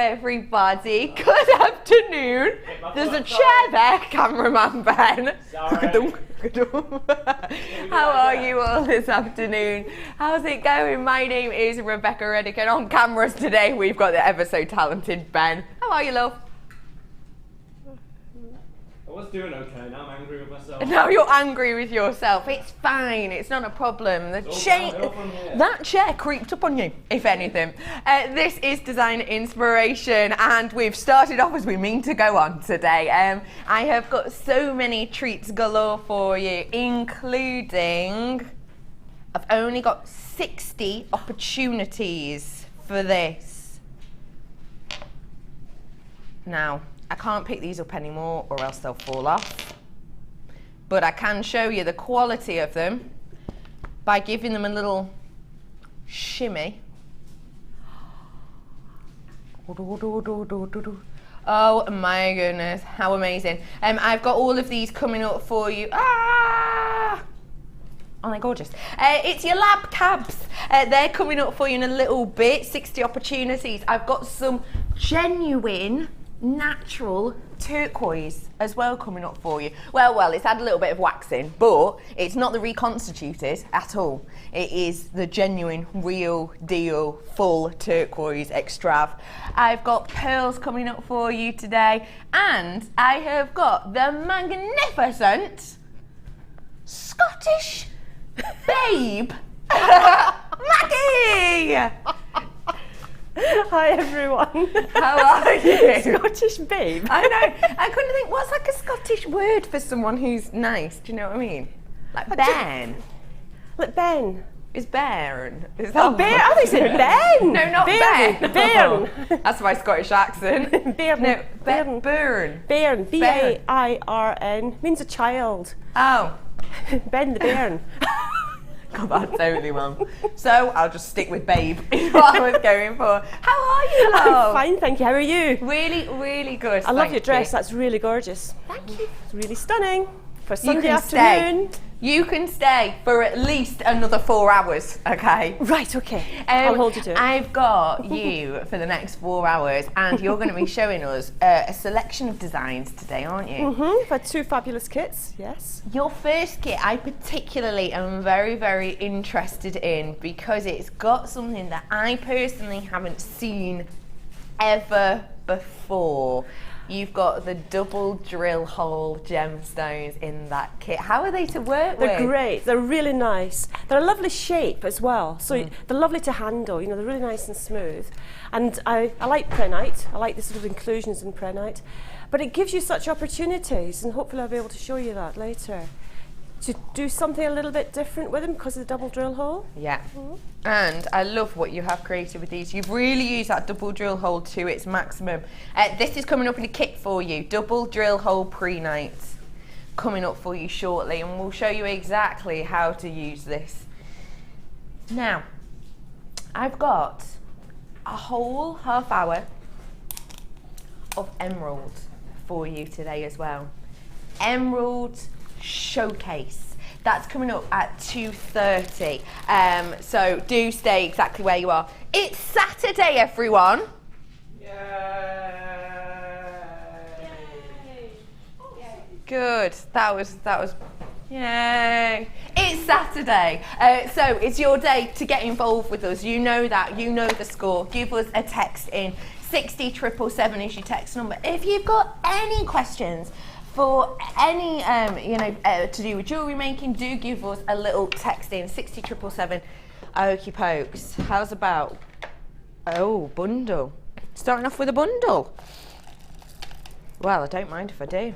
everybody. Good afternoon. There's a chair there, cameraman Ben. Sorry. How are you all this afternoon? How's it going? My name is Rebecca Redican. On cameras today, we've got the ever so talented Ben. How are you, love? I was doing okay, now I'm angry with myself. Now you're angry with yourself. It's fine, it's not a problem. That chair creeped up on you, if anything. This is Design Inspiration, and we've started off as we mean to go on today. I have got so many treats galore for you, including, I've only got 60 opportunities for this. Now, I can't pick these up anymore or else they'll fall off. But I can show you the quality of them by giving them a little shimmy. Oh my goodness, how amazing. I've got all of these coming up for you. Ah! Aren't they gorgeous? It's your lab cabs. They're coming up for you in a little bit. 60 opportunities. I've got some genuine natural turquoise as well coming up for you. Well, it's had a little bit of waxing, but it's not the reconstituted at all. It is the genuine, real deal, full turquoise extrav. I've got pearls coming up for you today, and I have got the magnificent Scottish babe, Maggie! Hi everyone. How are you? Scottish babe. I know. I couldn't think what's like a Scottish word for someone who's nice. Do you know what I mean? Like Ben. Like Ben. Is Bairn? Is that Ben? I think said Ben. No, not Bairn. Ben. Bairn. That's my Scottish accent. Bairn. No, Bairn. Bairn. Bairn. B-A-I-R-N means a child. Oh. Ben the Bairn. God, that's totally wrong. So I'll just stick with babe. Is what I was going for. How are you, love? I'm fine, thank you. How are you? Really, really good. I love your dress. You. That's really gorgeous. Thank you. It's really stunning for You Sunday can afternoon. stay. You can stay for at least another 4 hours, okay? Right, okay. I'll hold you to it. I've got you for the next 4 hours, and you're going to be showing us a selection of designs today, aren't you? I've had 2 fabulous kits, yes. Your first kit I particularly am very, very interested in because it's got something that I personally haven't seen ever before. You've got the double drill hole gemstones in that kit. How are they to work with? They're great. They're really nice. They're a lovely shape as well. So they're lovely to handle. You know, they're really nice and smooth. And I like prehnite. I like the sort of inclusions in prehnite. But it gives you such opportunities, and hopefully I'll be able to show you that later, to do something a little bit different with them because of the double drill hole. Yeah. And I love what you have created with these. You've really used that double drill hole to its maximum. This is coming up in a kit for you. Double drill hole prehnite coming up for you shortly, and we'll show you exactly how to use this. Now, I've got a whole half hour of emerald for you today as well. Emerald showcase. That's coming up at 2:30. So do stay exactly where you are. It's Saturday, everyone. Yay! Good. That was. Yay! It's Saturday, so it's your day to get involved with us. You know that. You know the score. Give us a text in. 60777 is your text number. If you've got any questions for any, to do with jewellery making, do give us a little text in, 60777. Okie pokes. How's about? Oh, bundle. Starting off with a bundle. Well, I don't mind if I do.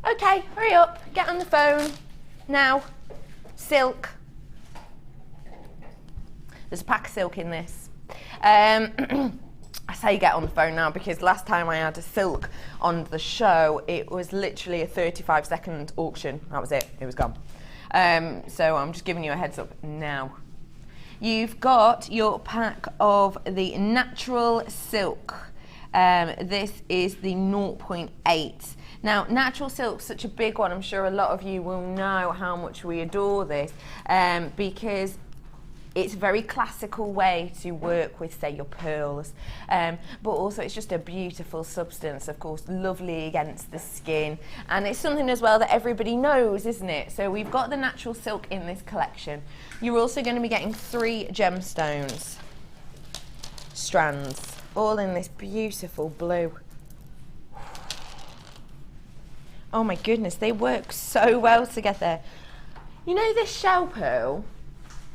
Okay, hurry up. Get on the phone. Now. Silk. There's a pack of silk in this. I say get on the phone now because last time I had a silk on the show, it was literally a 35-second auction. That was it. It was gone. So I'm just giving you a heads up now. You've got your pack of the natural silk. This is the 0.8. Now, natural silk's such a big one. I'm sure a lot of you will know how much we adore this because It's a very classical way to work with, say, your pearls, but also it's just a beautiful substance, of course, lovely against the skin, and it's something as well that everybody knows, isn't it? So we've got the natural silk in this collection. You're also going to be getting 3 gemstones strands, all in this beautiful blue. Oh my goodness, they work so well together. You know this shell pearl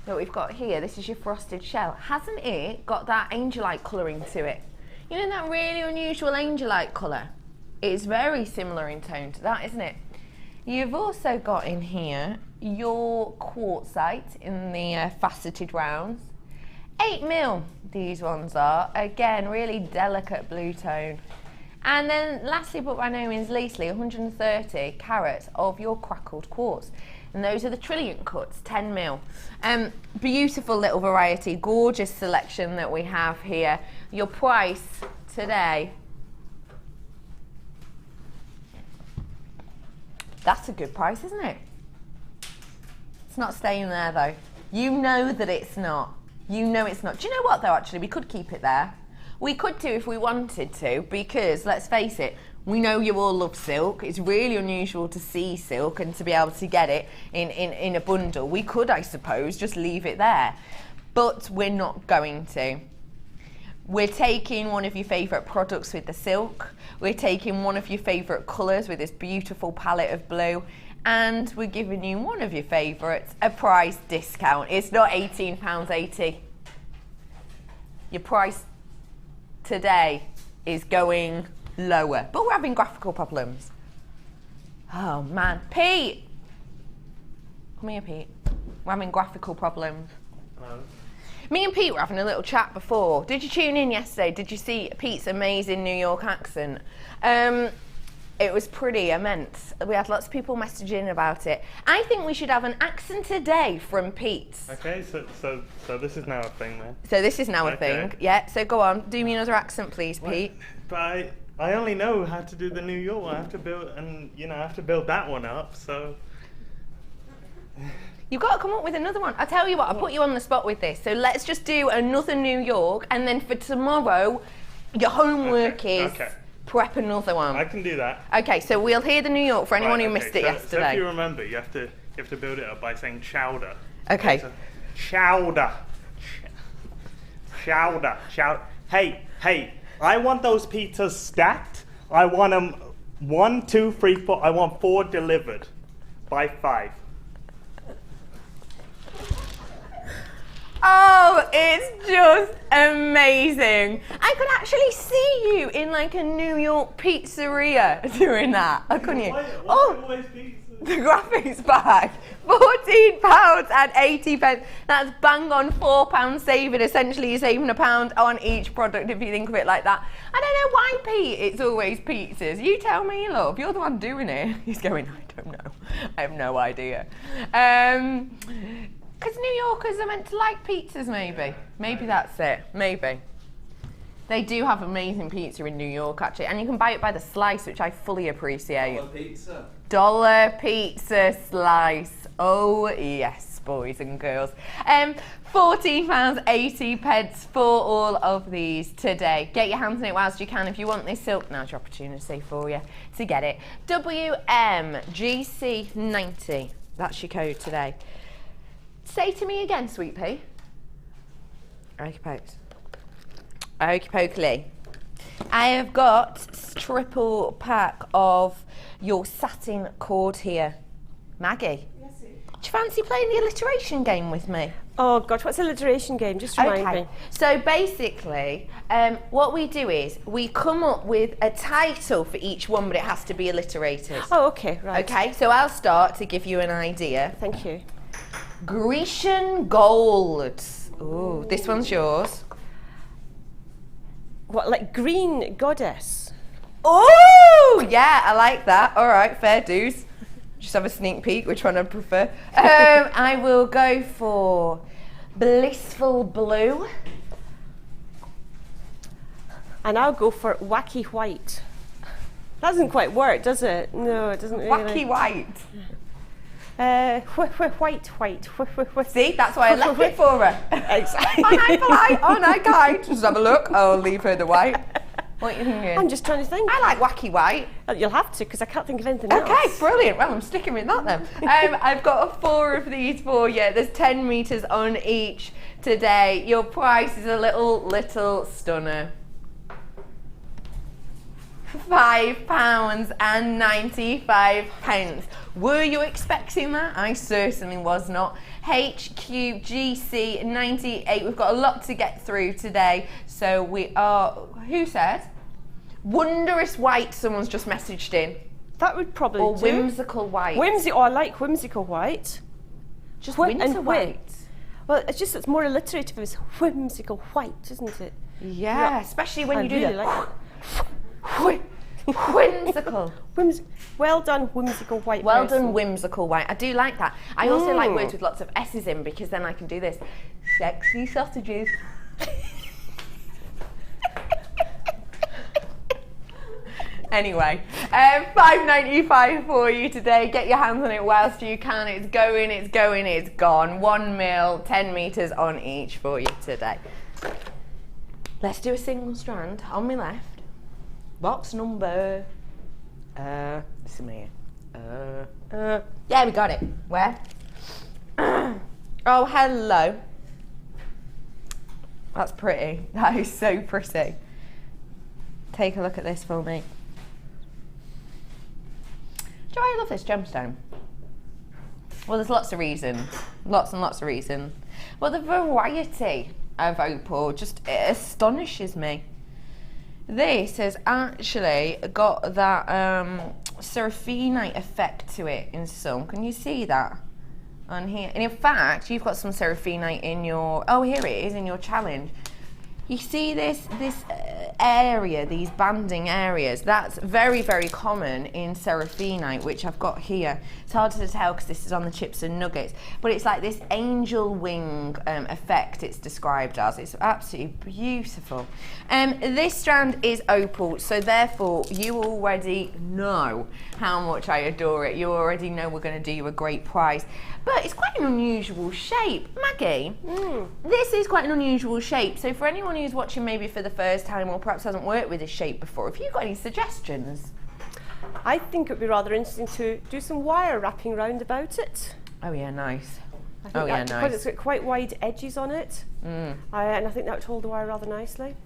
that we've got here, this is your frosted shell, hasn't it got that angelite colouring to it? You know that really unusual angelite colour? It's very similar in tone to that, isn't it? You've also got in here your quartzite in the faceted rounds. 8mm these ones are, again really delicate blue tone. And then lastly but by no means leastly, 130 carats of your crackled quartz. And those are the trilliant cuts, 10mm. Beautiful little variety, gorgeous selection that we have here. Your price today, that's a good price, isn't it? It's not staying there though. You know that it's not. You know it's not. Do you know what though, actually, we could keep it there. We could do if we wanted to, because let's face it, we know you all love silk. It's really unusual to see silk and to be able to get it in a bundle. We could, I suppose, just leave it there, but we're not going to. We're taking one of your favourite products with the silk. We're taking one of your favourite colours with this beautiful palette of blue, and we're giving you one of your favourites a price discount. It's not £18.80. Your price today is going lower, but we're having graphical problems. Oh man, Pete! Come here, Pete. We're having graphical problems. Hello. Me and Pete were having a little chat before. Did you tune in yesterday? Did you see Pete's amazing New York accent? It was pretty immense. We had lots of people messaging about it. I think we should have an accent a day from Pete. Okay, so this is now a thing then. So this is now a Okay. thing. Yeah, so go on. Do me another accent, please, What? Pete. But I only know how to do the New York one. I have to build, and I have to build that one up, so. You've got to come up with another one. I'll tell you what, I'll put you on the spot with this. So let's just do another New York, and then for tomorrow, your homework is prep another one. I can do that. Okay, so we'll hear the New York for anyone who missed it So yesterday. if you remember, you have to build it up by saying chowder. Okay. So, chowder. Chowder. Hey, I want those pizzas stacked. I want them 1, 2, 3, 4. I want 4 delivered by 5. Oh, it's just amazing. I could actually see you in like a New York pizzeria doing that. Couldn't you? Oh, the graphics bag. £14.80. That's bang on £4 saving. Essentially, you're saving £1 on each product if you think of it like that. I don't know why, Pete, it's always pizzas. You tell me, love. You're the one doing it. He's going, I don't know. I have no idea. Because New Yorkers are meant to like pizzas, maybe. Maybe that's it. Maybe. They do have amazing pizza in New York, actually. And you can buy it by the slice, which I fully appreciate. Pizza. Dollar pizza slice. Oh, yes, boys and girls. £14.80 for all of these today. Get your hands on it whilst you can. If you want this silk, now's your opportunity for you to get it. WMGC90. That's your code today. Say to me again, Sweet Pea. Okey pokes. Okey pokely. I have got a triple pack of your satin cord here. Maggie. Yes, do you fancy playing the alliteration game with me? Oh gosh, what's alliteration game? Just remind me. So basically, what we do is we come up with a title for each one, but it has to be alliterated. Oh, okay, right. Okay, so I'll start to give you an idea. Thank you. Grecian gold. Ooh, this one's yours. What, like green goddess? Oh, yeah, I like that. All right, fair dues. Just have a sneak peek, which one I prefer. I will go for blissful blue. And I'll go for wacky white. That doesn't quite work, does it? No, it doesn't really. Wacky white. White. See, that's why I left it for her. Exactly. Aren't I polite? Aren't I kind? Just have a look. I'll leave her the white. What are you thinking? I'm just trying to think. I like wacky white. You'll have to, because I can't think of anything else. Okay, brilliant. Well, I'm sticking with that then. I've got 4 of these for you. There's 10 meters on each today. Your price is a little stunner. £5.95. Were you expecting that? I certainly was not. HQGC 98. We've got a lot to get through today. So we are, who said? Wondrous white, someone's just messaged in. That would probably Or do. whimsical white. I like whimsical white. Just Winter winter white. Well, it's more alliterative as whimsical white, isn't it? Yeah, especially when I you do really that. like Whimsical. Well done, whimsical white. Well person. done, whimsical white. I do like that. I also like words with lots of S's in, because then I can do this. Sexy sausages. Anyway, £5.95 for you today. Get your hands on it whilst you can. It's going, it's gone. 1 mil, 10 meters on each for you today. Let's do a single strand on my left. Box number. This is me. Yeah, we got it. Where? Oh, hello. That's pretty. That is so pretty. Take a look at this for me. Do you know why I love this gemstone? Well, there's lots of reasons. Lots and lots of reasons. Well, the variety of opal just astonishes me. This has actually got that seraphinite effect to it in some. Can you see that on here? And in fact, you've got some seraphinite in your, oh, here it is in your challenge. You see this area, these banding areas, that's very, very common in seraphinite, which I've got here. It's hard to tell because this is on the chips and nuggets, but it's like this angel wing effect it's described as. It's absolutely beautiful. This strand is opal, so therefore you already know how much I adore it. You already know we're going to do you a great price. But it's quite an unusual shape. Maggie, this is quite an unusual shape. So for anyone who's watching maybe for the first time or perhaps hasn't worked with this shape before, have you got any suggestions? I think it would be rather interesting to do some wire wrapping round about it. Oh yeah, nice. I think nice. Because it's got quite wide edges on it. And I think that would hold the wire rather nicely.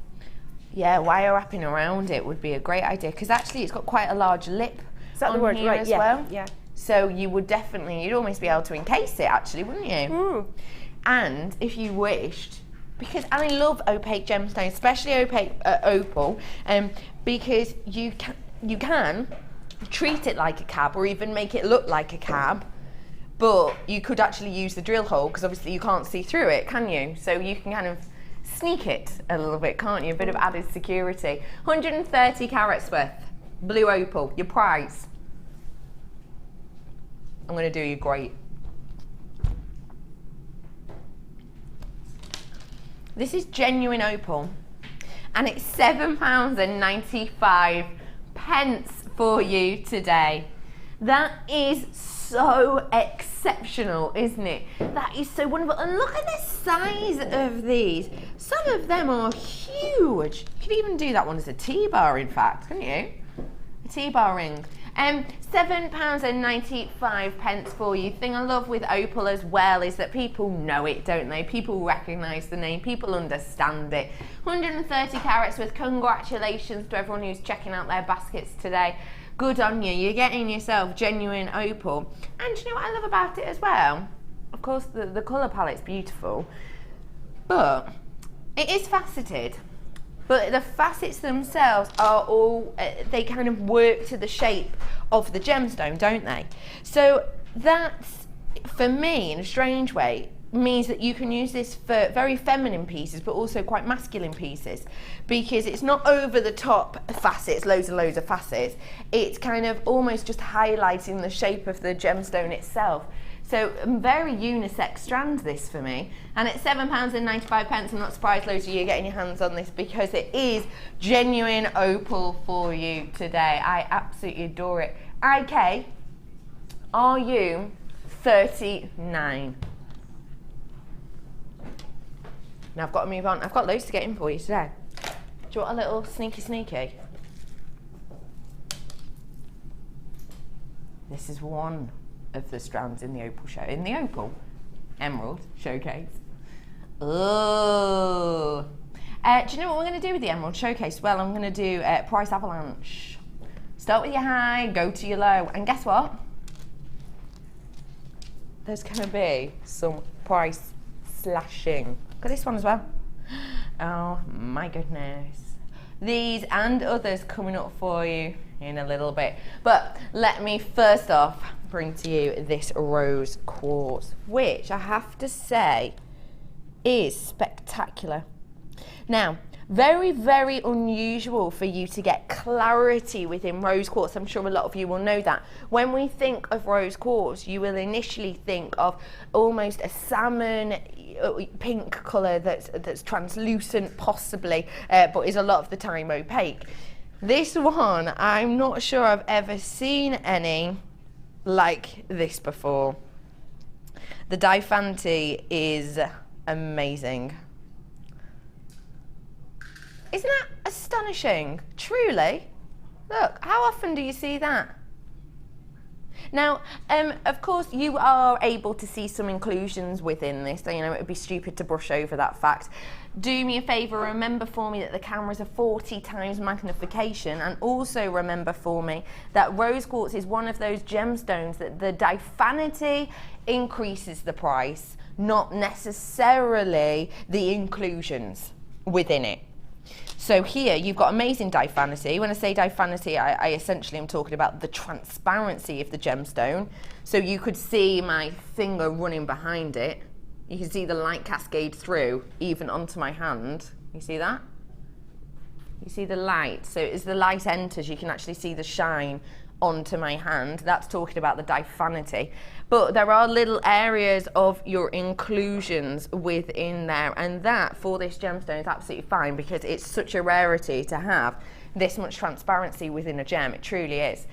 Yeah, wire wrapping around it would be a great idea, because actually it's got quite a large lip Is that on the word? here Right, as yeah, well. yeah. So you would definitely, you'd almost be able to encase it actually, wouldn't you? And if you wished, because I love opaque gemstones, especially opaque opal, because you can treat it like a cab or even make it look like a cab, but you could actually use the drill hole, because obviously you can't see through it, can you? So you can kind of sneak it a little bit, can't you? A bit of added security. 130 carats worth, blue opal, your prize. I'm going to do you great. This is genuine opal, and it's £7.95 for you today. That is so exceptional, isn't it? That is so wonderful. And look at the size of these. Some of them are huge. You could even do that one as a T-bar, in fact, couldn't you? A T-bar ring. £7.95 for you. Thing I love with opal as well is that people know it, don't they? People recognise the name, people understand it. 130 carats worth. Congratulations to everyone who's checking out their baskets today. Good on you. You're getting yourself genuine opal. And do you know what I love about it as well? Of course, the colour palette's beautiful, but it is faceted. But the facets themselves are all, they kind of work to the shape of the gemstone, don't they? So that's, for me, in a strange way, means that you can use this for very feminine pieces, but also quite masculine pieces, because it's not over the top facets, loads and loads of facets. It's kind of almost just highlighting the shape of the gemstone itself. So very unisex strand, this for me. And at £7.95, I'm not surprised loads of you are getting your hands on this, because it is genuine opal for you today. I absolutely adore it. IK, are you $39. Now I've got to move on. I've got loads to get in for you today. Do you want a little sneaky? This is one of the strands in the opal emerald showcase. Oh. Do you know what we're going to do with the emerald showcase? Well, I'm going to do price avalanche. Start with your high, go to your low, and guess what? There's going to be some price slashing. Look at this one as well. Oh my goodness. These and others coming up for you in a little bit. But let me first off bring to you this rose quartz, which I have to say is spectacular. Now, very, very unusual for you to get clarity within rose quartz. I'm sure a lot of you will know that. When we think of rose quartz, you will initially think of almost a salmon pink colour that's translucent possibly, but is a lot of the time opaque. This one, I'm not sure I've ever seen any like this before. The Difanti is amazing. Isn't that astonishing? Truly. Look, how often do you see that? Now, of course, you are able to see some inclusions within this. So, you know, it would be stupid to brush over that fact. Do me a favour, remember for me that the camera's a 40 times magnification, and also remember for me that rose quartz is one of those gemstones that the difanity increases the price, not necessarily the inclusions within it. So here you've got amazing difanity. When I say difanity, I essentially am talking about the transparency of the gemstone. So you could see my finger running behind it. You can see the light cascade through, even onto my hand. You see that? You see the light. So as the light enters, you can actually see the shine onto my hand. That's talking about the difanity. But there are little areas of your inclusions within there, and that for this gemstone is absolutely fine because it's such a rarity to have this much transparency within a gem. It truly is.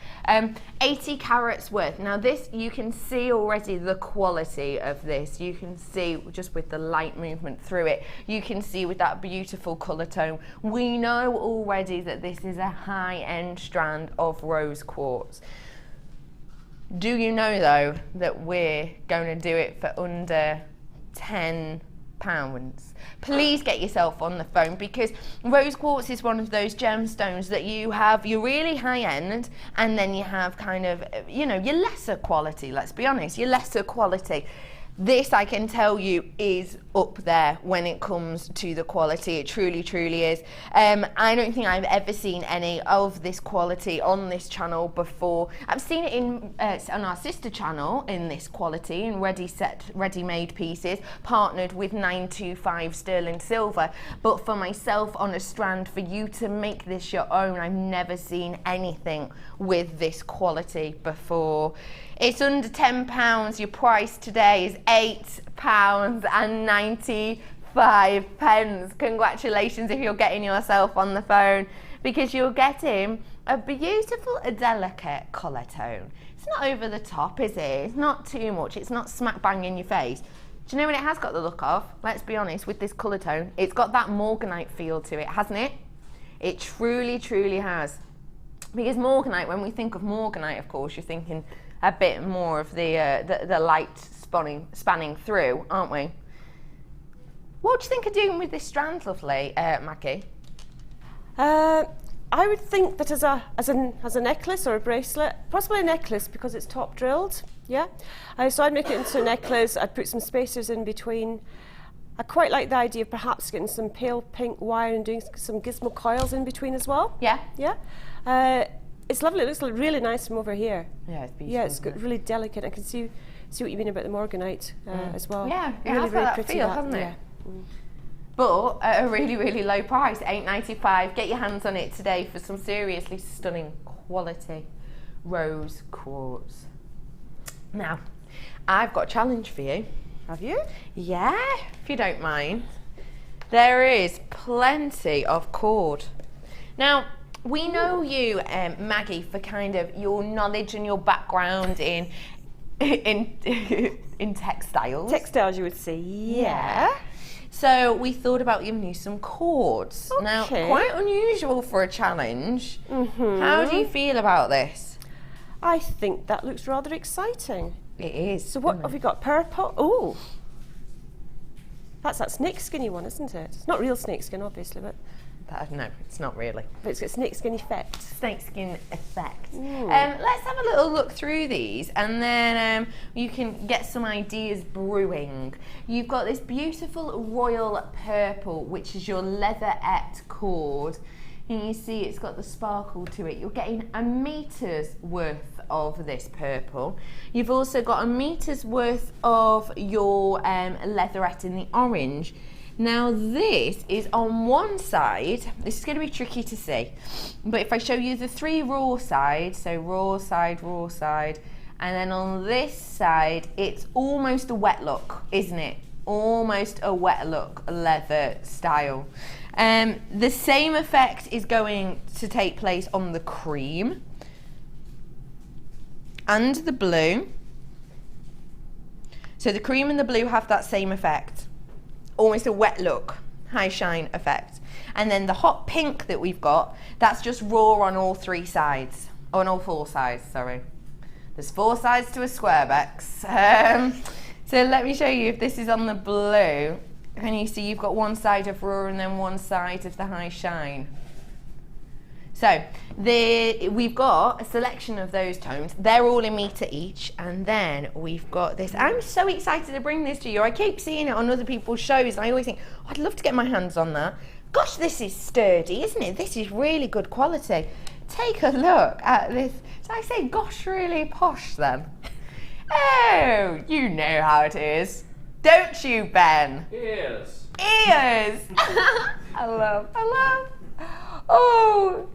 80 carats worth. Now this, you can see already the quality of this. You can see just with the light movement through it. You can see with that beautiful colour tone. We know already that this is a high-end strand of rose quartz. Do you know though that we're going to do it for under £10? Please get yourself on the phone, because rose quartz is one of those gemstones that you have your really high end, and then you have kind of, you know, your lesser quality. Let's be honest, your lesser quality. This, I can tell you, is up there when it comes to the quality. It truly, truly is. I don't think I've ever seen any of this quality on this channel before. I've seen it in on our sister channel in this quality, in ready-made pieces, partnered with 925 sterling silver. But for myself on a strand, for you to make this your own, I've never seen anything with this quality before. It's under £10. Your price today is £8.95. Congratulations if you're getting yourself on the phone, because you're getting a beautiful, a delicate colour tone. It's not over the top, is it? It's not too much. It's not smack bang in your face. Do you know what it has got the look of? Let's be honest, with this colour tone, it's got that morganite feel to it, hasn't it? It truly, truly has. Because morganite, when we think of morganite, of course, you're thinking a bit more of the light spanning through, aren't we? What do you think of doing with this strand, lovely Maggie? I would think that as a necklace or a bracelet, possibly a necklace because it's top drilled. Yeah. So I'd make it into a necklace. I'd put some spacers in between. I quite like the idea of perhaps getting some pale pink wire and doing some gizmo coils in between as well. Yeah. Yeah. It's lovely. It looks really nice from over here. Yeah, it's beautiful. Yeah, it's good, really delicate. I can see what you mean about the morganite as well. Yeah, it really, has really that pretty, feel, hasn't it? But at a really, really low price, £8.95. Get your hands on it today for some seriously stunning quality rose quartz. Now, I've got a challenge for you. Have you? Yeah, if you don't mind. There is plenty of cord. Now, we know you, Maggie, for kind of your knowledge and your background in in textiles. Textiles, you would say, yeah. So we thought about giving you some cords. Okay. Now, quite unusual for a challenge. How do you feel about this? I think that looks rather exciting. It is. So what have we got? Purple. Oh, that's that snakeskinny one, isn't it? It's not real snakeskin, obviously, but No, it's not really. it's got snakeskin effect. Snakeskin effect. Let's have a little look through these, and then you can get some ideas brewing. You've got this beautiful royal purple, which is your Leatherette cord. And you see it's got the sparkle to it. You're getting a meter's worth of this purple. You've also got a meter's worth of your Leatherette in the orange. Now this is on one side, this is going to be tricky to see, but if I show you the 3 raw sides, so raw side, and then on this side, it's almost a wet look, isn't it? Almost a wet look leather style. The same effect is going to take place on the cream and the blue. So the cream and the blue have that same effect. Almost a wet look, high shine effect. And then the hot pink that we've got, that's just raw on all 3 sides. Oh, on all 4 sides, sorry. There's 4 sides to a square, Bex. So let me show you if this is on the blue. And you see you've got one side of raw and then one side of the high shine. So we've got a selection of those tones. They're all a meter each. And then we've got this. I'm so excited to bring this to you. I keep seeing it on other people's shows. And I always think, oh, I'd love to get my hands on that. Gosh, this is sturdy, isn't it? This is really good quality. Take a look at this. Did I say gosh really posh then? Oh, you know how it is. Don't you, Ben? Ears. Ears! I love. Oh!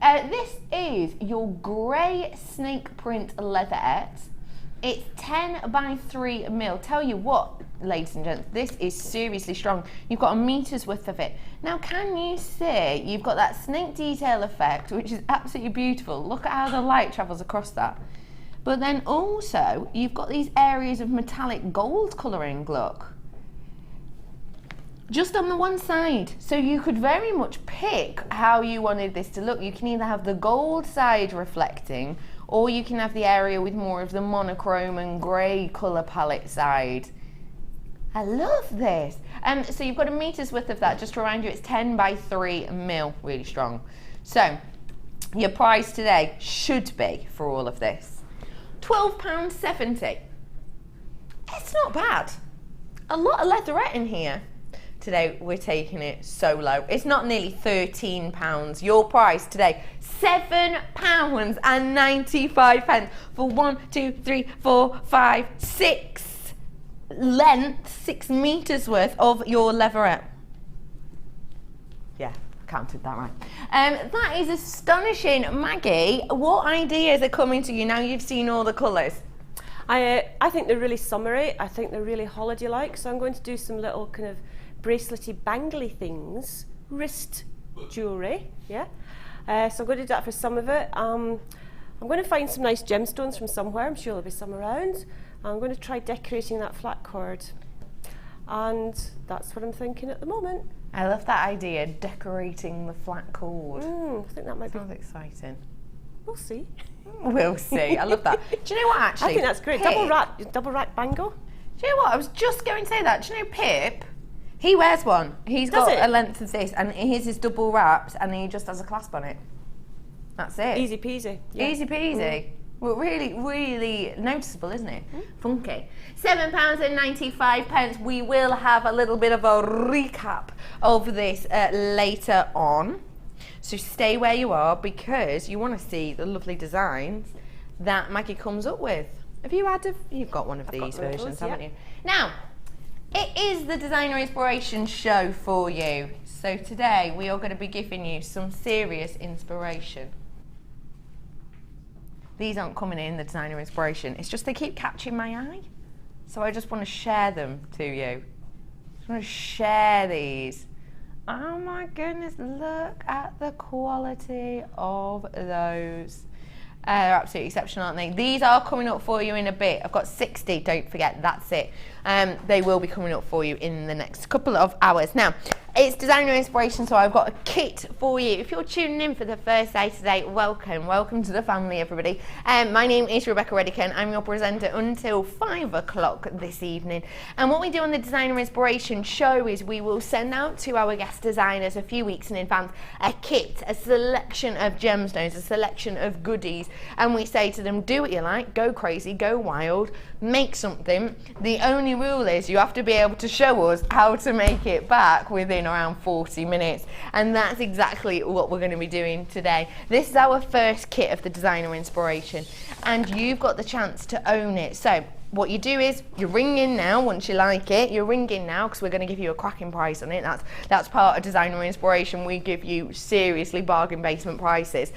This is your grey snake print leatherette. It's 10 by 3 mil. Tell you what, ladies and gents, this is seriously strong. You've got a meter's worth of it. Now, can you see, you've got that snake detail effect, which is absolutely beautiful. Look at how the light travels across that. But then also, you've got these areas of metallic gold colouring, look. Just on the one side. So you could very much pick how you wanted this to look. You can either have the gold side reflecting, or you can have the area with more of the monochrome and grey colour palette side. I love this. So you've got a meter's worth of that. Just to remind you, it's 10 by 3 mil, really strong. So your price today should be, for all of this, £12.70. It's not bad. A lot of leatherette in here. Today we're taking it so low. It's not nearly £13. Your price today, £7.95 for 1, 2, 3, 4, 5, 6 length, 6 meters worth of your leatherette. Yeah, counted that right. That is astonishing. Maggie, what ideas are coming to you now you've seen all the colours? I think they're really summery. I think they're really holiday-like. So I'm going to do some little kind of bracelety, bangly things, wrist jewellery. Yeah. So I'm going to do that for some of it. I'm going to find some nice gemstones from somewhere. I'm sure there'll be some around. I'm going to try decorating that flat cord. And that's what I'm thinking at the moment. I love that idea, decorating the flat cord. I think that might Sounds exciting. We'll see. We'll see. I love that. Do you know what, actually? I think that's great. Pip, Double wrap bangle. do you know what? I was just going to say that. Do you know Pip? He wears one. He's Does got it? a length of this, and his is double wrapped, and he just has a clasp on it. That's it. Easy peasy. Yeah. Easy peasy. Well, really, really noticeable, isn't it? Funky. £7.95. We will have a little bit of a recap of this later on. So stay where you are, because you want to see the lovely designs that Maggie comes up with. Have you had you've got one of these versions, haven't you? Now, it is the Designer Inspiration show for you. So today we are going to be giving you some serious inspiration. These aren't coming in the Designer Inspiration. It's just they keep catching my eye. So I just want to share them to you. I just want to share these. Oh my goodness, look at the quality of those. They're absolutely exceptional, aren't they? These are coming up for you in a bit. I've got 60, don't forget, that's it. They will be coming up for you in the next couple of hours. Now, it's designer inspiration, so I've got a kit for you. If you're tuning in for the first day today, welcome to the family, everybody. My name is Rebecca Redican. I'm your presenter until 5 o'clock this evening. And what we do on the designer inspiration show is we will send out to our guest designers a few weeks in advance a kit, a selection of gemstones, a selection of goodies, and we say to them, do what you like, go crazy, go wild, make something. The only rule is you have to be able to show us how to make it back within around 40 minutes, and that's exactly what we're going to be doing today. This is our first kit of the designer inspiration, and you've got the chance to own it. So what you do is you ring in now once you like it. You ring in now because we're going to give you a cracking price on it. That's part of designer inspiration. We give you seriously bargain basement prices.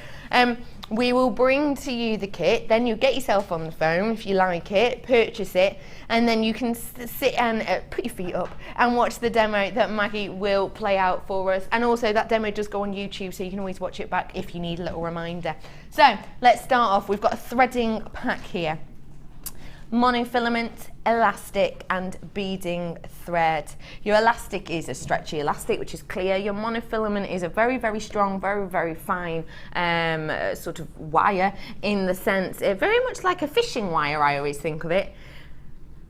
We will bring to you the kit, then you get yourself on the phone if you like it, purchase it, and then you can sit and put your feet up and watch the demo that Maggie will play out for us. And also that demo does go on YouTube, so you can always watch it back if you need a little reminder. So let's start off. We've got a threading pack here. Monofilament, elastic and beading thread. Your elastic is a stretchy elastic which is clear. Your monofilament is a very, very strong, very, very fine sort of wire, in the sense, very much like a fishing wire, I always think of it.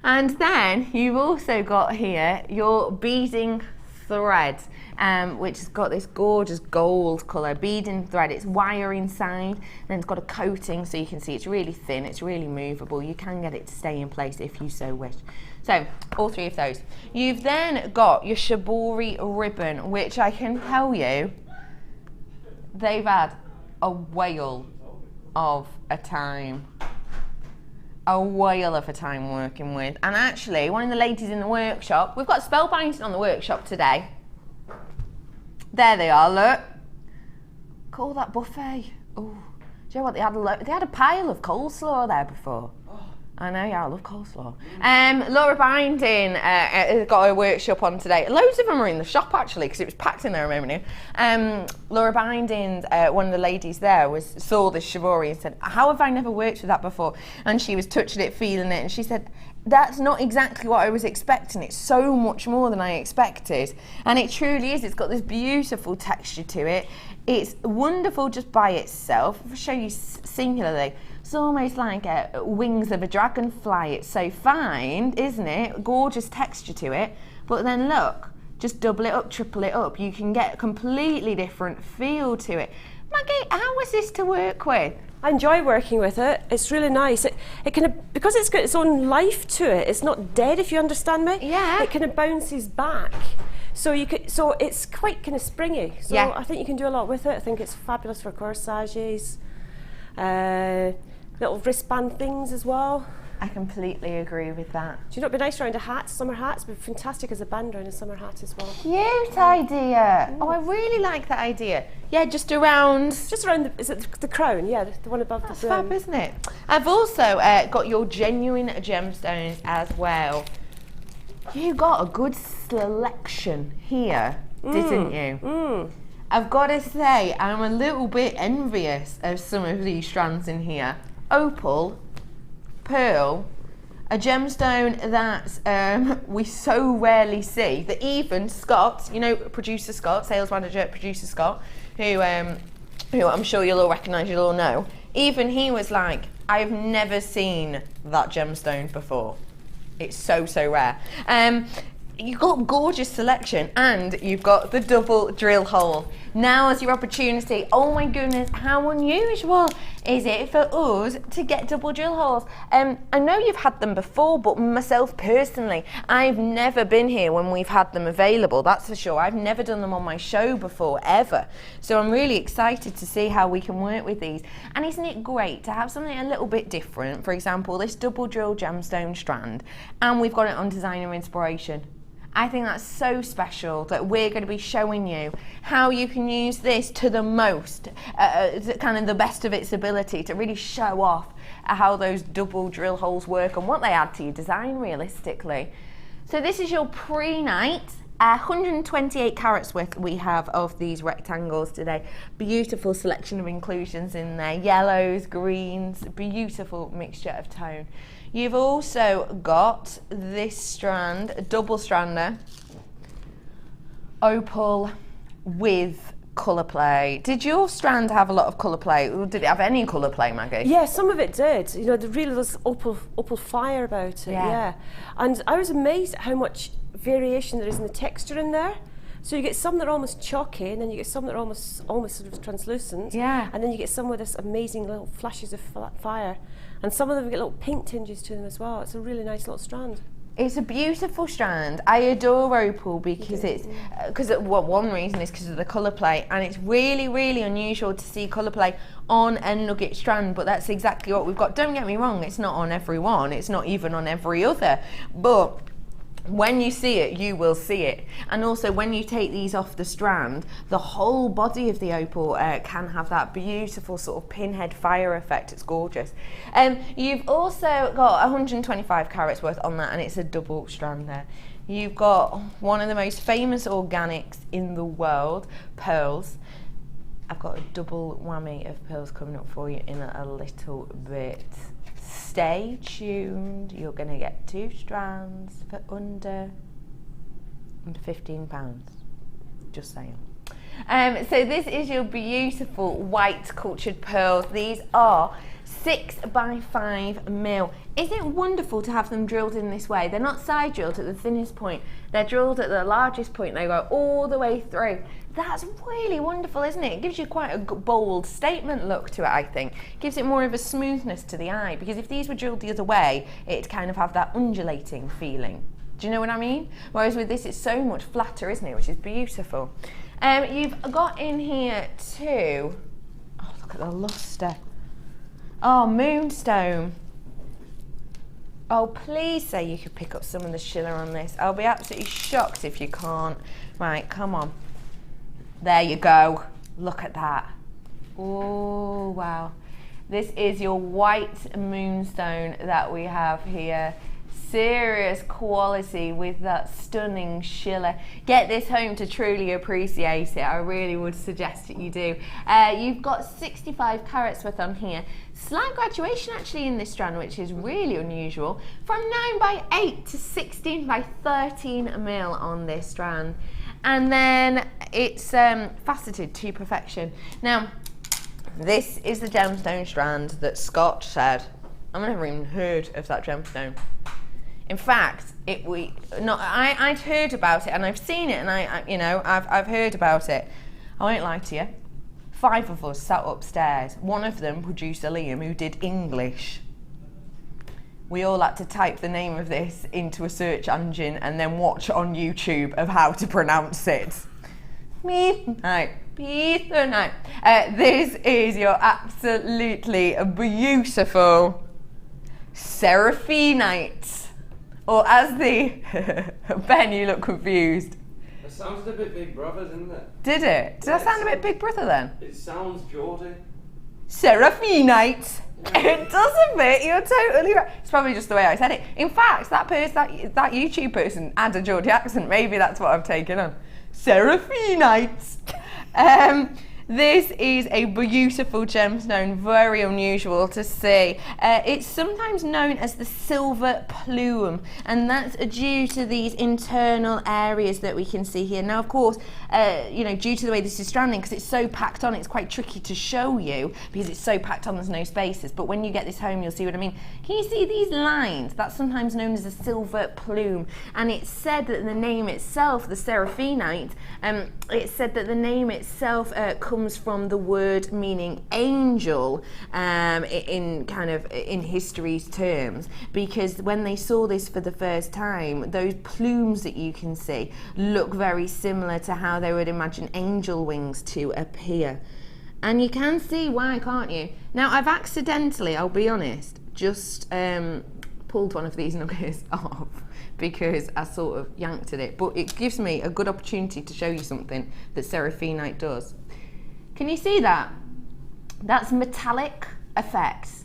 And then you've also got here your beading thread, which has got this gorgeous gold colour beading thread. It's wire inside, and it's got a coating, so you can see it's really thin, it's really movable. You can get it to stay in place if you so wish. So all three of those. You've then got your Jewellery ribbon, which I can tell you they've had a whale of a time. A whale of a time working with. And actually, one of the ladies in the workshop, we've got spellbinding on the workshop today. There they are, look. Call that buffet. Oh, do you know what, they had a pile of coleslaw there before. I know, yeah, I love coleslaw. Laura Binding got a workshop on today. Loads of them are in the shop, actually, because it was packed in there a moment ago. Laura Binding, one of the ladies there, saw this Jewellery and said, how have I never worked with that before? And she was touching it, feeling it, and she said, that's not exactly what I was expecting. It's so much more than I expected. And it truly is. It's got this beautiful texture to it. It's wonderful just by itself. I'll show you singularly. It's almost like wings of a dragonfly. It's so fine, isn't it? Gorgeous texture to it. But then look, just double it up, triple it up. You can get a completely different feel to it. Maggie, how was this to work with? I enjoy working with it. It's really nice. It kind of, because it's got its own life to it. It's not dead, if you understand me. Yeah. It kind of bounces back. So it's quite kind of springy. So yeah. I think you can do a lot with it. I think it's fabulous for corsages, little wristband things as well. I completely agree with that. Do you know, it'd be nice around a hat, summer hats. It'd be fantastic as a band around a summer hat as well. Cute idea. Oh, I really like that idea. Yeah, just around is it the crown? Yeah, the one above That's the crown. fab, isn't it? I've also got your genuine gemstones as well. You got a good selection here, didn't you? I've got to say, I'm a little bit envious of some of these strands in here. Opal, pearl, a gemstone that we so rarely see, that even Scott, you know, producer Scott, sales manager producer Scott, who I'm sure you'll all recognise, you'll all know, even he was like, I've never seen that gemstone before. It's so, so rare. You've got gorgeous selection, and you've got the double drill hole. Now is your opportunity. Oh my goodness, how unusual is it for us to get double drill holes? I know you've had them before, but myself personally, I've never been here when we've had them available, that's for sure. I've never done them on my show before, ever. So I'm really excited to see how we can work with these. And isn't it great to have something a little bit different? For example, this double drill gemstone strand, and we've got it on designer inspiration. I think that's so special that we're going to be showing you how you can use this to the most, kind of the best of its ability, to really show off how those double drill holes work and what they add to your design realistically. So this is your pre-night 128 carats worth we have of these rectangles today. Beautiful selection of inclusions in there. Yellows, greens, beautiful mixture of tone. You've also got this strand, a double strander, opal with colour play. Did your strand have a lot of colour play? Or did it have any colour play, Maggie? Yeah, some of it did. You know, there really was opal fire about it. Yeah. And I was amazed at how much variation there is in the texture in there. So you get some that are almost chalky, and then you get some that are almost sort of translucent. Yeah. And then you get some with this amazing little flashes of fire. And some of them get little pink tinges to them as well. It's a really nice little strand. It's a beautiful strand. I adore opal because one reason is because of the colour play, and it's really, really unusual to see colour play on a nugget strand, but that's exactly what we've got. Don't get me wrong, it's not on every one, it's not even on every other, but when you see it, you will see it. And also when you take these off the strand, the whole body of the opal can have that beautiful sort of pinhead fire effect. It's gorgeous. You've also got 125 carats worth on that, and it's a double strand there. You've got one of the most famous organics in the world, pearls. I've got a double whammy of pearls coming up for you in a little bit. Stay tuned, you're going to get 2 strands for under £15, just saying. So this is your beautiful white cultured pearls. These are 6 by 5 mil. Isn't it wonderful to have them drilled in this way? They're not side drilled at the thinnest point, they're drilled at the largest point. They go all the way through. That's really wonderful, isn't it? It gives you quite a bold statement look to it, I think. Gives it more of a smoothness to the eye, because if these were drilled the other way, it'd kind of have that undulating feeling. Do you know what I mean? Whereas with this, it's so much flatter, isn't it? Which is beautiful. You've got in here too, oh, look at the luster. Oh, moonstone. Oh, please say you could pick up some of the shiller on this. I'll be absolutely shocked if you can't. Right, come on. There you go. Look at that. Oh, wow. This is your white moonstone that we have here. Serious quality with that stunning shiller. Get this home to truly appreciate it. I really would suggest that you do. You've got 65 carats worth on here. Slight graduation actually in this strand, which is really unusual. From 9 by 8 to 16 by 13 mil on this strand. And then it's faceted to perfection. Now, this is the gemstone strand that Scott said, I've never even heard of that gemstone. In fact, I'd heard about it, and I've seen it, and I've heard about it. I won't lie to you. 5 of us sat upstairs. One of them, producer Liam, who did English. We all had to type the name of this into a search engine and then watch on YouTube of how to pronounce it. Midnight. This is your absolutely beautiful Seraphinite. Or as the... Ben, you look confused. It sounded a bit Big Brother, didn't it? Did it? Did I sound a bit Big Brother then? It sounds Geordie. Seraphinite. It does a bit, you're totally right. It's probably just the way I said it. In fact, that YouTube person had a Geordie accent. Maybe that's what I've taken on. Seraphinite. This is a beautiful gemstone, very unusual to see. It's sometimes known as the silver plume, and that's due to these internal areas that we can see here. Now, of course, due to the way this is stranding, because it's so packed on, it's quite tricky to show you because it's so packed on, there's no spaces. But when you get this home, you'll see what I mean. Can you see these lines? That's sometimes known as a silver plume, and it's said that the name itself, the Seraphinite, it's said that the name itself comes from the word meaning angel in history's terms, because when they saw this for the first time, those plumes that you can see look very similar to how they would imagine angel wings to appear. And you can see why, can't you? Now, I've accidentally, I'll be honest, just pulled one of these nuggets off because I sort of yanked at it, but it gives me a good opportunity to show you something that Seraphinite does. Can you see that? That's metallic effects,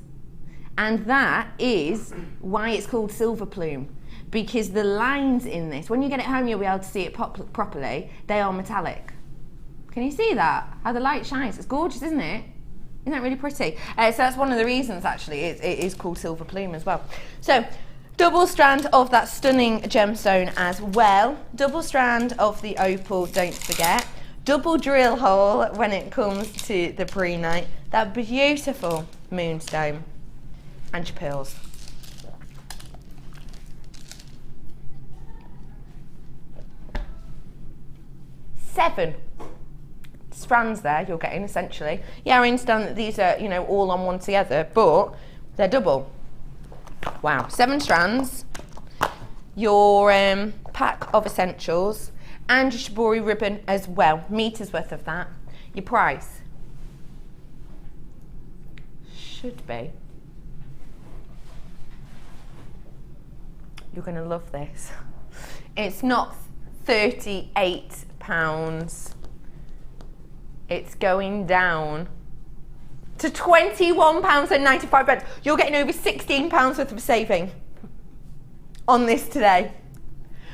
and that is why it's called silver plume, because the lines in this, when you get it home, you'll be able to see it properly. They are metallic. Can you see that? How the light shines? It's gorgeous, isn't it? Isn't that really pretty? So that's one of the reasons, actually, it is called silver plume as well. So, double strand of that stunning gemstone as well. Double strand of the opal, don't forget. Double drill hole when it comes to the prehnite. That beautiful moonstone. And your pearls. Seven strands there you're getting, essentially. Yeah, I understand that these are, you know, all on one together, but they're double. Wow, 7 strands. Your pack of essentials and your shibori ribbon as well. Meters worth of that. Your price should be, you're going to love this. It's not £38. It's going down to £21.95. You're getting over £16 worth of saving on this today.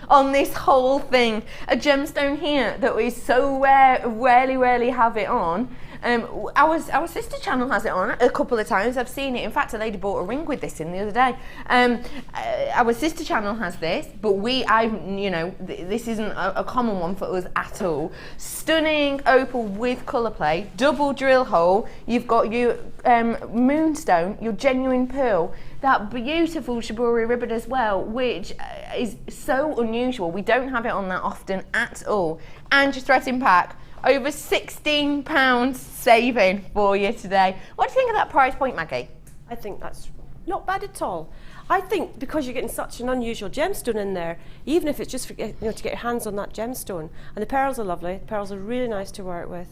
On this whole thing. A gemstone here that is so rare, rarely have it on. Our sister channel has it on a couple of times. I've seen it. In fact, a lady bought a ring with this in the other day. Our sister channel has this, but this isn't a common one for us at all. Stunning opal with colour play, double drill hole. You've got your moonstone, your genuine pearl, that beautiful shibori ribbon as well, which is so unusual. We don't have it on that often at all. And your threading pack. Over £16 saving for you today. What do you think of that price point, Maggie? I think that's not bad at all. I think because you're getting such an unusual gemstone in there, even if it's just for, to get your hands on that gemstone. And the pearls are lovely. The pearls are really nice to work with.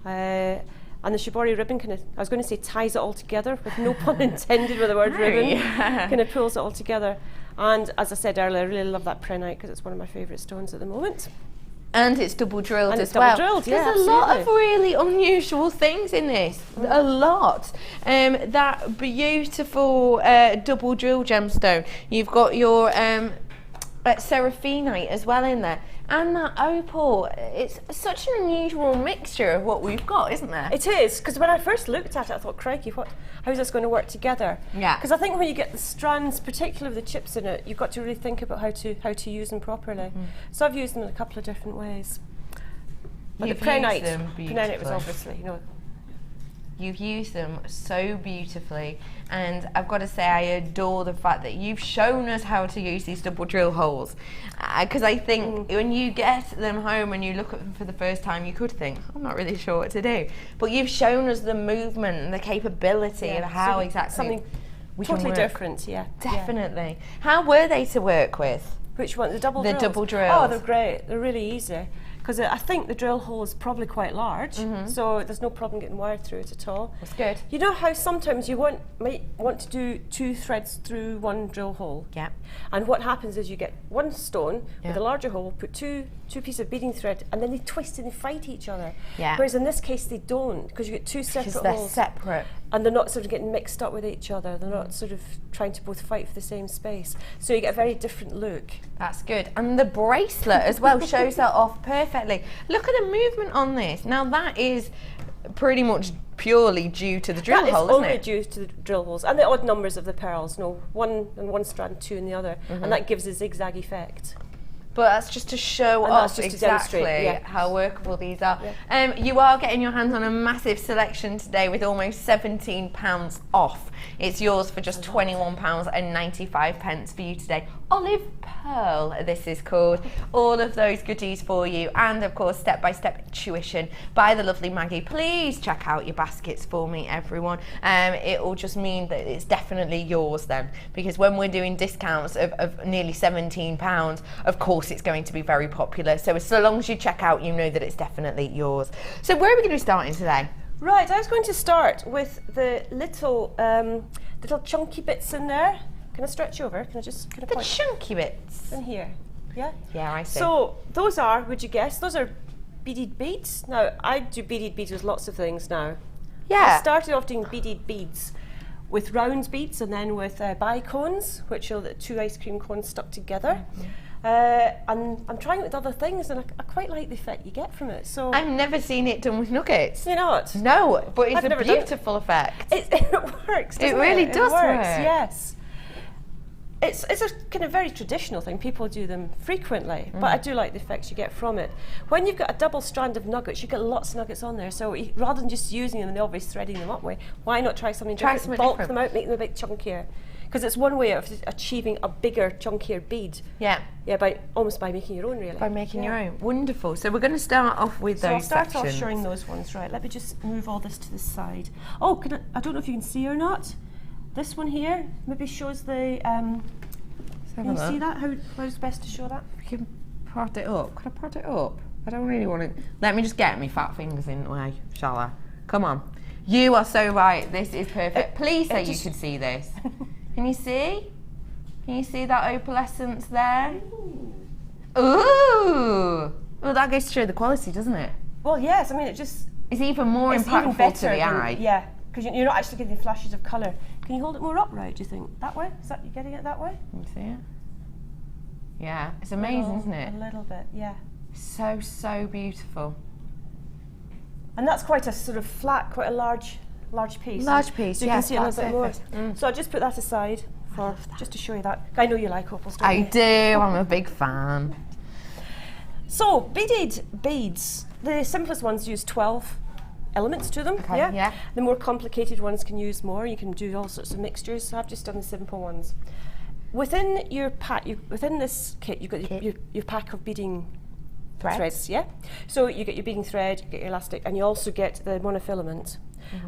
And the shibori ribbon kind of, I was going to say ties it all together, with no pun intended with the word ribbon. Yeah. Kind of pulls it all together. And as I said earlier, I really love that prehnite because it's one of my favourite stones at the moment. And it's double drilled and as it's double well. Drilled, yeah, There's a lot of really unusual things in this. A lot. That beautiful double drill gemstone. You've got your seraphinite as well in there. And that opal. It's such an unusual mixture of what we've got, isn't there? It is, because when I first looked at it, I thought, crikey, how is this going to work together? Yeah. Because I think when you get the strands, particularly with the chips in it, you've got to really think about how to use them properly. So I've used them in a couple of different ways. But You've the prehnite used them was beautifully. obviously, You've used them so beautifully, and I've got to say I adore the fact that you've shown us how to use these double drill holes, because I think when you get them home and you look at them for the first time, you could think, I'm not really sure what to do, but you've shown us the movement and the capability of how exactly something we totally can work. different. Yeah, Definitely. How were they to work with? Which one? The double The drills? double drills. Oh, they're great. They're really easy. Because I think the drill hole is probably quite large, so there's no problem getting wire through it at all. That's good. You know how sometimes you might want to do 2 threads through one drill hole? Yeah. And what happens is you get one stone with a larger hole, put two pieces of beading thread, and then they twist and they fight each other. Yeah. Whereas in this case they don't, because you get 2 separate Because they're holes. separate. And they're not sort of getting mixed up with each other. They're not sort of trying to both fight for the same space. So you get a very different look. That's good. And the bracelet as well shows that off perfectly. Look at the movement on this. Now that is pretty much purely due to the drill hole, isn't That is only it? due to the drill holes and the odd numbers of the pearls. No, 1 in one strand, 2 in the other. And that gives a zigzag effect. But that's just to show And off that's just to exactly demonstrate, how workable these are. You are getting your hands on a massive selection today with almost £17 off. It's yours for just £21.95 for you today. Olive Pearl, this is called. All of those goodies for you, and of course step-by-step tuition by the lovely Maggie. Please check out your baskets for me, everyone. It will just mean that it's definitely yours then, because when we're doing discounts of nearly £17, of course it's going to be very popular. So long as you check out, you know that it's definitely yours. So where are we going to be starting today? Right, I was going to start with the little chunky bits in there. Can I stretch over? Can I just kind of The point chunky bits. in here? Yeah? Yeah, I see. So those are, would you guess, those are beaded beads. Now, I do beaded beads with lots of things now. Yeah. I started off doing beaded beads with round beads and then with bicones, which are the 2 ice cream cones stuck together. And I'm trying it with other things, and I quite like the effect you get from it. So I've never seen it done with nuggets. you know what? No, but it's I've a never done it. beautiful effect. It works. It Doesn't really it? does It works. work. Yes. It's a kind of very traditional thing. People do them frequently, but I do like the effects you get from it. When you've got a double strand of nuggets, you get lots of nuggets on there. So rather than just using them in the obvious threading them up way, why not try something different? something Bulk different. them out, make them a bit chunkier. Because it's one way of achieving a bigger, chunkier bead. Yeah, Yeah, almost by making your own, really. by making your own. Wonderful. So we're going to start off with So I'll those start sections. off showing those ones, right? Let me just move all this to the side. Oh, I don't know if you can see or not. This one here maybe shows the. Can you see that? How's best to show that? We can part it up. Could I part it up? I don't really want to. Let me just get my fat fingers in the way, shall I? Come on. You are so right. This is perfect. Please say you can see this. Can you see? Can you see that opalescence there? Ooh! Well, that goes to show the quality, doesn't it? Well, yes. I mean, it's even more even impactful better to the eye. Yeah, because you're not actually getting flashes of colour. Can you hold it more upright? Do you think that way? Is that you getting it that way? Can you see it? Yeah, it's amazing, isn't it? A little bit, yeah. So beautiful. And that's quite a sort of flat, quite a large piece. Large piece, so you yes, can see a that's little bit perfect. more. So I'll just put that aside for just to show you that. I know you like opals, don't I you? do. I'm a big fan. So beaded beads, the simplest ones use 12 elements to them. Okay, yeah. The more complicated ones can use more. You can do all sorts of mixtures. So I've just done the simple ones. Within your pack, within this kit, you've got your pack of beading threads. Yeah. So you get your beading thread, you get your elastic, and you also get the monofilament.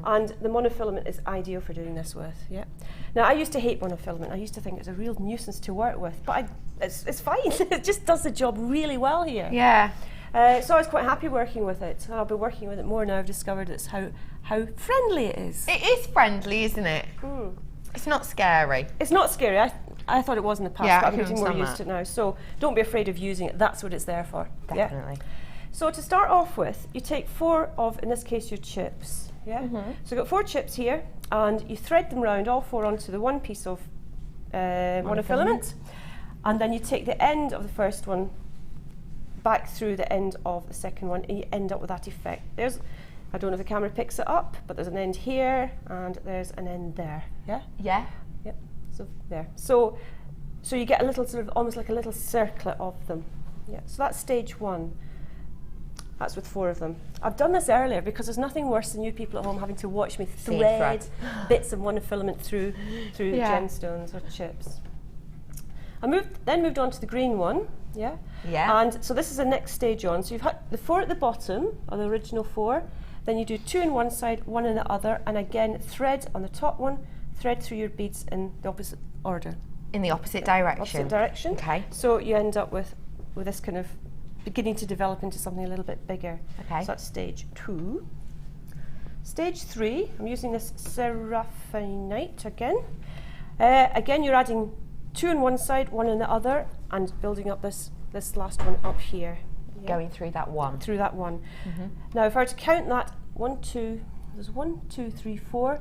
And the monofilament is ideal for doing this with. Yeah. Now I used to hate monofilament. I used to think it was a real nuisance to work with, but it's fine. It just does the job really well here. Yeah. So I was quite happy working with it, and I'll be working with it more now. I've discovered it's how friendly it is. It is friendly, isn't it? It's not scary. It's not scary. I thought it was in the past, Yeah, but I I'm can getting more understand used to it now. So don't be afraid of using it. That's what it's there for. Yeah? Definitely. So to start off with, you take 4 of, in this case, your chips. Yeah. So you've got 4 chips here, and you thread them round all 4 onto the one piece of monofilament, and then you take the end of the first one back through the end of the second one, and you end up with that effect. I don't know if the camera picks it up, but there's an end here, and there's an end there. Yeah. Yeah. Yep. So there. So you get a little sort of almost like a little circlet of them. Yeah. So that's stage 1. That's with 4 of them. I've done this earlier because there's nothing worse than you people at home having to watch me thread bits of monofilament through gemstones or chips. I then moved on to the green one. Yeah. Yeah. And so this is the next stage on. So you've had the 4 at the bottom, or the original 4. Then you do 2 on one side, 1 on the other, and again thread on the top one, thread through your beads in the opposite order. In the opposite direction. Opposite direction. Okay. So you end up with this kind of beginning to develop into something a little bit bigger. Okay. So that's stage 2. Stage 3, I'm using this seraphinite again. Again, you're adding 2 on one side, 1 on the other, and building up this last one up here. Yeah. Going through that one. Through that one. Now, if I were to count that, 1, 2, there's 1, 2, 3, 4,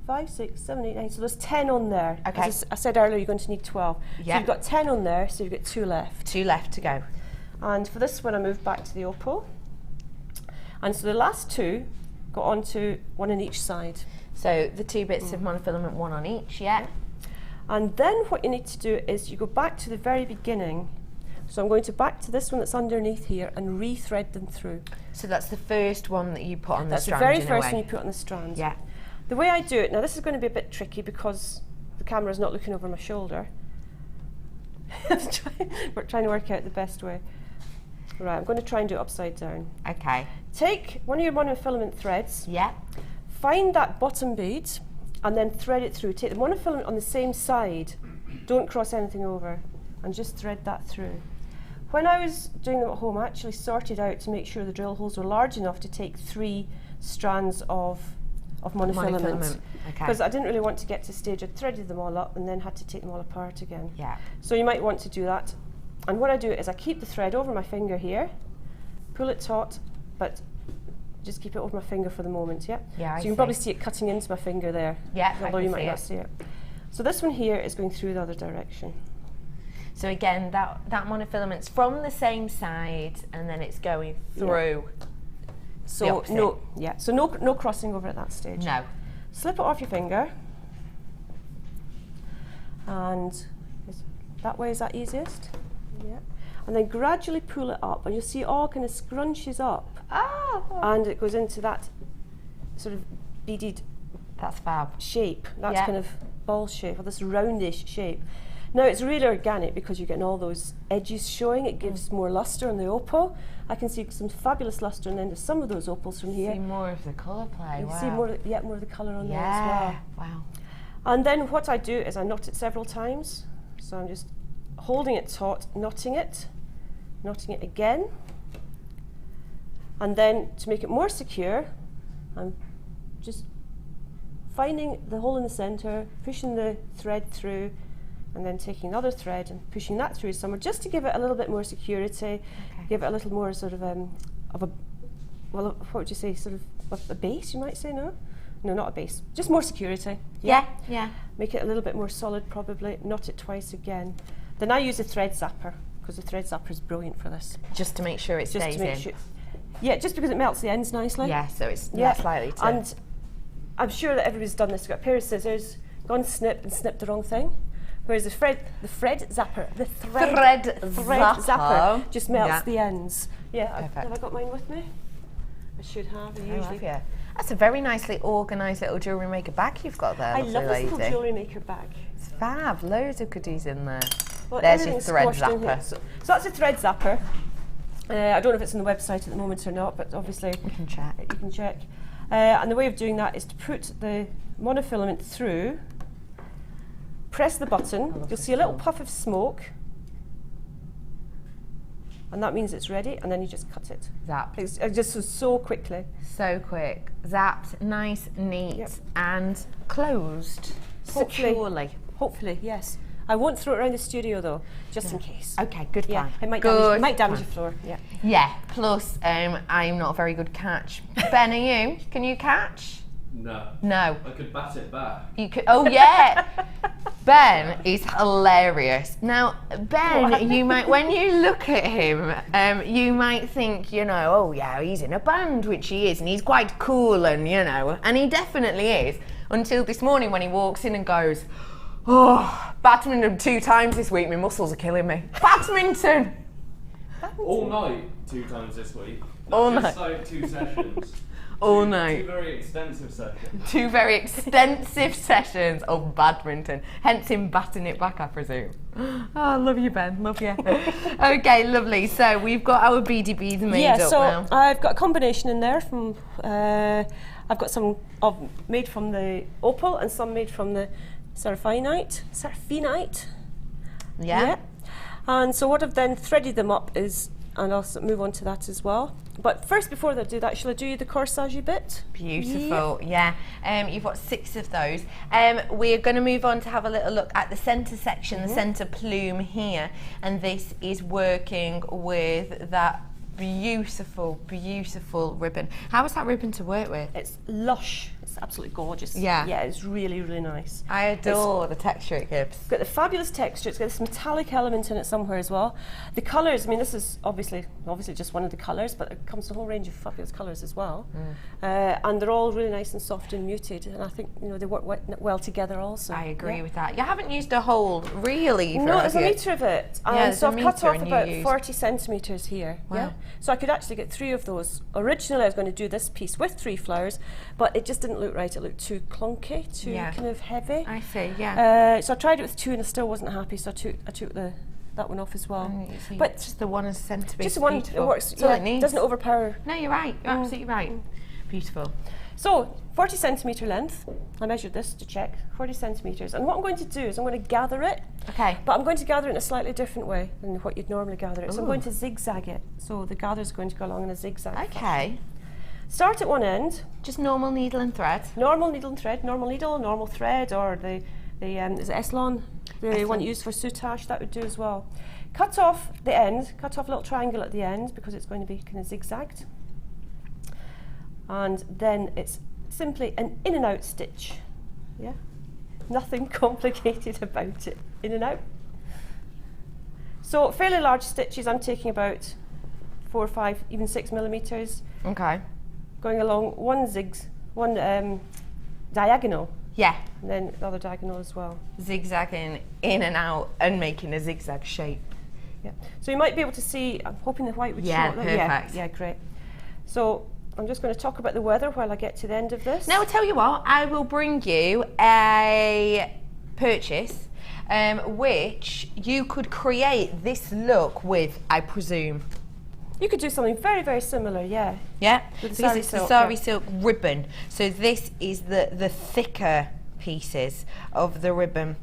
5, 6, 7, 8, 9. So there's 10 on there. Okay. As I said earlier, you're going to need 12. Yeah. So you've got 10 on there, so you've got 2 left. 2 left to go. And for this one, I moved back to the opal. And so the last 2 got onto 1 on each side. So the 2 bits of monofilament, 1 on each, yeah. And then what you need to do is you go back to the very beginning. So I'm going to back to this one that's underneath here and re-thread them through. So that's the first one that you put on the That's strand. the very in a first way. one you put on the strand. Yeah. The way I do it, now this is going to be a bit tricky because the camera's not looking over my shoulder. We're trying to work out the best way. Right, I'm going to try and do it upside down. Okay. Take one of your monofilament threads, Yeah. find that bottom bead, and then thread it through. Take the monofilament on the same side, don't cross anything over, and just thread that through. When I was doing them at home, I actually sorted out to make sure the drill holes were large enough to take 3 strands of monofilament. Okay. Because I didn't really want to get to the stage I'd threaded them all up and then had to take them all apart again. Yeah. So you might want to do that. And what I do is I keep the thread over my finger here, pull it taut, but just keep it over my finger for the moment, yeah? Yeah, so you can probably see it cutting into my finger there. Yeah, although you might not see it. So this one here is going through the other direction. So again, that monofilament's from the same side, and then it's going through. So no crossing over at that stage. No. Slip it off your finger, and that way is that easiest. Yeah. And then gradually pull it up, and you'll see it all kind of scrunches up. Oh. And it goes into that sort of beaded That's fab. shape. That's kind of ball shape, or this roundish shape. Now it's really organic because you're getting all those edges showing. It gives more luster on the opal. I can see some fabulous luster on the end of some of those opals from here. See more of the colour play. You Wow. see more of the colour on there as well. Wow. And then what I do is I knot it several times. So I'm just holding it taut, knotting it again. And then to make it more secure, I'm just finding the hole in the centre, pushing the thread through, and then taking another thread and pushing that through somewhere, just to give it a little bit more security, give it a little more sort of a, well, what would you say, sort of a base, you might say, no? No, not a base, just more security. Yeah. Make it a little bit more solid probably, knot it twice again. Then I use a thread zapper, because the thread zapper is brilliant for this. Just to make sure it stays in. Yeah, just because it melts the ends nicely. Yeah, so it's less likely to. And I'm sure that everybody's done this. You've got a pair of scissors, gone snip and snipped the wrong thing. Whereas the thread zapper just melts the ends. Yeah, have I got mine with me? I should have. Yeah. That's a very nicely organised little jewellery maker bag you've got there. I love this little jewellery maker bag. It's fab. Loads of goodies in there. Well, there's your thread zapper. So that's a thread zapper. I don't know if it's on the website at the moment or not, but obviously we can check. You can check. And the way of doing that is to put the monofilament through, press the button, you'll see a little puff of smoke, and that means it's ready, and then you just cut it. Zap. It's just so quickly. So quick. Zapped, nice, neat, and closed. Securely. Hopefully, yes. I won't throw it around the studio though, just in case. Okay, good plan. It might damage the floor. Yeah. Plus, I'm not a very good catch. Ben, are you? Can you catch? No. No. I could bat it back. You could. Oh yeah. Ben is hilarious. Now, Ben, you might, when you look at him, you might think, oh yeah, he's in a band, which he is, and he's quite cool, and and he definitely is. Until this morning when he walks in and goes, oh, badminton 2 times this week, my muscles are killing me. Badminton! All night 2 times this week. All just night. like 2 sessions. All night. 2 very extensive sessions. 2 very extensive sessions of badminton, hence him batting it back, I presume. Oh, I love you, Ben, love you. Okay, lovely. So we've got our beady beads made up now. I've got a combination in there from, I've got some made from the opal and some made from the Seraphinite. Yeah. And so what I've then threaded them up is, and I'll move on to that as well. But first, before I do that, shall I do you the corsage bit? Beautiful, yeah. You've got 6 of those. We're going to move on to have a little look at the centre section, the centre plume here. And this is working with that beautiful, beautiful ribbon. How is that ribbon to work with? It's lush. It's absolutely gorgeous. Yeah. Yeah, it's really, really nice. I adore the texture it gives. It's got the fabulous texture. It's got this metallic element in it somewhere as well. The colours, I mean, this is obviously just one of the colours, but it comes in a whole range of fabulous colours as well. And they're all really nice and soft and muted, and I think they work well together also. I agree with that. You haven't used a whole, really? No, there's a metre of it. Yeah, so I've cut off about 40 centimetres here. Wow. Yeah? So I could actually get 3 of those. Originally I was going to do this piece with 3 flowers, but it just didn't look right. It looked too clunky, too kind of heavy. I see, yeah. So I tried it with 2 and I still wasn't happy, so I took that one off as well. But just the one is centre just the one, beautiful. it works. That's all it needs. Doesn't overpower. No, you're right. You're absolutely right. Beautiful. So 40 centimetre length. I measured this to check. 40 centimetres. And what I'm going to do is I'm going to gather it. Okay. But I'm going to gather it in a slightly different way than what you'd normally gather it. So I'm going to zigzag it. So the gather's going to go along in a zigzag. Okay. Start at one end. Just normal needle and thread. Normal needle and thread. Normal needle, normal thread, or the is it Eslon? The one used for soutache, that would do as well. Cut off the end. Cut off a little triangle at the end because it's going to be kind of zigzagged. and then it's simply an in and out stitch. Yeah, nothing complicated about it. In and out. So fairly large stitches. I'm taking about 4 or 5, even 6 millimeters. Okay. Going along one diagonal. Yeah. And then the other diagonal as well. Zigzagging in and out and making a zigzag shape. Yeah. So you might be able to see, I'm hoping the white would show up there. Perfect. Yeah, great. So I'm just going to talk about the weather while I get to the end of this. Now, I'll tell you what, I will bring you a purchase which you could create this look with, I presume. You could do something very, very similar, yeah. Yeah, With the because Sari it's the silk, Sari yeah. silk ribbon. So this is the thicker pieces of the ribbon.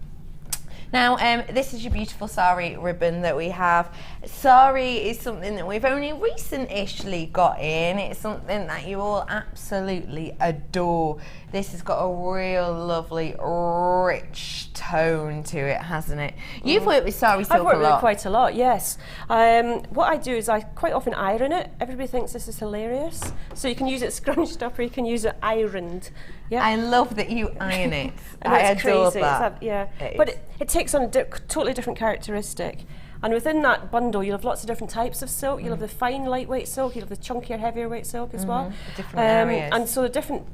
Now, this is your beautiful Sari ribbon that we have. Sari is something that we've only recently got in. It's something that you all absolutely adore. This has got a real lovely, rich tone to it, hasn't it? You've worked with Sari silk I've worked a with lot. it quite a lot, yes. What I do is I quite often iron it. Everybody thinks this is hilarious. So you can use it scrunched up or you can use it ironed. Yeah. I love that you iron it. And I it's adore crazy. that. Yeah. It But is. it takes on a totally different characteristic. And within that bundle, you'll have lots of different types of silk. You'll have the fine, lightweight silk. You'll have the chunkier, heavier weight silk as well. Different areas. And so the different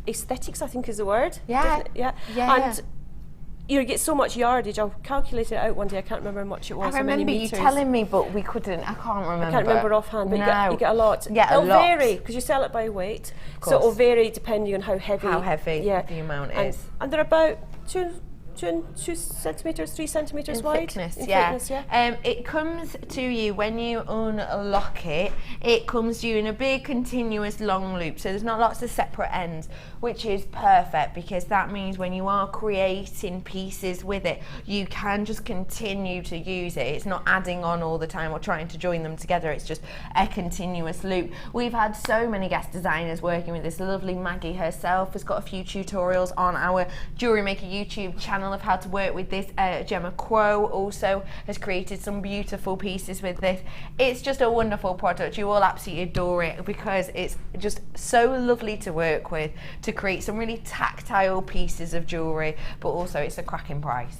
aesthetics, I think is the word. Yeah. Yeah. Yeah. And you get so much yardage. I'll calculate it out one day. I can't remember how much it was. I how many remember you meters. telling me, but we couldn't. I can't remember. I can't remember offhand, but No. you get a lot. Get a It'll lot. vary because you sell it by weight, so course. it'll vary depending on how heavy. How heavy the amount is. And they're about 2 centimeters, 3 centimeters In wide. thickness, in yeah. thickness, yeah. It comes to you when you unlock it. It comes to you in a big continuous long loop, so there's not lots of separate ends, which is perfect because that means when you are creating pieces with it, you can just continue to use it. It's not adding on all the time or trying to join them together. It's just a continuous loop. We've had so many guest designers working with this. Lovely Maggie herself has got a few tutorials on our Jewellery Maker YouTube channel of how to work with this. Gemma Quo also has created some beautiful pieces with this. It's just a wonderful product. You all absolutely adore it because it's just so lovely to work with to create some really tactile pieces of jewellery, but also it's a cracking price.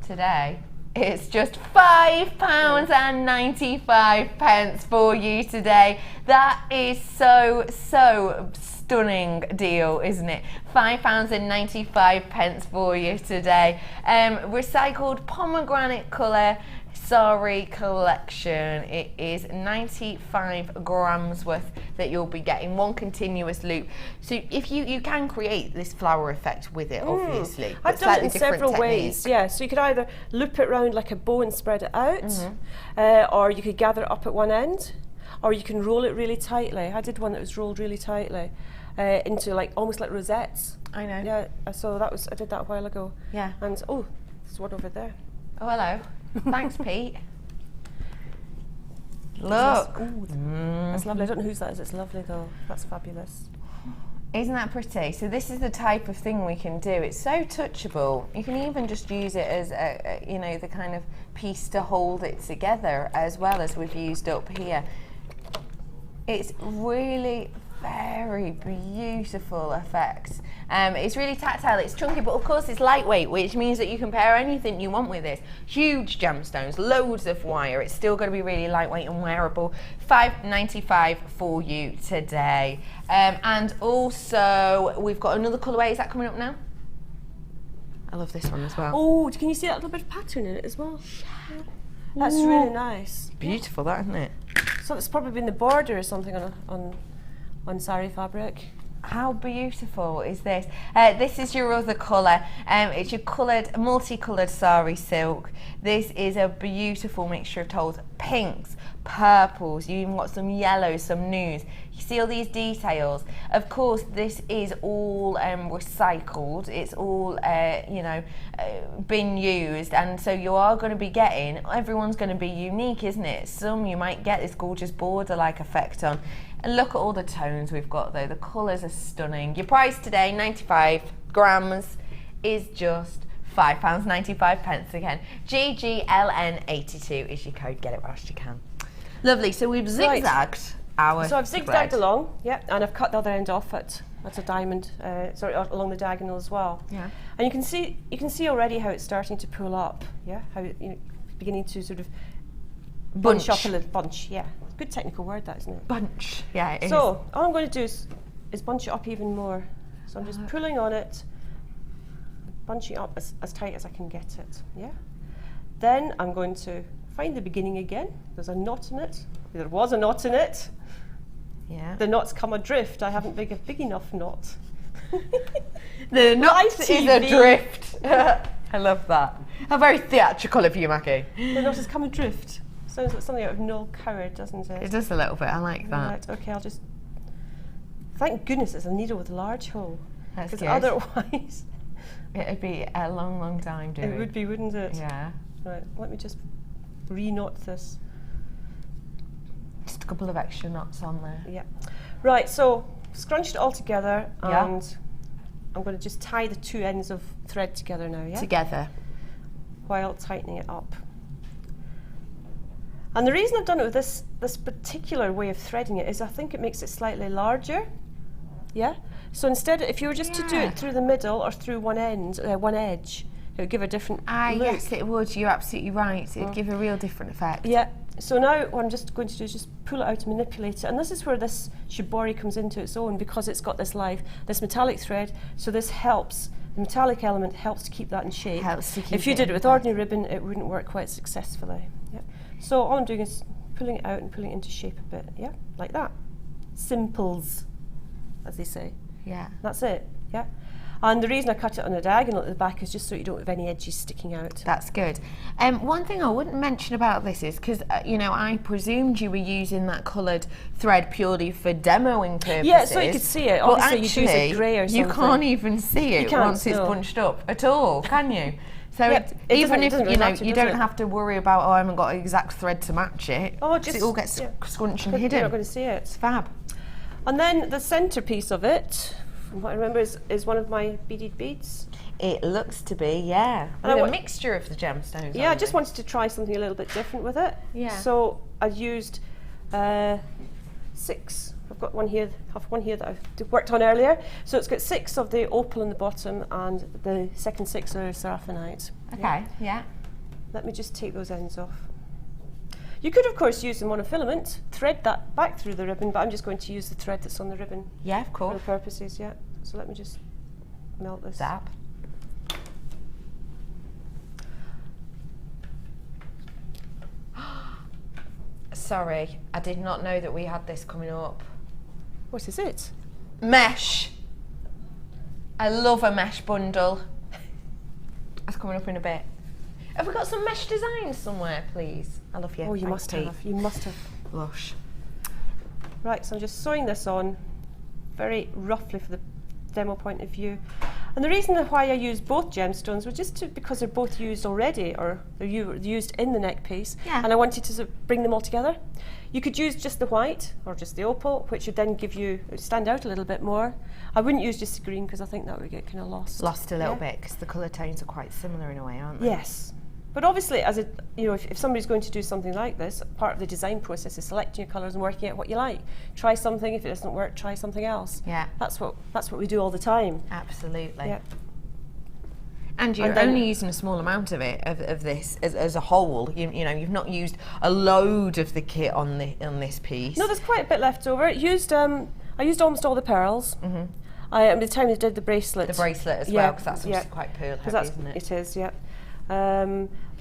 Today it's just £5.95 for you today. That is so stunning deal, isn't it? £5.95 for you today. Recycled pomegranate colour Sari collection. It is 95 grams worth that you'll be getting, one continuous loop. So if you can create this flower effect with it, obviously. I've done it in several ways, yeah. So you could either loop it round like a bow and spread it out, or you could gather it up at one end, or you can roll it really tightly. I did one that was rolled really tightly into like almost like rosettes. I know. Yeah, so I did that a while ago. Yeah. And oh, there's one over there. Oh, hello. Thanks, Pete. Look. That's lovely. I don't know whose that is. It's lovely though. That's fabulous. Isn't that pretty? So this is the type of thing we can do. It's so touchable. You can even just use it as the kind of piece to hold it together, as well as we've used up here. It's really very beautiful effect. It's really tactile, it's chunky, but of course it's lightweight, which means that you can pair anything you want with this. Huge gemstones, loads of wire. It's still going to be really lightweight and wearable. £5.95 for you today. And also we've got another colourway. Is that coming up now? I love this one as well. Oh, can you see that little bit of pattern in it as well? Yeah. That's really nice. Beautiful, that, isn't it? So it's probably been the border or something on Sari fabric. How beautiful is this? This is your other colour. It's your multicoloured Sari silk. This is a beautiful mixture of tones, pinks, purples. You even got some yellows, some nudes. You see all these details. Of course, this is all recycled. It's all been used, and so you are going to be getting. Everyone's going to be unique, isn't it? Some you might get this gorgeous border-like effect on. And look at all the tones we've got though. The colours are stunning. Your price today, 95 grams, is just £5.95 again. GGLN82 is your code. Get it whilst you can. Lovely. So we've zigzagged our So I've zigzagged thread. along, yeah, and I've cut the other end off at a diamond, along the diagonal as well. Yeah. And you can see already how it's starting to pull up, yeah, how beginning to sort of bunch up a little bunch, yeah. Good technical word, that, isn't it? Bunch. Yeah, it is. So all I'm going to do is bunch it up even more. So I'm just pulling on it, bunching up as tight as I can get it, yeah. Then I'm going to find the beginning again. There's a knot in it. There was a knot in it. Yeah. The knot's come adrift. I haven't a big enough knot. The knot is ITV. adrift. I love that. How very theatrical of you, Maggie. The knot has come adrift. Sounds like something out of Noel Coward, doesn't it? It does a little bit. I like that. Right, okay, I'll just... Thank goodness it's a needle with a large hole. That's Because good. otherwise... It'd be a long, long time doing. It would be, wouldn't it? Yeah. Right, let me just re-knot this. Just a couple of extra knots on there. Yeah. Right, so scrunched it all together Yeah. and I'm going to just tie the two ends of thread together now, yeah? Together. While tightening it up. And the reason I've done it with this particular way of threading it is I think it makes it slightly larger. Yeah? So instead, if you were just to do it through the middle or through one edge, it would give a different look. Yes, it would. You're absolutely right. It'd give a real different effect. Yeah. So now what I'm just going to do is just pull it out and manipulate it. And this is where this shibori comes into its own because it's got this metallic thread. So this helps. The metallic element helps to keep that in shape. Helps to keep if you it did in it with place. ordinary ribbon, it wouldn't work quite successfully. Yeah. So all I'm doing is pulling it out and pulling it into shape a bit. Yeah, like that. Simples, as they say. Yeah. That's it. Yeah. And the reason I cut it on a diagonal at the back is just so you don't have any edges sticking out. That's good. One thing I wouldn't mention about this is because I presumed you were using that coloured thread purely for demoing purposes. Yeah, so you could see it. But Obviously, you'd use a grey or you something. can't even see it can't, once it's no. bunched up at all, can you? So Yeah, it even if doesn't really matter, you does don't it? have to worry about I haven't got an exact thread to match it. Oh, 'cause just it all gets scrunched and hidden. You're not going to see it. It's fab. And then the centrepiece of it, from what I remember, is one of my beaded beads. It looks to be, yeah. And I With a wa- mixture of the gemstones. Yeah, I on just it. wanted to try something a little bit different with it. Yeah. So I used 6. I've got one here that I've worked on earlier. So it's got 6 of the opal on the bottom, and the second 6 are seraphinite. Okay, yeah. Let me just take those ends off. You could, of course, use the monofilament, thread that back through the ribbon, but I'm just going to use the thread that's on the ribbon Yeah, of for course. the purposes, yeah. So let me just melt this. Zap. Sorry, I did not know that we had this coming up. What is it? Mesh. I love a mesh bundle. That's coming up in a bit. Have we got some mesh designs somewhere, please? I love you. Oh, you Thanks, must Pete. have. You must have. Lush. Right, so I'm just sewing this on very roughly for the demo point of view. And the reason why I use both gemstones was just because they're both used already, or they're used in the neck piece, Yeah. and I wanted to sort of bring them all together. You could use just the white or just the opal, which would then it would stand out a little bit more. I wouldn't use just the green because I think that would get kind of lost. Lost a little Yeah. bit because the colour tones are quite similar in a way, aren't they? Yes. But obviously, if somebody's going to do something like this, part of the design process is selecting your colours and working out what you like. Try something. If it doesn't work, try something else. Yeah. That's what we do all the time. Absolutely. Yeah. And you're And then- only using a small amount of it, of this, as a whole. You've not used a load of the kit on this piece. No, there's quite a bit left over. I used almost all the pearls. Mm-hmm. At the time I did the bracelet. The bracelet as well, because that's obviously quite pearl heavy, isn't it? It is, yeah.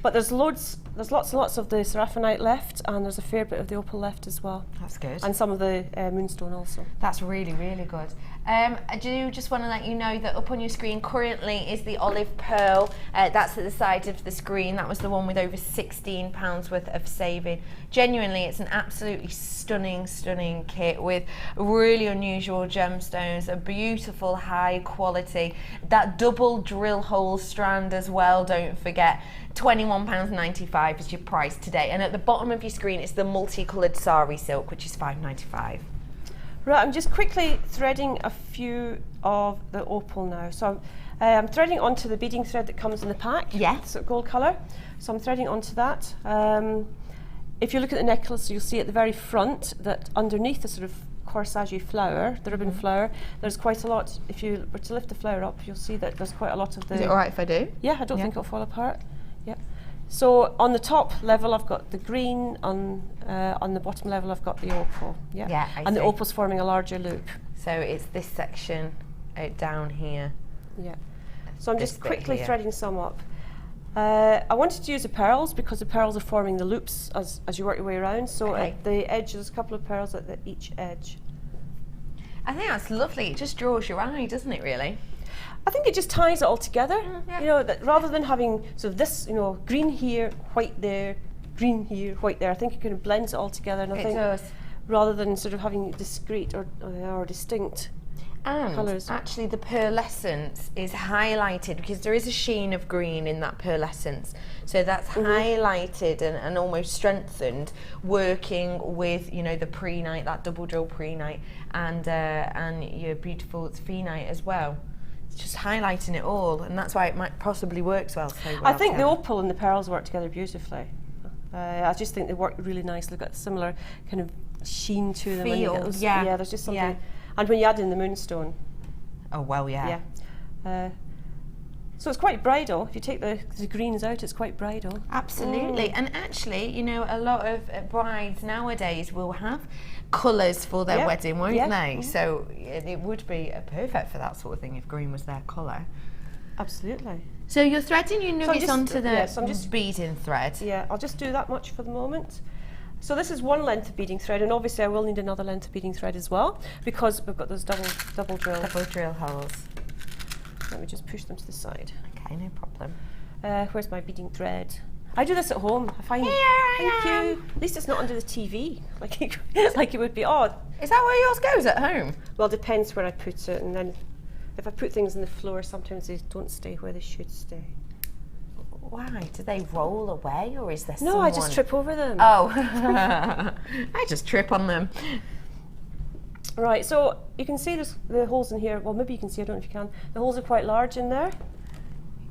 But there's lots and lots of the seraphinite left, and there's a fair bit of the opal left as well. That's good. And some of the moonstone also. That's really, really good. I do just want to let you know that up on your screen currently is the olive pearl. That's at the side of the screen. That was the one with over £16 worth of saving. Genuinely, it's an absolutely stunning, stunning kit with really unusual gemstones, a beautiful high quality. That double drill hole strand as well, don't forget. £21.95 is your price today. And at the bottom of your screen, it's the multicoloured Sari silk, which is £5.95. Right, I'm just quickly threading a few of the opal now. So I'm threading onto the beading thread that comes in the pack. Yeah. It's a gold colour. So I'm threading onto that. if you look at the necklace, you'll see at the very front that underneath the sort of corsage flower, the ribbon flower, there's quite a lot. If you were to lift the flower up, you'll see that there's quite a lot of the... Is it all right if I do? Yeah, I don't think it'll fall apart. Yep. So on the top level, I've got the green. On the bottom level, I've got the opal. Yeah. Yeah, I and see. the opal's forming a larger loop. So it's this section down here. Yeah. So I'm This just bit quickly here. threading some up. I wanted to use the pearls because the pearls are forming the loops as you work your way around. So Okay. at the edge, there's a couple of pearls at each edge. I think that's lovely. It just draws your eye, doesn't it, really? I think it just ties it all together. yeah. You know, that rather than having sort of this, you know, green here, white there, green here, white there, I think it kind of blends it all together. And I It think does. rather than sort of having discrete or distinct. And Colours. actually the pearlescence is highlighted because there is a sheen of green in that pearlescence. So that's highlighted and almost strengthened working with, you know, the pre-night, that double drill pre-night and your beautiful phenite as well. It's just highlighting it all, and that's why it might possibly works well. So well I think the together. opal and the pearls work together beautifully. I just think they work really nicely. They've got a similar kind of sheen to them. and you get Feel, those- yeah. there's just something. Yeah. And when you add in the moonstone, Oh well, yeah. so it's quite bridal. If you take the greens out, it's quite bridal. Absolutely, and actually, you know, a lot of brides nowadays will have colours for their Yeah, wedding, won't yeah, they? So it would be perfect for that sort of thing if green was their colour. Absolutely. So you're threading your nuggets just- onto the yeah, so I'm just- beading thread. Yeah, I'll just do that much for the moment. So this is one length of beading thread, and obviously I will need another length of beading thread as well because we've got those double drill. Double drill holes. Let me just push them to the side. Okay, no problem. Where's my beading thread? I do this at home. I find. Here I Thank am. you. At least it's not under the TV, like it would be odd. Is that where yours goes at home? Well, it depends where I put it, and then if I put things on the floor, sometimes they don't stay where they should stay. Why? Do they roll away, or is there No, someone? I just trip over them. Oh, I just trip on them. Right, so you can see there's the holes in here. Well, maybe you can see. I don't know if you can. The holes are quite large in there.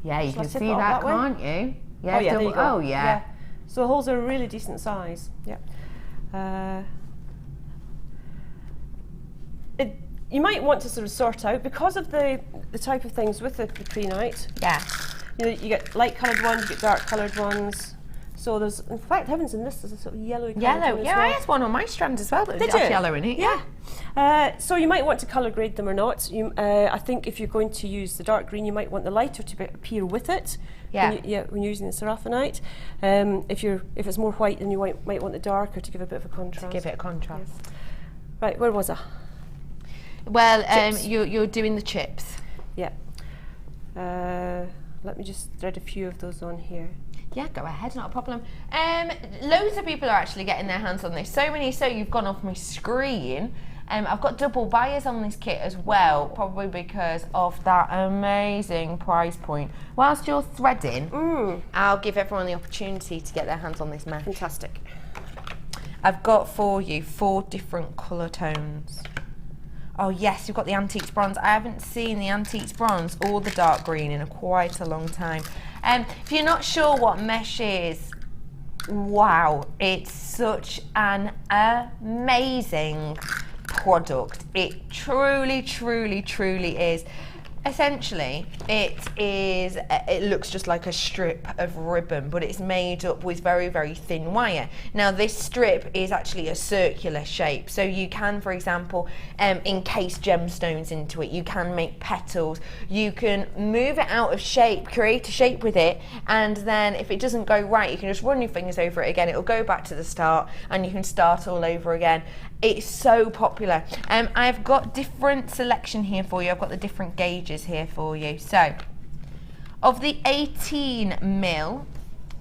Yeah, you Shall I can tip see it up that, that way? can't you? Yeah, Oh yeah, there double- you go. Oh yeah. So the holes are a really decent size. Yeah. You might want to sort of sort out because of the type of things with the pre-night. Yeah. You know, you get light coloured ones, you get dark coloured ones. So there's, in fact, heavens, in this there's a sort of yellow coloured Yellow. one as Yeah, well. I had one on my strand as well that Did had you? yellow in it. Yeah. So you might want to colour grade them or not. I think if you're going to use the dark green, you might want the lighter to appear with it. Yeah. When you're using the seraphinite. If it's more white, then you might want the darker to give a bit of a contrast. Give it a contrast. Right, where was I? Well, Chips. you're doing the chips. Yeah. Let me just thread a few of those on here. Yeah, go ahead, not a problem. Loads of people are actually getting their hands on this. So many, so you've gone off my screen. I've got double buyers on this kit as well, probably because of that amazing price point. Whilst you're threading, I'll give everyone the opportunity to get their hands on this mesh. Fantastic. I've got for you 4 different colour tones. Oh yes, you've got the antiques bronze. I haven't seen the antiques bronze or the dark green in quite a long time. If you're not sure what mesh is, wow, it's such an amazing product. It truly, truly, truly is. Essentially, it looks just like a strip of ribbon, but it's made up with very, very thin wire. Now, this strip is actually a circular shape, so you can, for example, encase gemstones into it. You can make petals. You can move it out of shape, create a shape with it, and then if it doesn't go right, you can just run your fingers over it again. It'll go back to the start, and you can start all over again. It's so popular. I've got different selection here for you. I've got the different gauges here for you. So, of the 18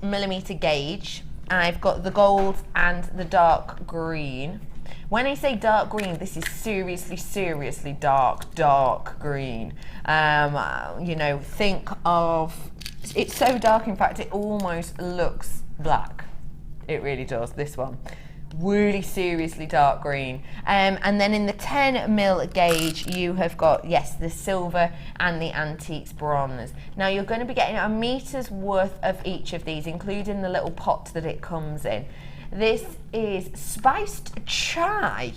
millimeter gauge, I've got the gold and the dark green. When I say dark green, this is seriously, seriously dark green. You know, think of, it's so dark, in fact, it almost looks black. It really does, this one. Really seriously dark green. And then in the 10 mil gauge, you have got, yes, the silver and the antiques bronze. Now you're going to be getting a meter's worth of each of these, including the little pot that it comes in. This is spiced chai.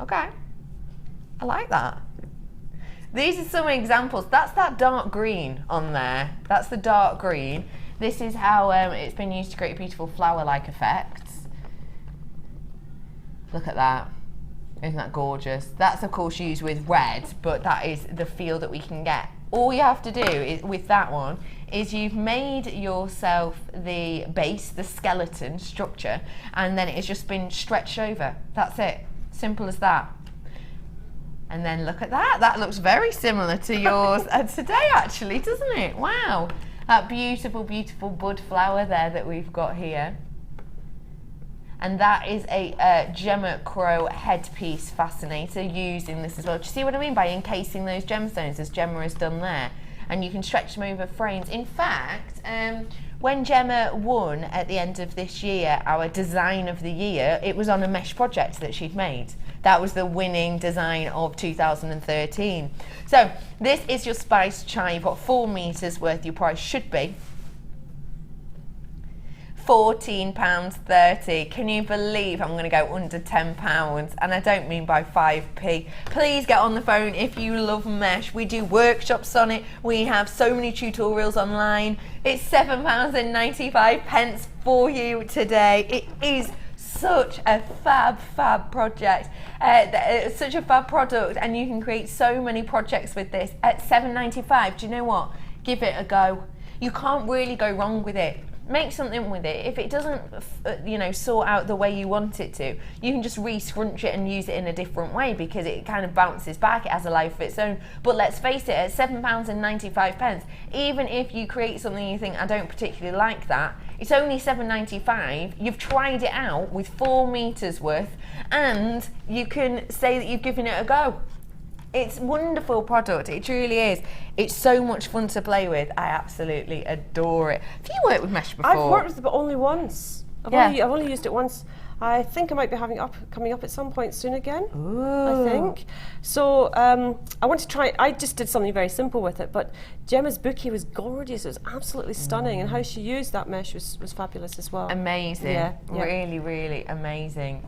Okay, I like that. These are some examples. That's that dark green on there. That's the dark green. This is how it's been used to create beautiful flower-like effects. Look at that. Isn't that gorgeous? That's of course used with red, but that is the feel that we can get. All you have to do is, with that one, is you've made yourself the base, the skeleton structure, and then it's just been stretched over. That's it. Simple as that. And then look at that. That looks very similar to yours today, actually, doesn't it? Wow. That beautiful, beautiful bud flower there that we've got here. And that is a Gemma Crow headpiece fascinator using this as well. Do you see what I mean by encasing those gemstones as Gemma has done there? And you can stretch them over frames. In fact, when Gemma won at the end of this year our design of the year, it was on a mesh project that she'd made. That was the winning design of 2013. So this is your spiced chai. You've got 4 meters worth. Your price should be £14.30. Can you believe I'm going to go under £10? And I don't mean by 5p. Please get on the phone if you love mesh. We do workshops on it. We have so many tutorials online. It's £7.95 for you today. It is such a fab project. It's such a fab product, and you can create so many projects with this at £7.95. Do you know what? Give it a go. You can't really go wrong with it. Make something with it. If it doesn't, sort out the way you want it to, you can just re-scrunch it and use it in a different way because it kind of bounces back. It has a life of its own. But let's face it, at £7.95, even if you create something you think, I don't particularly like that, it's only £7.95. You've tried it out with 4 meters worth, and you can say that you've given it a go. It's a wonderful product, it truly is. It's so much fun to play with. I absolutely adore it. Have you worked with mesh before? I've worked with it, but only once. I've only used it once. I think I might be coming up at some point soon again. Ooh. I think. So I want to try. I just did something very simple with it, but Gemma's bouquet was gorgeous. It was absolutely stunning, and how she used that mesh was fabulous as well. Amazing. Yeah. Really, really amazing.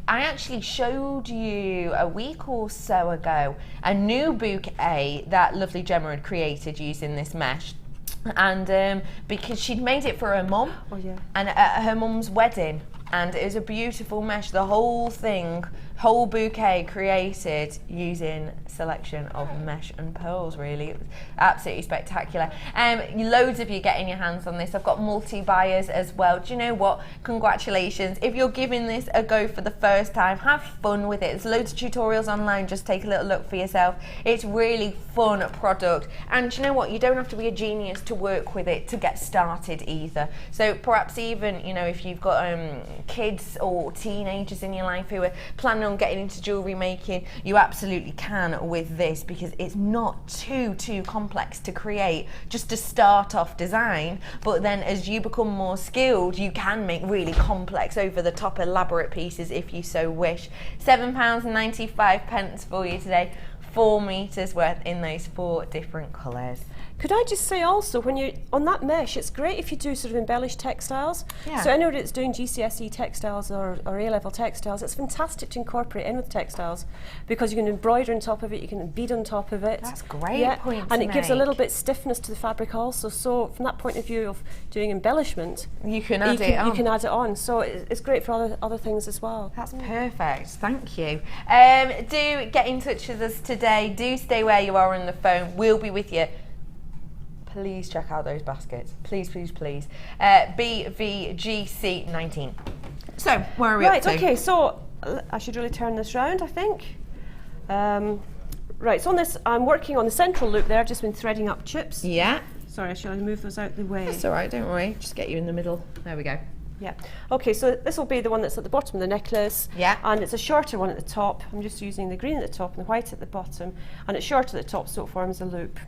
I actually showed you a week or so ago a new bouquet that lovely Gemma had created using this mesh. And because she'd made it for her mum, and at her mum's wedding, and it was a beautiful mesh. The whole thing, whole bouquet created using selection of mesh and pearls. Really, it was absolutely spectacular. Loads of you getting your hands on this. I've got multi-buyers as well. Do you know what? Congratulations. If you're giving this a go for the first time, have fun with it. There's loads of tutorials online. Just take a little look for yourself. It's really fun product. And do you know what? You don't have to be a genius to work with it to get started either. So perhaps even, if you've got kids or teenagers in your life who are planning on getting into jewellery making, you absolutely can with this, because it's not too complex to create. Just a start off design, but then as you become more skilled, you can make really complex, over the top, elaborate pieces if you so wish. £7.95 for you today. 4 meters worth in those 4 different colours. Could I just say also, when you're on that mesh, it's great if you do sort of embellished textiles. Yeah. So anyone that's doing GCSE textiles or A-level textiles, it's fantastic to incorporate in with textiles, because you can embroider on top of it, you can bead on top of it. That's great point to and it gives a make. little bit stiffness to the fabric also. So from that point of view of doing embellishment, You can add it on. You can add it on. So it's great for other things as well. That's perfect. Thank you. Do get in touch with us today. Do stay where you are on the phone. We'll be with you. Please check out those baskets. Please. BVGC19. So, where are we up to? Right, okay, so I should really turn this round, I think. Right, so on this, I'm working on the central loop there. I've just been threading up chips. Yeah. Sorry, I should move those out the way. That's all right, don't worry. Just get you in the middle. There we go. Yeah. Okay, so this will be the one that's at the bottom of the necklace. Yeah. And it's a shorter one at the top. I'm just using the green at the top and the white at the bottom. And it's short at the top, so it forms a loop.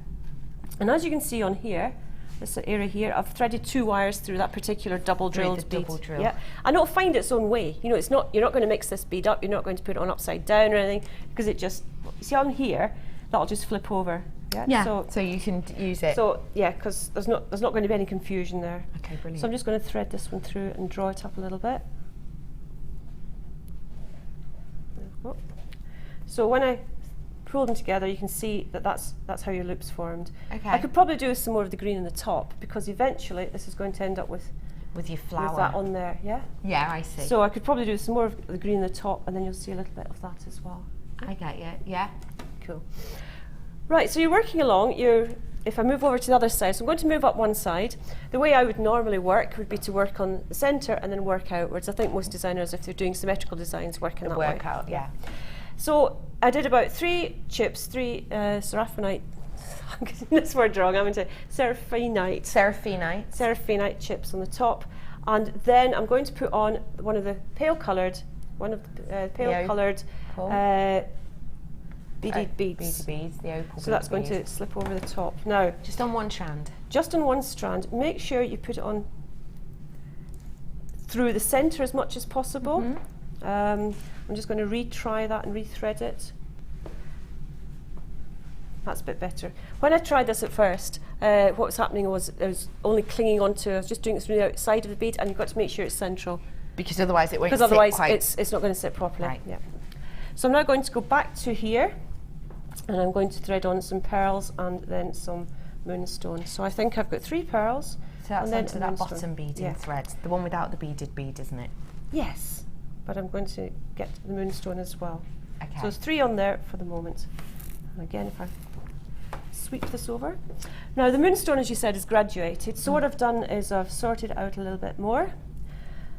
And as you can see on here, this area here, I've threaded 2 wires through that particular double drilled bead. Double drill. Yeah. And it'll find its own way. It's not, you're not going to mix this bead up, you're not going to put it on upside down or anything, because it just, see on here, that'll just flip over. Yeah. So you can use it. So yeah, because there's not going to be any confusion there. Okay, brilliant. So I'm just going to thread this one through and draw it up a little bit. There we go. So when I pull them together, you can see that that's how your loop's formed. Okay. I could probably do some more of the green in the top, because eventually this is going to end up with your flower. with that on there. Yeah. Yeah, I see. So I could probably do some more of the green in the top, and then you'll see a little bit of that as well. I get you. Yeah. Cool. Right, so you're working along. If I move over to the other side, so I'm going to move up one side. The way I would normally work would be to work on the centre and then work outwards. I think most designers, if they're doing symmetrical designs, work in that way. Work out. Yeah. So I did about 3 chips, 3 seraphinite. I'm getting this word wrong. I'm into seraphinite. Seraphinite chips on the top, and then I'm going to put on one of the pale coloured beaded beads. Beaded beads, the opal. So that's going to slip over the top. Now, just on one strand. just on one strand. Make sure you put it on through the centre as much as possible. I'm just going to retry that and rethread it. That's a bit better. When I tried this at first, what was happening was I was only clinging onto, I was just doing it through the outside of the bead, and you've got to make sure it's central. Because otherwise it won't sit Because otherwise quite. it's not going to sit properly. Right. Yeah. So I'm now going to go back to here, and I'm going to thread on some pearls and then some moonstone. So I think I've got 3 pearls. So that's and then onto a that moonstone. bottom beading Yeah. thread, the one without the beaded bead, isn't it? Yes, but I'm going to get the moonstone as well. Okay. So there's 3 on there for the moment. And again, if I sweep this over. Now the moonstone, as you said, is graduated. So what I've done is I've sorted it out a little bit more.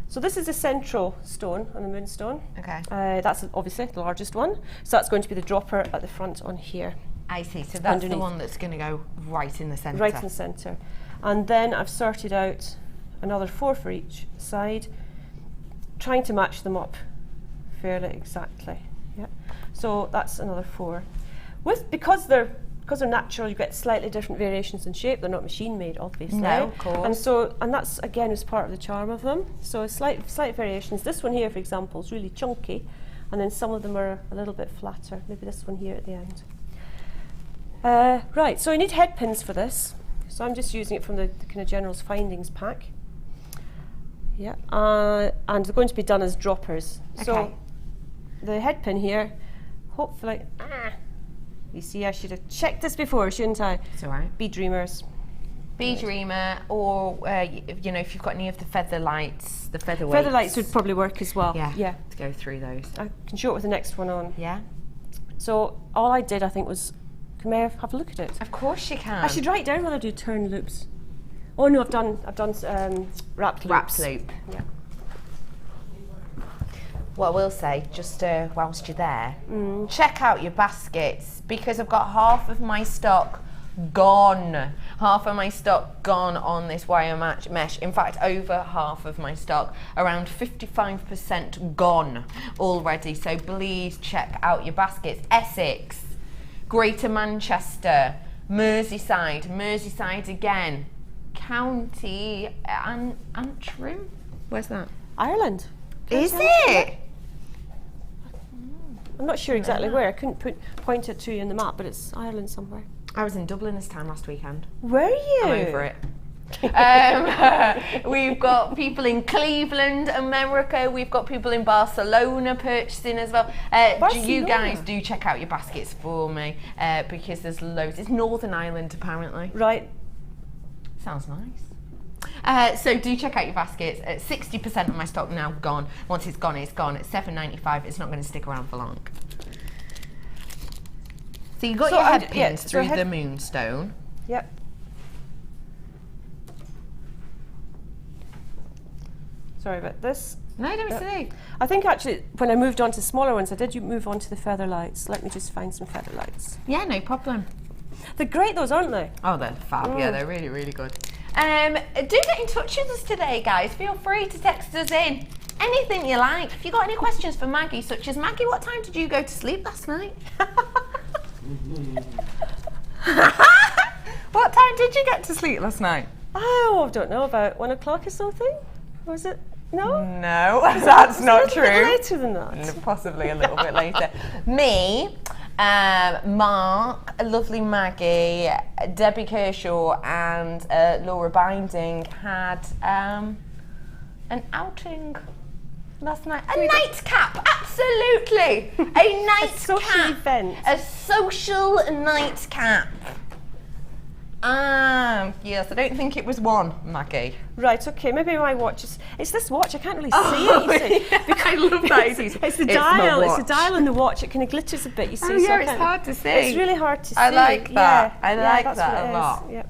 So this is the central stone on the moonstone. Okay. That's obviously the largest one. So that's going to be the dropper at the front on here. I see. So that's Underneath. the one that's going to go right in the centre. Right in the centre. And then I've sorted out another 4 for each side, trying to match them up fairly exactly. Yeah. So that's another 4. Because they're natural, you get slightly different variations in shape. They're not machine made, obviously. No, of course. And that's again is part of the charm of them. So slight variations. This one here, for example, is really chunky, and then some of them are a little bit flatter. Maybe this one here at the end. Right. So I need head pins for this. So I'm just using it from the kind of General's Findings pack. Yeah. And they're going to be done as droppers. Okay. So the head pin here, hopefully. You see, I should have checked this before, shouldn't I? It's all right. Bead dreamers. Bead dreamer, or you know, if you've got any of the feather lights, the featherweights. Feather lights would probably work as well. Yeah. Yeah. To go through those. I can show it with the next one on. Yeah. So all I did, I think, was, may I have a look at it? Of course you can. I should write down whether I do turn loops. Oh no, I've done wrapped loops. Wrapped loop. Yeah. What I will say, just whilst you're there, check out your baskets, because I've got half of my stock gone. Half of my stock gone on this wire mesh. In fact, over half of my stock, around 55% gone already. So please check out your baskets. Essex, Greater Manchester, Merseyside again, County Antrim. Where's that? Ireland. Is it? I'm not sure exactly where. I couldn't point it to you in the map, but it's Ireland somewhere. I was in Dublin this time last weekend. Were you? I'm over it. We've got people in Cleveland, America. We've got people in Barcelona purchasing as well. You guys do check out your baskets for me, because there's loads. It's Northern Ireland apparently. Right. Sounds nice. So do check out your baskets. 60% of my stock now gone. Once it's gone, it's gone. At $7.95, it's not going to stick around for long. So you got your head pins through the moonstone. Yep. Sorry about this. No, don't be silly. I think actually when I moved on to smaller ones, I did move on to the feather lights. Let me just find some feather lights. Yeah, no problem. They're great, those, aren't they? Oh, they're fab. Yeah, they're really, really good. Do get in touch with us today, guys. Feel free to text us in anything you like. If you've got any questions for Maggie, such as, Maggie, what time did you go to sleep last night? What time did you get to sleep last night? Oh, I don't know, about 1 o'clock or something? Was it? No? No, that's not It's a little bit true. later than that. Possibly a little bit later. Me, Mark, lovely Maggie, Debbie Kershaw, and Laura Binding had an outing last night. A nightcap, absolutely. A nightcap. social event. A social nightcap. Yes, I don't think it was one, Maggie. Right, okay, maybe my watch is... It's this watch, I can't really see it, you see. Yeah, I love that. It's the dial, it's the dial on the watch, it kind of glitters a bit, you see. Oh, so yeah, I it's can't- hard to see. It's really hard to see. I like that. Yeah, I like that's that what a it is. lot. Yep.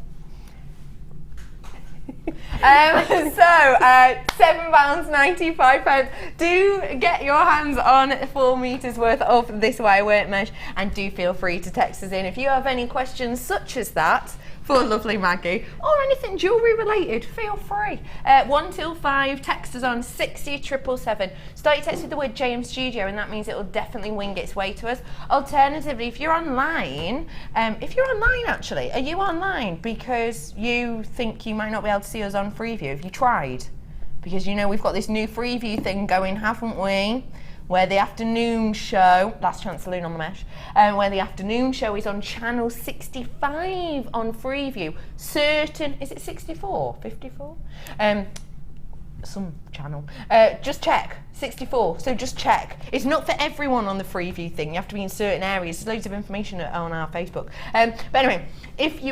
£7.95. Do get your hands on 4 meters worth of this wire work mesh, and do feel free to text us in if you have any questions such as that for lovely Maggie, or anything jewellery related. Feel free. 1 till 5. Text us on 60777. Start your text with the word JM Studio, and that means it will definitely wing its way to us. Alternatively, if you're online, actually, are you online because you think you might not be able to see us on Freeview? Have you tried? Because you know we've got this new Freeview thing going, haven't we? Where the afternoon show, Last Chance Saloon on the Mesh, where the afternoon show is on channel 65 on Freeview. Certain, is it 64, 54? Some channel. Just check, 64, so just check. It's not for everyone on the Freeview thing, you have to be in certain areas. There's loads of information on our Facebook. But anyway,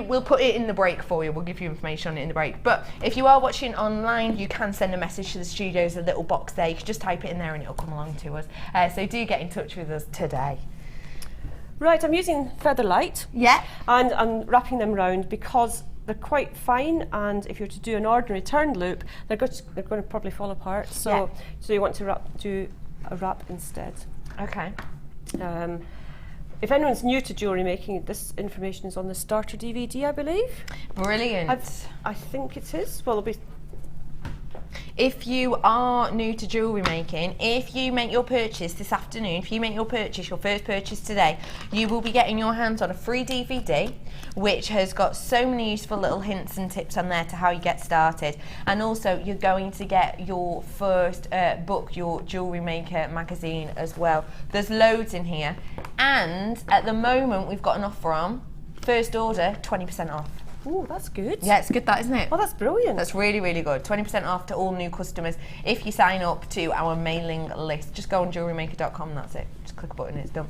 we'll put it in the break for you, we'll give you information on it in the break. But if you are watching online, you can send a message to the studios, a little box there, you can just type it in there and it'll come along to us. So do get in touch with us today. Right, I'm using Featherlight. Yeah. And I'm wrapping them round because they're quite fine, and if you're to do an ordinary turn loop, they're going to probably fall apart. So you want to do a wrap instead. Okay. If anyone's new to jewellery making, this information is on the starter DVD, I believe. Brilliant. I think it is. Well, it'll be... If you are new to jewellery making, if you make your purchase this afternoon, if you make your first purchase today, you will be getting your hands on a free DVD, which has got so many useful little hints and tips on there to how you get started. And also, you're going to get your first book, your Jewellery Maker magazine as well. There's loads in here. And at the moment, we've got an offer on. First order, 20% off. Oh, that's good. Yeah, it's good that, isn't it? Oh, that's brilliant. That's really, really good. 20% off to all new customers if you sign up to our mailing list. Just go on jewellerymaker.com, that's it. Just click a button, it's done.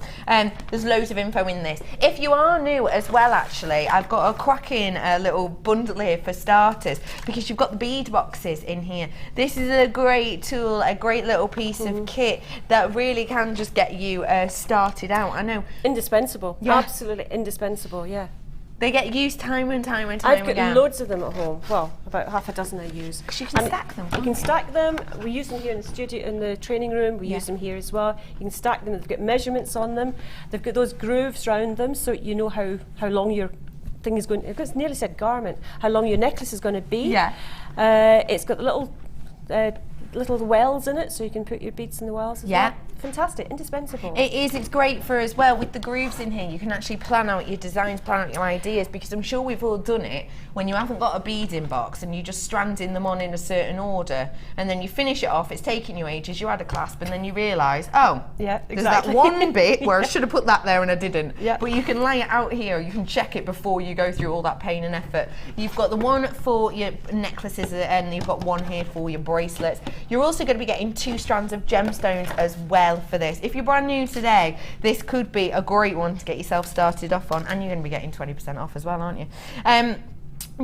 There's loads of info in this. If you are new as well, actually, I've got a cracking little bundle here for starters, because you've got the bead boxes in here. This is a great tool, a great little piece of kit that really can just get you started out. I know. Indispensable. Yeah. Absolutely indispensable, yeah. They get used time and time and time I've got again. loads of them at home. Well, about half a dozen I use. Because you can stack them. You can stack them. We use them here in the studio, in the training room. We use them here as well. You can stack them. They've got measurements on them. They've got those grooves round them, so you know how long your thing is going. It's nearly said garment. How long your necklace is going to be. Yeah. It's got little wells in it, so you can put your beads in the wells as well. Fantastic, indispensable. It is, it's great for as well with the grooves in here. You can actually plan out your designs, plan out your ideas, because I'm sure we've all done it when you haven't got a beading box and you just stranding them on in a certain order, and then you finish it off, it's taking you ages, you add a clasp, and then you realise, oh, yeah, exactly. there's that one bit where I should have put that there and I didn't. Yeah. But you can lay it out here, you can check it before you go through all that pain and effort. You've got the one for your necklaces and you've got one here for your bracelets. You're also going to be getting 2 strands of gemstones as well for this. If you're brand new today, this could be a great one to get yourself started off on, and you're going to be getting 20% off as well, aren't you?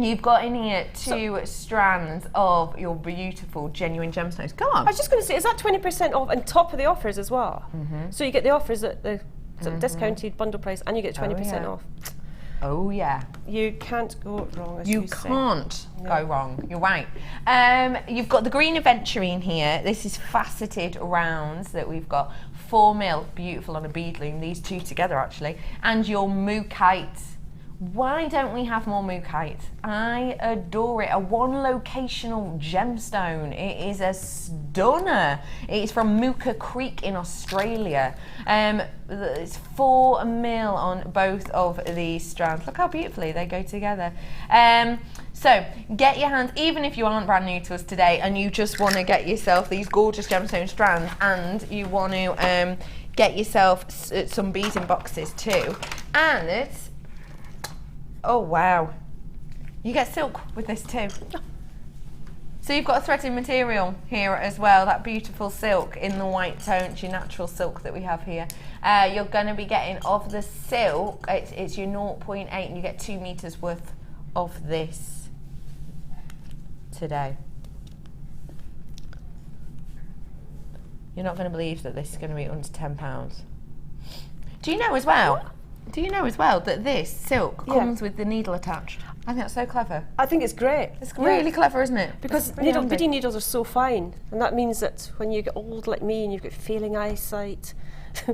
You've got in here 2 strands of your beautiful genuine gemstones. Go on. I was just going to say, is that 20% off on top of the offers as well? So you get the offers at the sort of discounted bundle price, and you get 20% off. Oh yeah. You can't go wrong, as you can't go wrong. You're right. You've got the green aventurine here. This is faceted rounds that we've got. 4mm, beautiful on a bead loom. These 2 together actually. And your mookaite. Why don't we have more mookaite? I adore it. A 1 locational gemstone. It is a stunner. It's from Mooka Creek in Australia. It's 4mm on both of these strands. Look how beautifully they go together. So get your hands, even if you aren't brand new to us today and you just want to get yourself these gorgeous gemstone strands, and you want to get yourself some beading boxes too. And oh wow, you get silk with this too. So you've got a threading material here as well, that beautiful silk in the white tone, it's your natural silk that we have here. You're going to be getting of the silk, it's your 0.8 and you get 2 meters worth of this today. You're not going to believe that this is going to be under £10. Do you know as well? Do you know as well that this silk comes with the needle attached? I think that's so clever. I think it's great. It's really clever, isn't it? Because beading needles are so fine, and that means that when you get old like me and you've got failing eyesight,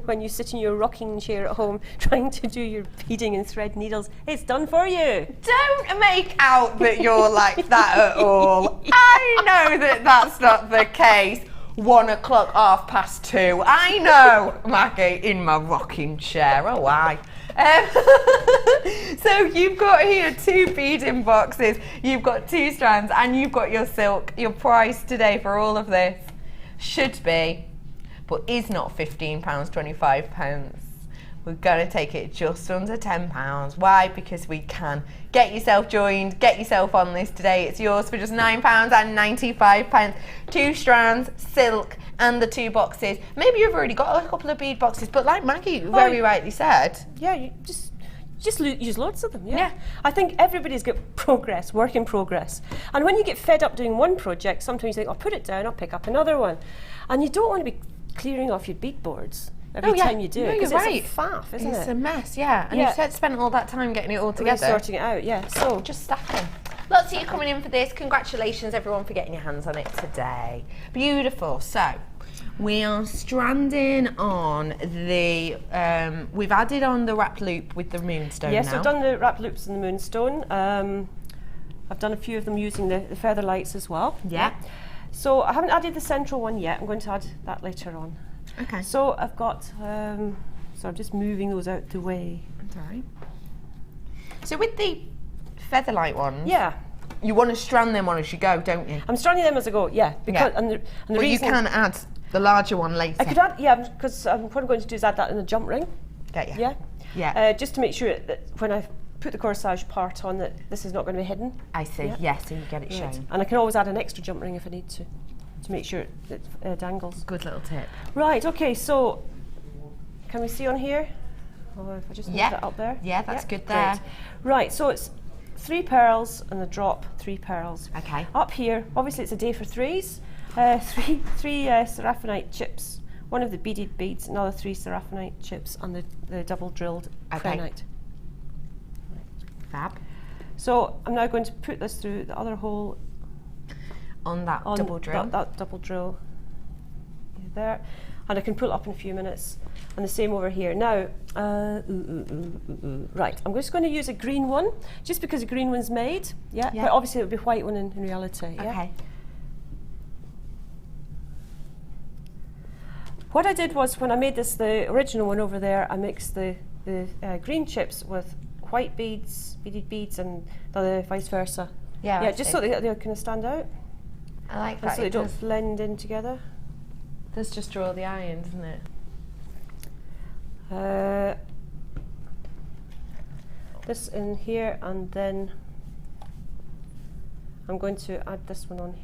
when you sit in your rocking chair at home trying to do your beading and thread needles, it's done for you. Don't make out that you're like that at all. I know that that's not the case. 1 o'clock, 2:30. I know, Maggie, in my rocking chair. Oh, aye. So you've got here 2 beading boxes, you've got 2 strands, and you've got your silk. Your price today for all of this should be, but is not £15, £25. We're going to take it just under £10. Why? Because we can. Get yourself joined, get yourself on this today. It's yours for just £9.95. 2 strands, silk, and the 2 boxes. Maybe you've already got a couple of bead boxes, but like Maggie very rightly said. Yeah, you just use loads of them, yeah. I think everybody's got progress, work in progress. And when you get fed up doing one project, sometimes you think, I'll put it down, I'll pick up another one. And you don't want to be clearing off your bead boards every time you do it, because it's a faff, isn't it? It's a mess, yeah. And you've spent all that time getting it all together. Sorting it out, yeah. So just stacking. Lots of you coming in for this. Congratulations, everyone, for getting your hands on it today. Beautiful. So we are stranding on the, we've added on the wrap loop with the moonstone now. Yes, I've done the wrap loops in the moonstone. I've done a few of them using the feather lights as well. Yeah. So I haven't added the central one yet. I'm going to add that later on. Okay. So I've got, so I'm just moving those out the way. That's all right. So with the featherlight ones, you want to strand them on as you go, don't you? I'm stranding them as I go, because and the but reason you can add the larger one later. I could add, because what I'm going to do is add that in the jump ring. Get you. Yeah. Just to make sure that when I put the corsage part on, that this is not going to be hidden. I see. Yeah, so you get it shown. And I can always add an extra jump ring if I need to make sure it dangles. Good little tip. Right, okay, so can we see on here? Or if I just move that up there? Yeah, that's good there. Great. Right, so it's 3 pearls and the drop 3 pearls. Okay. Up here, obviously it's a day for 3s. 3 seraphinite chips, 1 of the beaded beads, another 3 seraphinite chips, and the double drilled prehnite. Fab. So I'm now going to put this through the other hole on that double drill. That double drill there, and I can pull it up in a few minutes. And the same over here. Now, right, I'm just going to use a green one, just because a green one's made. Yeah. But obviously it would be a white one in reality. Yeah? Okay. What I did was, when I made this, the original one over there, I mixed the green chips with white beads, beaded beads, and the vice versa. Yeah, just so they kind of stand out. I like that. And so they don't blend in together. Let's just draw the iron, isn't it? This in here, and then I'm going to add this one on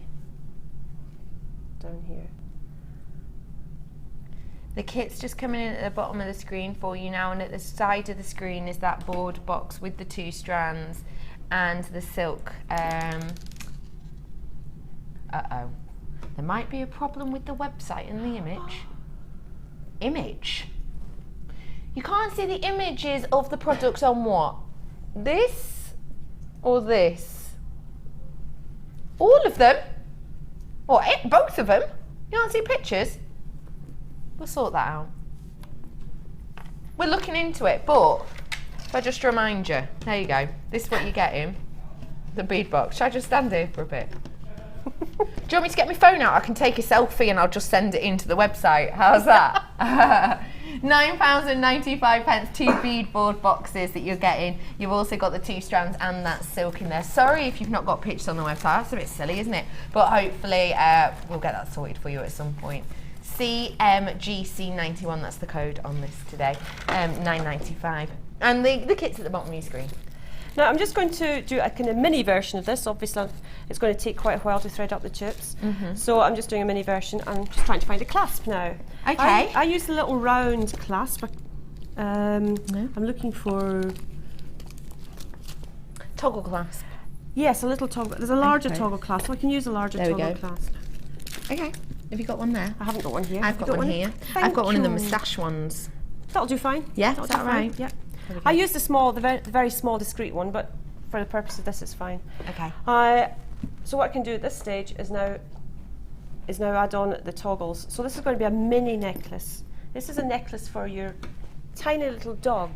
down here. The kit's just coming in at the bottom of the screen for you now, and at the side of the screen is that board box with the 2 strands and the silk. Uh-oh. There might be a problem with the website and the image. Image? You can't see the images of the products on what? This or this? All of them? Or both of them? You can't see pictures? We'll sort that out. We're looking into it, but if I just remind you, there you go. This is what you're getting. The bead box. Should I just stand here for a bit? Do you want me to get my phone out? I can take a selfie and I'll just send it into the website. How's that? £9.95, 2 bead board boxes that you're getting. You've also got the 2 strands and that silk in there. Sorry if you've not got pictures on the website. That's a bit silly, isn't it? But hopefully we'll get that sorted for you at some point. CMGC91, that's the code on this today, $9.95. And the kit's at the bottom of your screen. Now I'm just going to do a kind of mini version of this. Obviously it's going to take quite a while to thread up the chips. So I'm just doing a mini version. I'm just trying to find a clasp now. Okay. I use the little round clasp. I'm looking for... Toggle clasp. Yes, a little toggle. There's a larger Okay. toggle clasp. So I can use a larger There we toggle go. clasp. Okay. Have you got one there? I haven't got one here. I've Have got you one here. Thank I've got one of the you. moustache ones. That'll do fine. Yeah, That'll is do that fine. right? Yeah. There we go. I use the small, the very small, discreet one, but for the purpose of this, it's fine. Okay. So what I can do at this stage is now add on the toggles. So this is going to be a mini necklace. This is a necklace for your tiny little dog.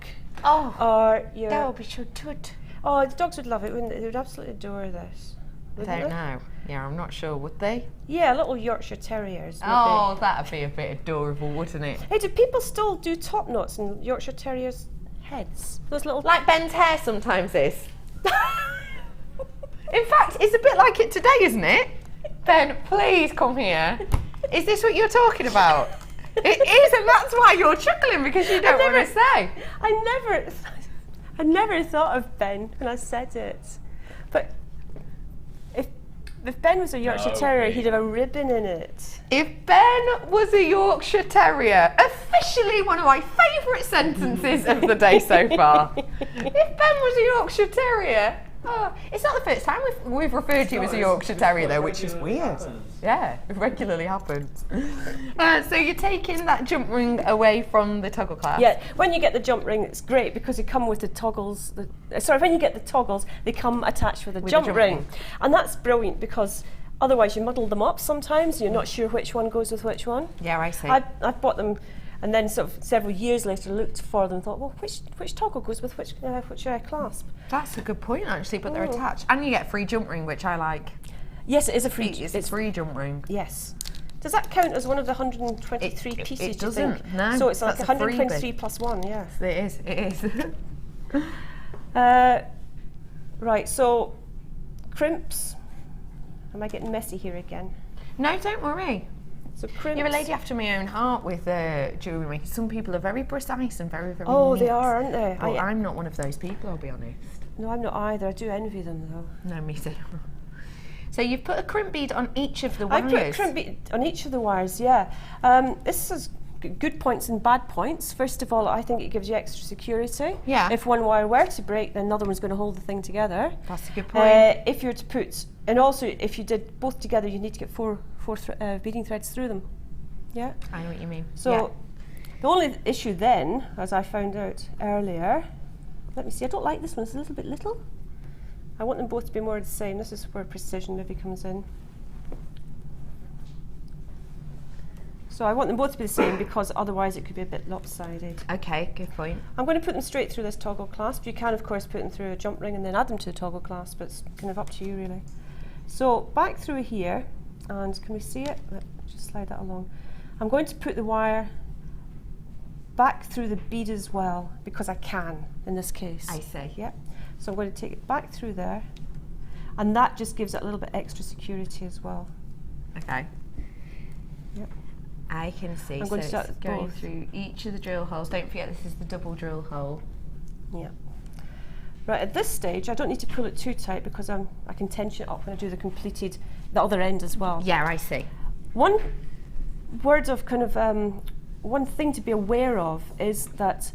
Oh, Or your... that would be so good. Oh, the dogs would love it, wouldn't they? They would absolutely adore this. I wouldn't don't they? know. Yeah, I'm not sure. Would they? Yeah, little Yorkshire Terriers. would Oh, that'd be a bit adorable, wouldn't it? they? Hey, do people still do top knots in Yorkshire Terriers' heads? Those little... Like Ben's hair sometimes is. In fact, it's a bit like it today, isn't it? Ben, please come here. Is this what you're talking about? It is, and that's why you're chuckling, because you don't want to say. I never thought of Ben when I said it. But if Ben was a Yorkshire No, Terrier, okay. he'd have a ribbon in it. If Ben was a Yorkshire Terrier, officially one of my favourite sentences of the day so far. If Ben was a Yorkshire Terrier, oh, it's not the first time we've referred to you as a Yorkshire Terrier though, which is weird. Yeah, it regularly happens. So you're taking that jump ring away from the toggle clasp? Yeah, when you get the jump ring, it's great because they come with the toggles. When you get the toggles, they come attached with a jump ring. And that's brilliant because otherwise you muddle them up sometimes. You're not sure which one goes with which one. Yeah, I see. I've bought them and then sort of several years later looked for them and thought, well, which toggle goes with which clasp? That's a good point actually, but they're attached. And you get free jump ring, which I like. Yes, it is a free. It's free jump ring. Yes. Does that count as one of the 123 pieces? It do you think? doesn't, no, So it's like that's a freebie. 123 plus one, yeah. It is. Right, so crimps. Am I getting messy here again? No, don't worry. So crimps. You're a lady after my own heart with jewellery making. Some people are very precise and very, very Oh, neat. they are, aren't they? Well, I'm not one of those people, I'll be honest. No, I'm not either. I do envy them though. No, me too. So you've put a crimp bead on each of the I wires. put a crimp bead on each of the wires, yeah. This has good points and bad points. First of all, I think it gives you extra security. Yeah. If one wire were to break, then another one's going to hold the thing together. That's a good point. If you're to put, and also if you did both together, you need to get four beading threads through them. Yeah. I know what you mean. So the only issue then, as I found out earlier, let me see, I don't like this one, it's a little bit little. I want them both to be more the same. This is where precision maybe comes in. So I want them both to be the same because otherwise it could be a bit lopsided. Okay, good point. I'm going to put them straight through this toggle clasp. You can of course put them through a jump ring and then add them to the toggle clasp, but it's kind of up to you really. So back through here, and can we see it? Just slide that along. I'm going to put the wire back through the bead as well because I can in this case. I see. Yep. So I'm going to take it back through there, and that just gives it a little bit extra security as well. Okay. Yep. I can see. I'm So going to it's start with going both. through each of the drill holes. Don't forget this is the double drill hole. Yeah. Right, at this stage I don't need to pull it too tight because I can tension it up when I do the other end as well. Yeah, I see. One word of kind of one thing to be aware of is that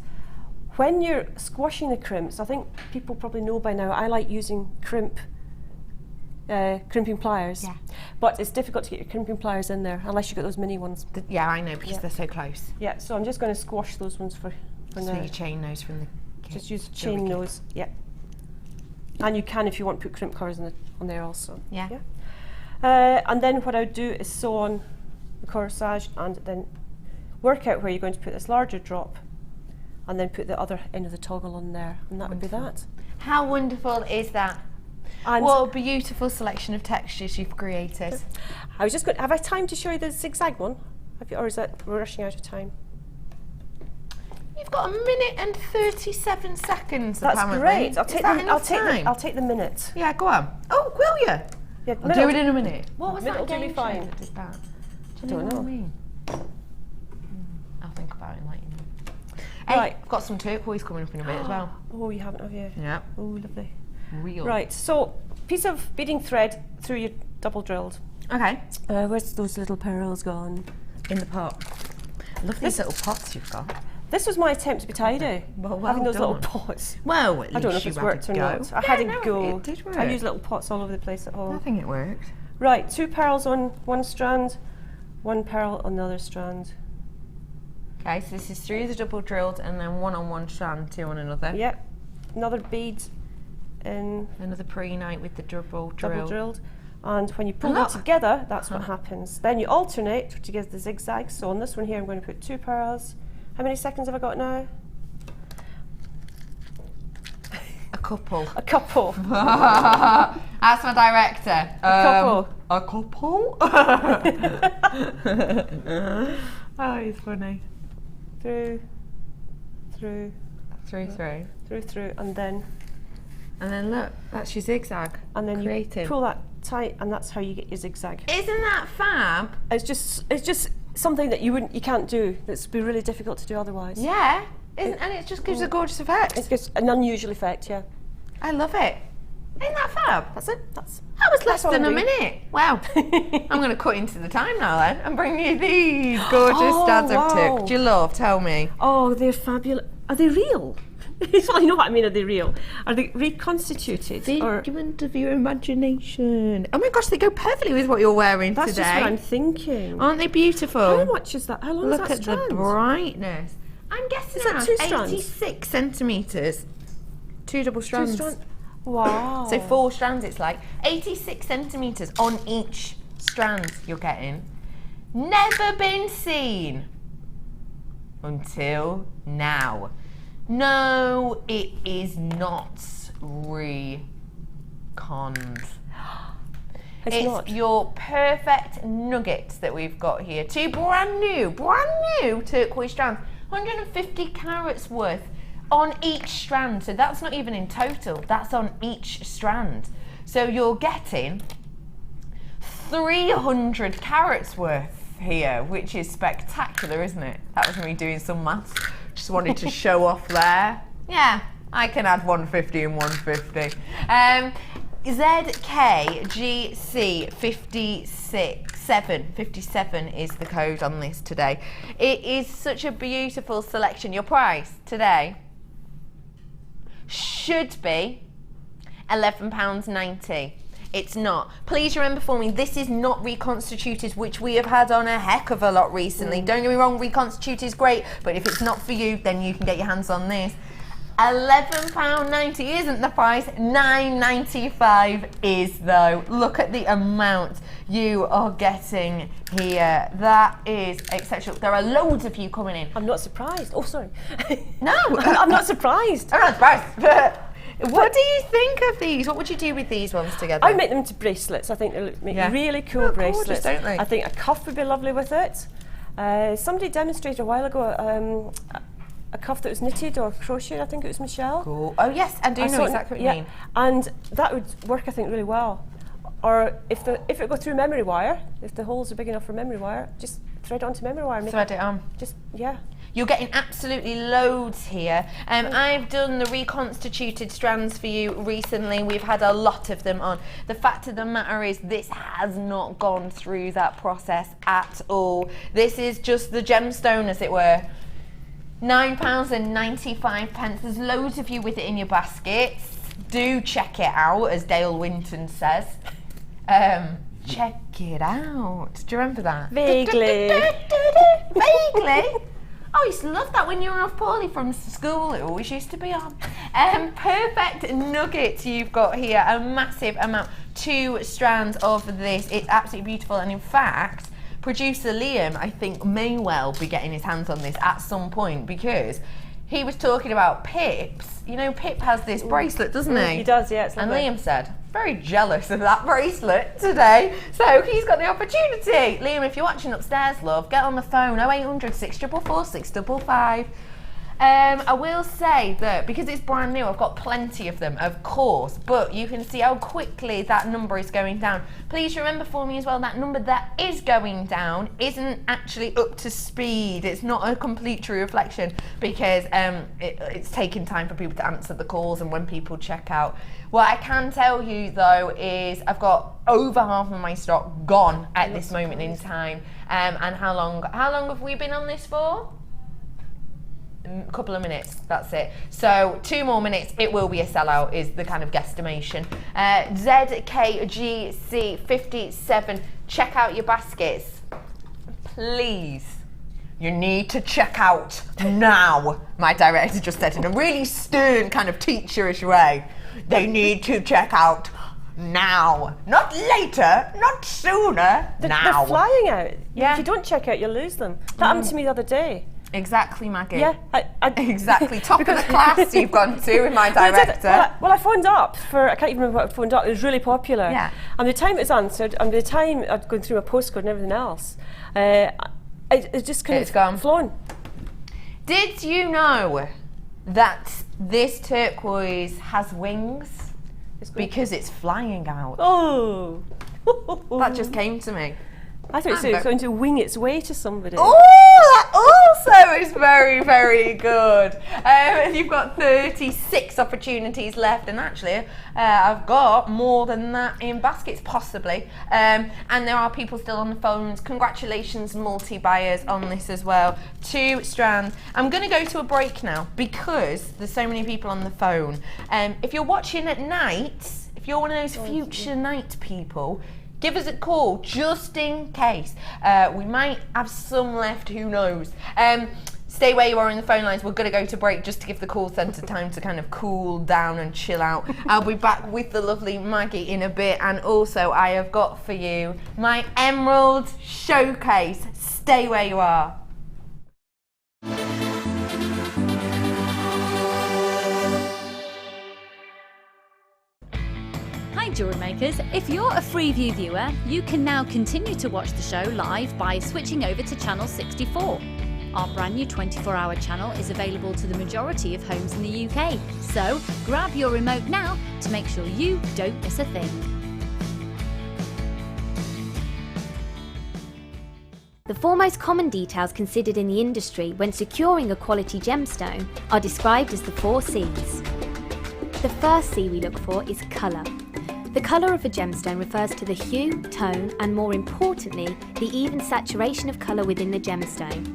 when you're squashing the crimps, I think people probably know by now, I like using crimping pliers. Yeah. But it's difficult to get your crimping pliers in there unless you've got those mini ones. Yeah, I know because Yeah. they're so close. Yeah, so I'm just going to squash those ones for So now. you chain those from the kit. Just use Jewellery chain kit. nose, yeah. And you can, if you want, put crimp covers on there also. Yeah. And then what I would do is sew on the corsage and then work out where you're going to put this larger drop and then put the other end of the toggle on there, and that would be that. How wonderful is that? And What a beautiful selection of textures you've created. I was just going. Have I time to show you the zigzag one? Or is that we're rushing out of time? You've got 1 minute and 37 seconds. That's apparently. great. Is that enough time? I'll take the minute. Yeah, go on. Oh, will you? Yeah, I'll do it in a minute. What was Minute that will do me game fine. show that did that? Do you Don't know what I know. mean? think about it and let you know. Hey, Right. I've got some turquoise coming up in a bit as well. Oh, you haven't, have you? Yeah. Oh, lovely. Real. Right, so piece of beading thread through your double drilled. Okay. Where's those little pearls gone? In the pot. I love these little pots you've got. This was my attempt to be tidy, Well having those little done. pots. Well, at I don't know least if it's you had worked a or go. not. I had a go. It did work. I use little pots all over the place at I home. think it worked. Right, 2 pearls on one strand, 1 pearl on the other strand. Okay, so this is through the double drilled and then 1 on one strand, 2 on another. Yep, another bead in Another pre-night with the double drill. double drilled. And when you pull them look. together, that's what happens. Then you alternate to give the zigzag. So on this one here, I'm going to put 2 pearls. How many seconds have I got now? A couple. A couple. That's my director. couple. A couple? Oh, he's funny. Through, Through. and then look, that's your zigzag. you Creative. pull that tight, and that's how you get your zigzag. Isn't that fab? It's just something that you can't do. That's be really difficult to do otherwise. Yeah. And it just gives a gorgeous effect. It's just an unusual effect, yeah. I love it. Isn't that fab? That's it. That was less all than a I'm doing. minute. Wow. I'm going to cut into the time now then and bring you these gorgeous Oh, studs wow. of Turk. Do you love? Tell me. Oh, they're fabulous. Are they real? Well, you know what I mean. Are they real? Are they reconstituted? Or Figment of your imagination. Oh my gosh, they go perfectly with what you're wearing that's today. just what I'm thinking. Aren't they beautiful? How much is that? How long Look is that at strand? the brightness. I'm guessing Is that around 2 strands? 86 centimetres. 2 double strands. Wow. So 4 strands it's like. 86 centimetres on each strand you're getting. Never been seen until now. No, it is not reconned. It's not. your perfect nuggets that we've got here. 2 brand new turquoise strands. 150 carats worth on each strand. So that's not even in total. That's on each strand. So you're getting 300 carats worth here, which is spectacular, isn't it? That was me doing some maths. Just wanted to show off there. Yeah, I can add 150 and 150. ZKGC 57 is the code on this today. It is such a beautiful selection. Your price today should be £11.90. It's not. Please remember for me, this is not reconstituted, which we have had on a heck of a lot recently. Don't get me wrong, reconstituted is great, but if it's not for you, then you can get your hands on this. £11.90 isn't the price, £9.95 is though. Look at the amount you are getting here. That is exceptional. There are loads of you coming in. I'm not surprised. Oh, sorry. No, I'm not surprised. I'm not surprised. What do you think of these? What would you do with these ones together? I make them into bracelets. I think they make really cool They're gorgeous, bracelets. don't they? I think a cuff would be lovely with it. Somebody demonstrated a while ago a cuff that was knitted or crocheted. I think it was Michelle. Cool. Oh yes, I do know exactly what you mean. And that would work, I think, really well. Or if it go through memory wire, if the holes are big enough for memory wire, just thread it onto memory wire. Thread it on. Just yeah. You're getting absolutely loads here. I've done the reconstituted strands for you recently. We've had a lot of them on. The fact of the matter is this has not gone through that process at all. This is just the gemstone, as it were. £9.95. There's loads of you with it in your baskets. Do check it out, as Dale Winton says. Check it out. Do you remember that? Vaguely. Vaguely. Oh, I used to love that when you were off poorly from school. It always used to be on. Perfect nuggets you've got here. A massive amount. 2 strands of this. It's absolutely beautiful. And in fact, producer Liam, I think, may well be getting his hands on this at some point, because he was talking about Pip's. You know, Pip has this bracelet, doesn't he? He does, yeah. It's And lovely. Liam said, very jealous of that bracelet today. So he's got the opportunity. Liam, if you're watching upstairs, love, get on the phone, 0800 644 655. I will say that because it's brand new, I've got plenty of them, of course, but you can see how quickly that number is going down. Please remember for me as well, that number that is going down isn't actually up to speed. It's not a complete true reflection because it's taking time for people to answer the calls and when people check out. What I can tell you though is I've got over half of my stock gone at this moment in time. And how long have we been on this for? A couple of minutes, that's it. So 2 more minutes, it will be a sellout is the kind of guesstimation. ZKGC57, check out your baskets. Please. You need to check out now, my director just said in a really stern kind of teacherish way. They need to check out now. Not later, not sooner, now. They're flying out. Yeah. If you don't check out, you'll lose them. That happened to me the other day. Exactly, Maggie. Yeah, exactly. Top of the class you've gone to with my director. Well, I phoned up I can't even remember what I phoned up. It was really popular. Yeah. And the time it was answered, and by the time I'd gone through my postcode and everything else, it just kind of flown. Did you know that this turquoise has wings? Because it's flying out. Oh. That just came to me. I thought it was going to wing its way to somebody. Oh, that also is very, very good. And you've got 36 opportunities left, and actually, I've got more than that in baskets, possibly. And there are people still on the phones. Congratulations, multi-buyers, on this as well. 2 strands. I'm going to go to a break now because there's so many people on the phone. If you're watching at night, if you're one of those future night people, give us a call, just in case. We might have some left, who knows. Stay where you are in the phone lines. We're going to go to break just to give the call centre time to kind of cool down and chill out. I'll be back with the lovely Maggie in a bit. And also, I have got for you my Emerald Showcase. Stay where you are. Hi jewellery makers, if you're a Freeview viewer, you can now continue to watch the show live by switching over to channel 64. Our brand new 24-hour channel is available to the majority of homes in the UK, so grab your remote now to make sure you don't miss a thing. The 4 most common details considered in the industry when securing a quality gemstone are described as the 4 C's. The first C we look for is colour. The colour of a gemstone refers to the hue, tone, and more importantly, the even saturation of colour within the gemstone.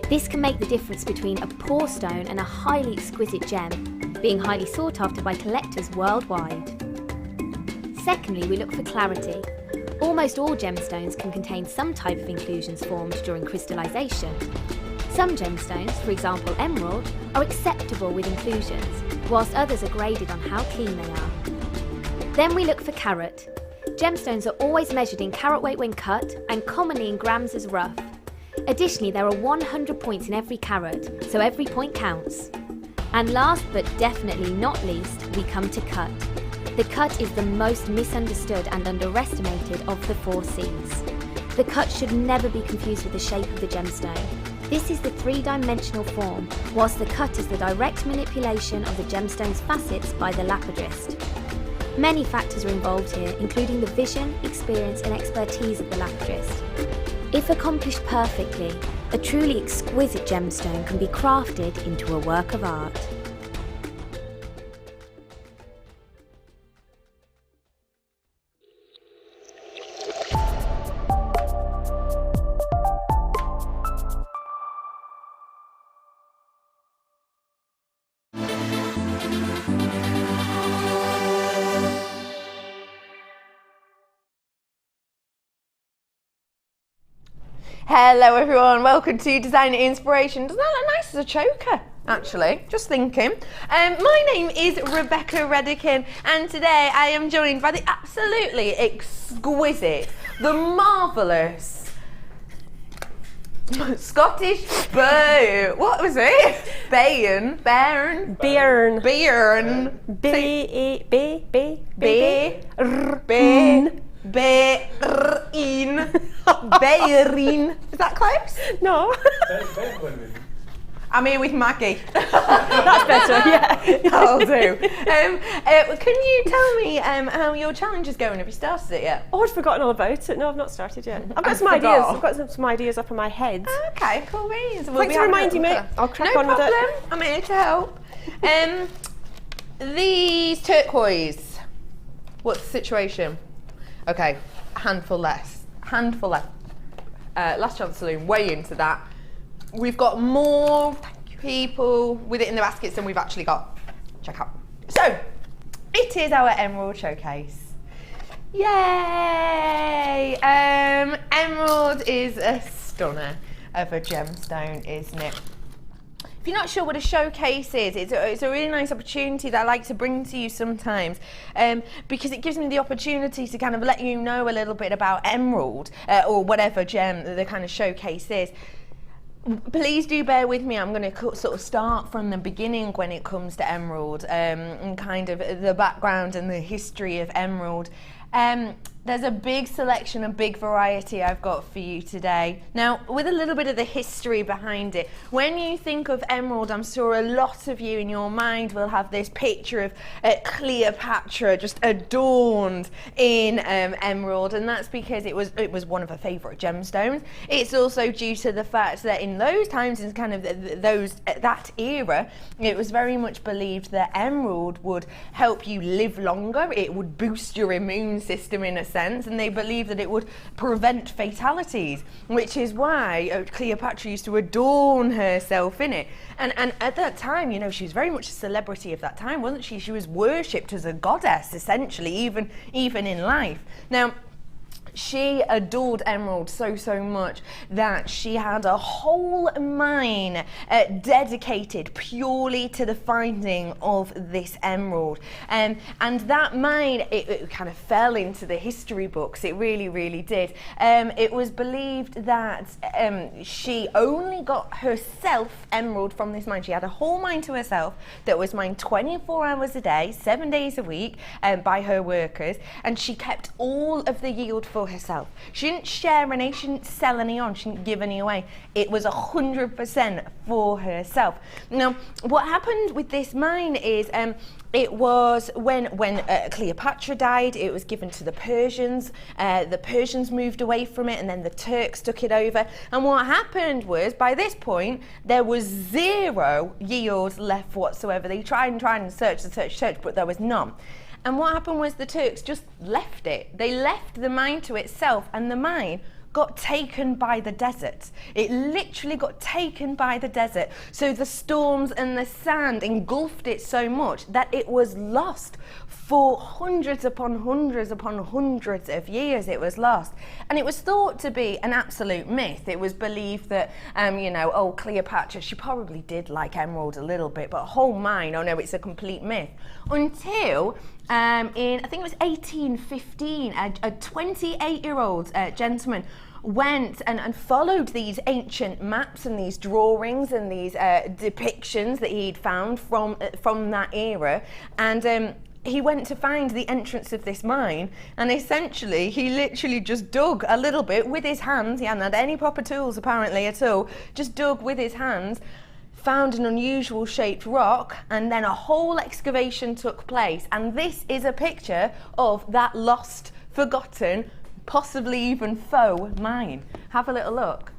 This can make the difference between a poor stone and a highly exquisite gem, being highly sought after by collectors worldwide. Secondly, we look for clarity. Almost all gemstones can contain some type of inclusions formed during crystallisation. Some gemstones, for example emerald, are acceptable with inclusions, whilst others are graded on how clean they are. Then we look for carat. Gemstones are always measured in carat weight when cut and commonly in grams as rough. Additionally, there are 100 points in every carat, so every point counts. And last but definitely not least, we come to cut. The cut is the most misunderstood and underestimated of the 4 C's. The cut should never be confused with the shape of the gemstone. This is the 3-dimensional form, whilst the cut is the direct manipulation of the gemstone's facets by the lapidrist. Many factors are involved here, including the vision, experience and expertise of the lapidrist. If accomplished perfectly, a truly exquisite gemstone can be crafted into a work of art. Hello everyone, welcome to Designer Inspiration. Doesn't that look nice as a choker? Actually, just thinking. My name is Rebecca Redican, and today I am joined by the absolutely exquisite, the marvellous Scottish what was it? Bairn. Is that close? No. I'm here with Maggie. That's better, yeah. That'll do. Can you tell me how your challenge is going? Have you started it yet? Oh, I'd forgotten all about it. No, I've not started yet. I've got I some forgot. ideas. I've got some ideas up in my head. Okay, cool beans. Thanks for reminding me. I'll crack no on with problem. it. I'm here to help. These turquoise. What's the situation? Okay, a handful less. Last chance saloon, way into that. We've got more people with it in the baskets than we've actually got. Check out. So, it is our emerald showcase. Yay! Emerald is a stunner of a gemstone, isn't it? If you're not sure what a showcase is, it's a really nice opportunity that I like to bring to you sometimes, because it gives me the opportunity to kind of let you know a little bit about emerald, or whatever gem the kind of showcase is. Please do bear with me. I'm going to sort of start from the beginning when it comes to emerald, and kind of the background and the history of emerald. There's a big selection, a big variety I've got for you today. Now, with a little bit of the history behind it, when you think of emerald, I'm sure a lot of you in your mind will have this picture of Cleopatra just adorned in emerald, and that's because it was one of her favourite gemstones. It's also due to the fact that in those times, in kind of that era, it was very much believed that emerald would help you live longer. It would boost your immune system in a sense, and they believed that it would prevent fatalities, which is why Cleopatra used to adorn herself in it. And at that time, you know, she was very much a celebrity of that time, wasn't she? She was worshipped as a goddess, essentially, even in life. Now, she adored emerald so much that she had a whole mine dedicated purely to the finding of this emerald. And that mine, it kind of fell into the history books. It really did. It was believed that she only got herself emerald from this mine. She had a whole mine to herself that was mined 24 hours a day, 7 days a week, by her workers, and she kept all of the yield for herself. She didn't share any, she didn't sell any on, she didn't give any away. It was 100% for herself. Now, what happened with this mine is it was when Cleopatra died, it was given to the Persians. The Persians moved away from it, and then the Turks took it over. And what happened was, by this point, there was zero yield left whatsoever. They tried and searched, but there was none. And what happened was the Turks just left it. They left the mine to itself, and the mine got taken by the desert. It literally got taken by the desert. So the storms and the sand engulfed it so much that it was lost for hundreds upon hundreds of years. It was lost. And it was thought to be an absolute myth. It was believed that, Cleopatra, she probably did like emerald a little bit, but a whole mine, oh no, it's a complete myth. Until in, I think it was 1815, a 28-year-old gentleman went and followed these ancient maps and these drawings and these depictions that he'd found from that era, and he went to find the entrance of this mine, and essentially he literally just dug a little bit with his hands. He hadn't had any proper tools apparently at all, just dug with his hands, found an unusual shaped rock, and then a whole excavation took place. And this is a picture of that lost, forgotten, possibly even faux mine. Have a little look.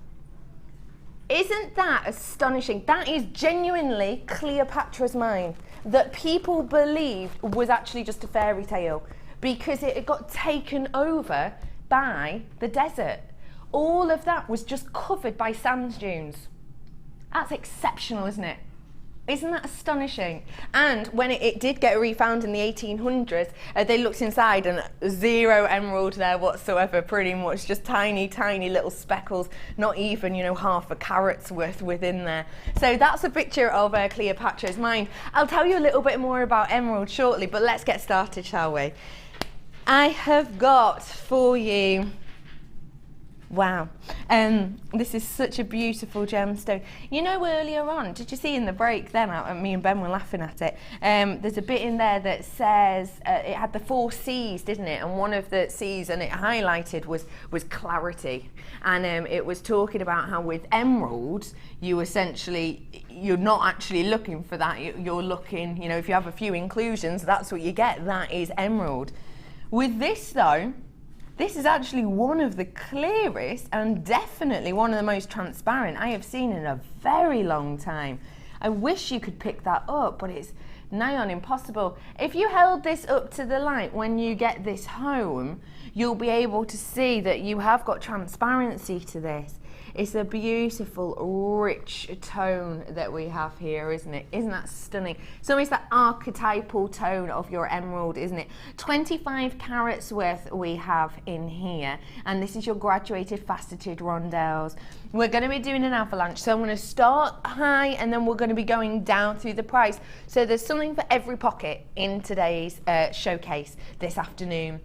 Isn't that astonishing? That is genuinely Cleopatra's mine that people believed was actually just a fairy tale, because it got taken over by the desert. All of that was just covered by sand dunes. That's exceptional, isn't it? Isn't that astonishing? And when it did get refound in the 1800s, they looked inside and zero emerald there whatsoever, pretty much just tiny little speckles, not even, half a carat's worth within there. So that's a picture of Cleopatra's mine. I'll tell you a little bit more about emerald shortly, but let's get started, shall we? I have got for you Wow. This is such a beautiful gemstone. You know, earlier on, did you see in the break then, me and Ben were laughing at it, there's a bit in there that says, it had the 4 C's, didn't it? And one of the C's, and it highlighted, was clarity. And it was talking about how with emeralds, you're not actually looking for that. You're looking, you know, if you have a few inclusions, that's what you get. That is emerald. With this though, this is actually one of the clearest and definitely one of the most transparent I have seen in a very long time. I wish you could pick that up, but it's nigh on impossible. If you held this up to the light when you get this home, you'll be able to see that you have got transparency to this. It's a beautiful, rich tone that we have here, isn't it? Isn't that stunning? So it's that archetypal tone of your emerald, isn't it? 25 carats worth we have in here, and this is your graduated faceted rondelles. We're going to be doing an avalanche, so I'm going to start high and then we're going to be going down through the price. So there's something for every pocket in today's showcase this afternoon.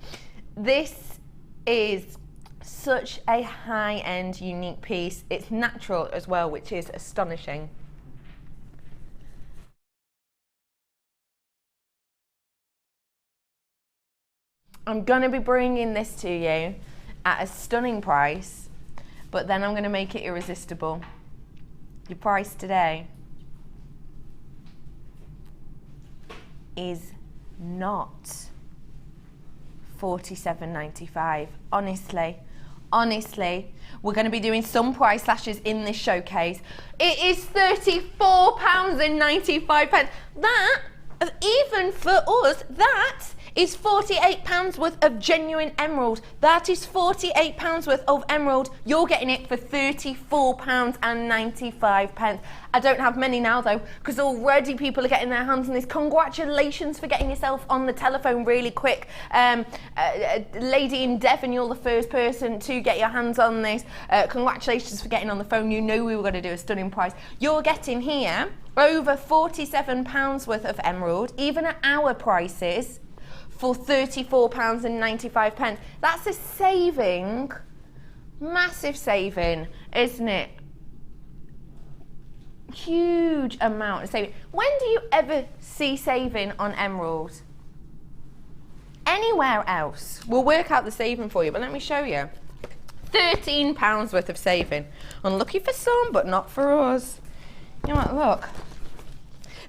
This is such a high-end, unique piece. It's natural as well, which is astonishing. I'm going to be bringing this to you at a stunning price, but then I'm going to make it irresistible. Your price today is not $47.95. Honestly, we're going to be doing some price slashes in this showcase. It is £34.95. That, even for us, that is £48 worth of genuine emerald. That is £48 worth of emerald. You're getting it for £34.95. I don't have many now though, because already people are getting their hands on this. Congratulations for getting yourself on the telephone really quick. Lady in Devon, you're the first person to get your hands on this. Congratulations for getting on the phone. You know we were going to do a stunning price. You're getting here over £47 worth of emerald, even at our prices, for £34.95. That's a saving, massive saving, isn't it? Huge amount of saving. When do you ever see saving on emerald? Anywhere else? We'll work out the saving for you, but let me show you. £13 worth of saving. Unlucky for some, but not for us. You know what, look.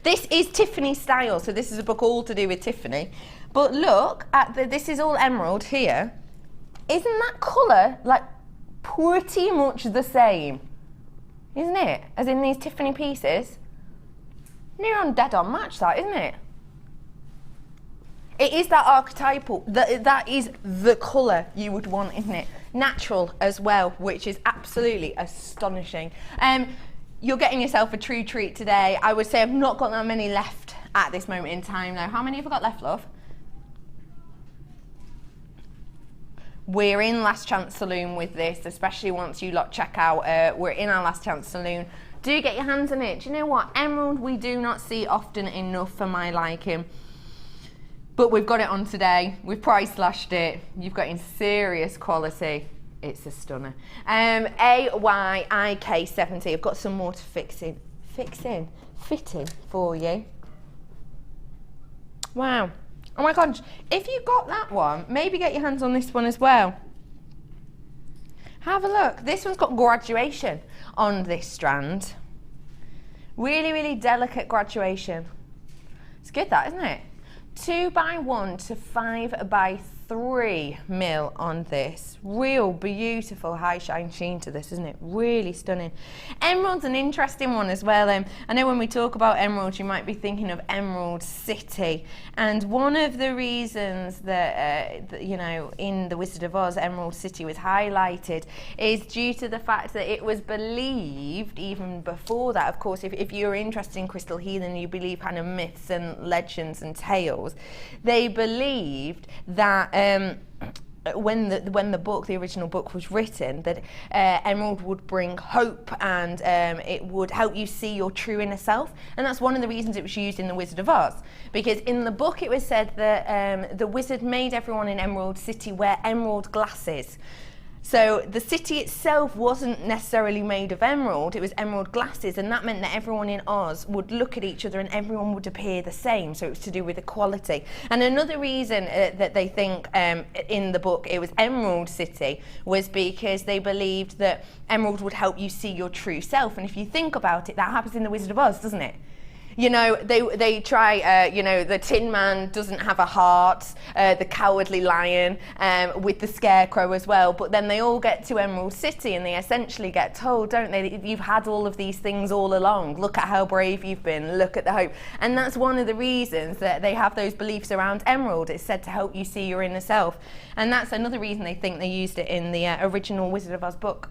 This is Tiffany style, so this is a book all to do with Tiffany. But look at this is all emerald here. Isn't that colour like pretty much the same? Isn't it? As in these Tiffany pieces. Near on dead on match that, isn't it? It is that archetypal, that is the colour you would want, isn't it? Natural as well, which is absolutely astonishing. You're getting yourself a true treat today. I would say I've not got that many left at this moment in time now. How many have I got left, love? We're in Last Chance Saloon with this, especially once you lot check out. We're in our Last Chance Saloon. Do get your hands on it. Do you know what? Emerald we do not see often enough for my liking. But we've got it on today. We've price slashed it. You've got in serious quality. It's a stunner. AYIK70. I've got some more to fitting for you. Wow. Oh my gosh, if you got that one, maybe get your hands on this one as well. Have a look. This one's got graduation on this strand. Really, really delicate graduation. It's good that, isn't it? 2x1 to 5x3 mil on this. Real beautiful high shine sheen to this, isn't it? Really stunning. Emerald's an interesting one as well. I know when we talk about emerald, you might be thinking of Emerald City, and one of the reasons that you know, in the Wizard of Oz, Emerald City was highlighted is due to the fact that it was believed, even before that, of course, if you're interested in crystal healing, you believe kind of myths and legends and tales, they believed that when the original book was written, that emerald would bring hope, and it would help you see your true inner self, and that's one of the reasons it was used in the Wizard of Oz, because in the book it was said that the wizard made everyone in Emerald City wear emerald glasses. So the city itself wasn't necessarily made of emerald, it was emerald glasses, and that meant that everyone in Oz would look at each other and everyone would appear the same, so it was to do with equality. And another reason that they think in the book it was Emerald City was because they believed that emerald would help you see your true self. And if you think about it, that happens in The Wizard of Oz, doesn't it? You know, they try, you know, the Tin Man doesn't have a heart, the Cowardly Lion, with the Scarecrow as well, but then they all get to Emerald City and they essentially get told, don't they, that you've had all of these things all along. Look at how brave you've been, look at the hope. And that's one of the reasons that they have those beliefs around emerald. It's said to help you see your inner self. And that's another reason they think they used it in the original Wizard of Oz book.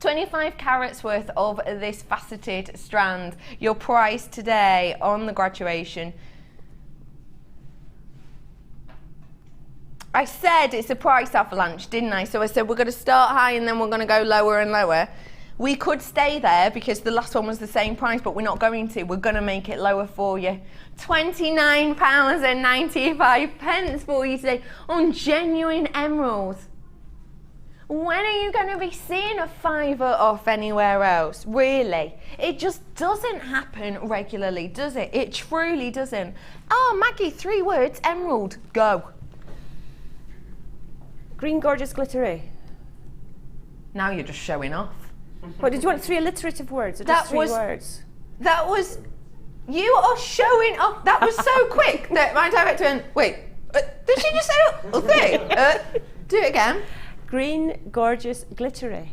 25 carats worth of this faceted strand. Your price today on the graduation. I said it's a price avalanche, didn't I? So I said we're going to start high and then we're going to go lower and lower. We could stay there because the last one was the same price, but we're not going to. We're going to make it lower for you. £29.95 for you today on genuine emeralds. When are you going to be seeing a fiver off anywhere else? Really? It just doesn't happen regularly, does it? It truly doesn't. Oh, Maggie, 3 words, emerald, go. Green, gorgeous, glittery. Now you're just showing off. What, did you want 3 alliterative words or just 3 words? That was, you are showing off. That was so quick that my director went, wait, did she just say 3? Do it again. Green, gorgeous, glittery.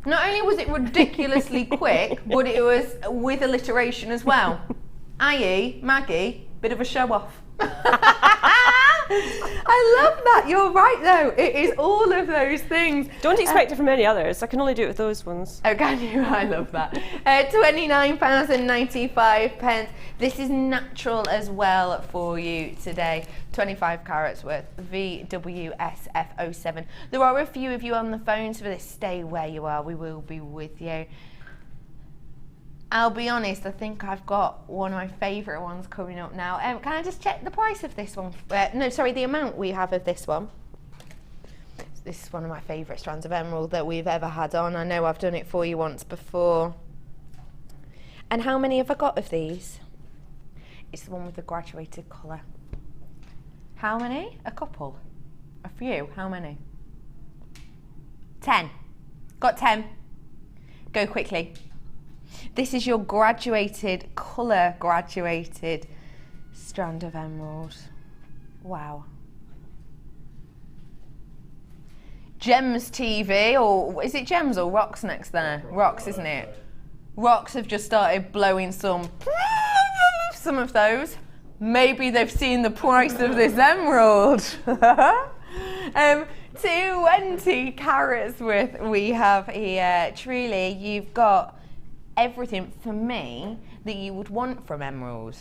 Not only was it ridiculously quick, but it was with alliteration as well. I.e., Maggie, bit of a show off. I love that. You're right, though. It is all of those things. Don't expect it from any others. I can only do it with those ones. Oh, can you? I love that. £29.95. This is natural as well for you today. 25 carats worth. VWSF07. There are a few of you on the phones for this. Stay where you are. We will be with you. I'll be honest, I think I've got one of my favourite ones coming up now. Can I just check the price of this one? No, sorry, the amount we have of this one. This is one of my favourite strands of emerald that we've ever had on. I know I've done it for you once before. And how many have I got of these? It's the one with the graduated colour. How many? A couple? A few? How many? 10. Got 10. Go quickly. This is your graduated, colour graduated strand of emerald. Wow. Gems TV, or is it Gems or Rocks next there? Rocks, isn't it? Rocks have just started blowing some of those. Maybe they've seen the price of this emerald. 20 carats worth we have here. Truly, you've got everything for me that you would want from emerald.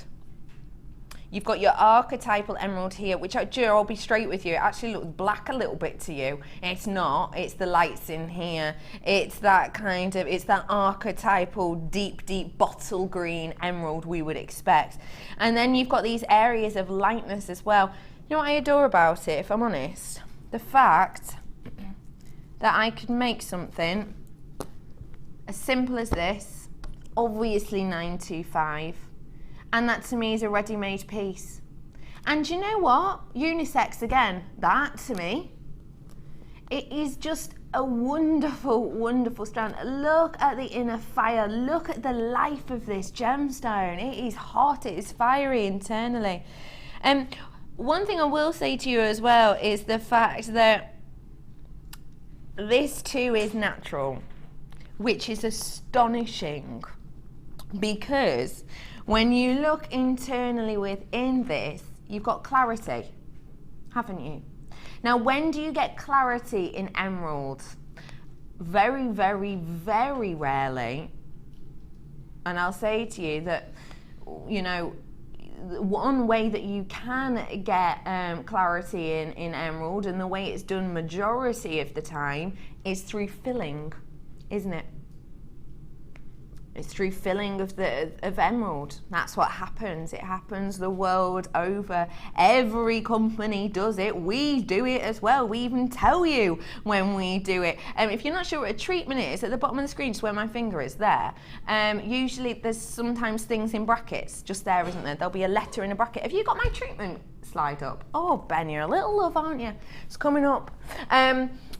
You've got your archetypal emerald here, which I'll be straight with you, it actually looks black a little bit to you. It's not, it's the lights in here. It's that kind of, it's that archetypal deep bottle green emerald we would expect. And then you've got these areas of lightness as well. You know what I adore about it, if I'm honest? The fact that I could make something as simple as this, obviously 925, and that to me is a ready-made piece. And you know what? Unisex again, that to me, it is just a wonderful, wonderful strand. Look at the inner fire, look at the life of this gemstone. It is hot, it is fiery internally. One thing I will say to you as well is the fact that this too is natural, which is astonishing, because when you look internally within this, you've got clarity, haven't you? Now, when do you get clarity in emeralds? Very, very, very rarely. And I'll say to you that, you know, one way that you can get clarity in emerald, and the way it's done majority of the time, is through filling, isn't it? It's through filling of emerald. That's what happens. It happens the world over. Every company does it. We do it as well. We even tell you when we do it. If you're not sure what a treatment is, at the bottom of the screen, just where my finger is there, usually there's sometimes things in brackets, just there, isn't there? There'll be a letter in a bracket. Have you got my treatment slide up? Oh, Ben, you're a little love, aren't you? It's coming up.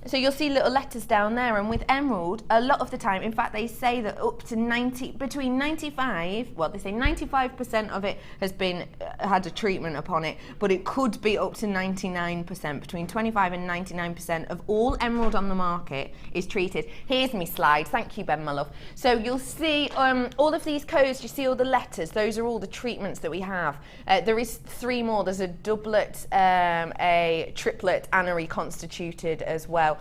So you'll see little letters down there, and with emerald, a lot of the time, in fact, they say that up to 95% of it has been had a treatment upon it, but it could be up to 99%. Between 25 and 99% of all emerald on the market is treated. Here's me slide. Thank you, Ben, my love. So you'll see all of these codes. You see all the letters. Those are all the treatments that we have. There is 3 more. There's a doublet, a triplet, and a reconstituted as well.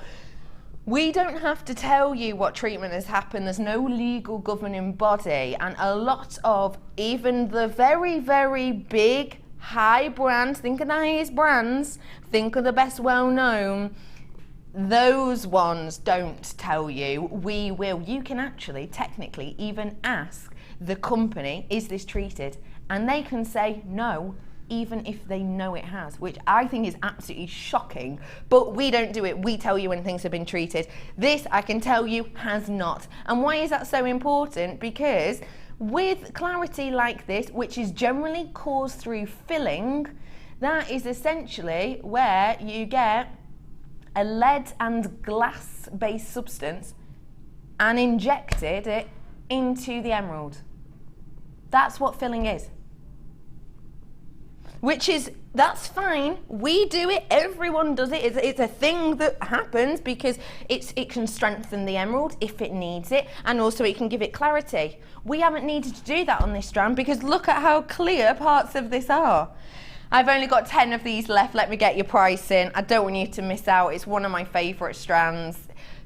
We don't have to tell you what treatment has happened. There's no legal governing body, and a lot of even the very, very big high brands, think of the highest brands, think of the best well-known, those ones don't tell you. We will. You can actually technically even ask the company, is this treated? And they can say no, even if they know it has, which I think is absolutely shocking, but we don't do it. We tell you when things have been treated. This, I can tell you, has not. And why is that so important? Because with clarity like this, which is generally caused through filling, that is essentially where you get a lead and glass based substance and injected it into the emerald. That's what filling is. Which is, that's fine. We do it. Everyone does it. It's a thing that happens because it can strengthen the emerald if it needs it, and also it can give it clarity. We haven't needed to do that on this strand because look at how clear parts of this are. I've only got 10 of these left. Let me get your price in. I don't want you to miss out. It's one of my favourite strands.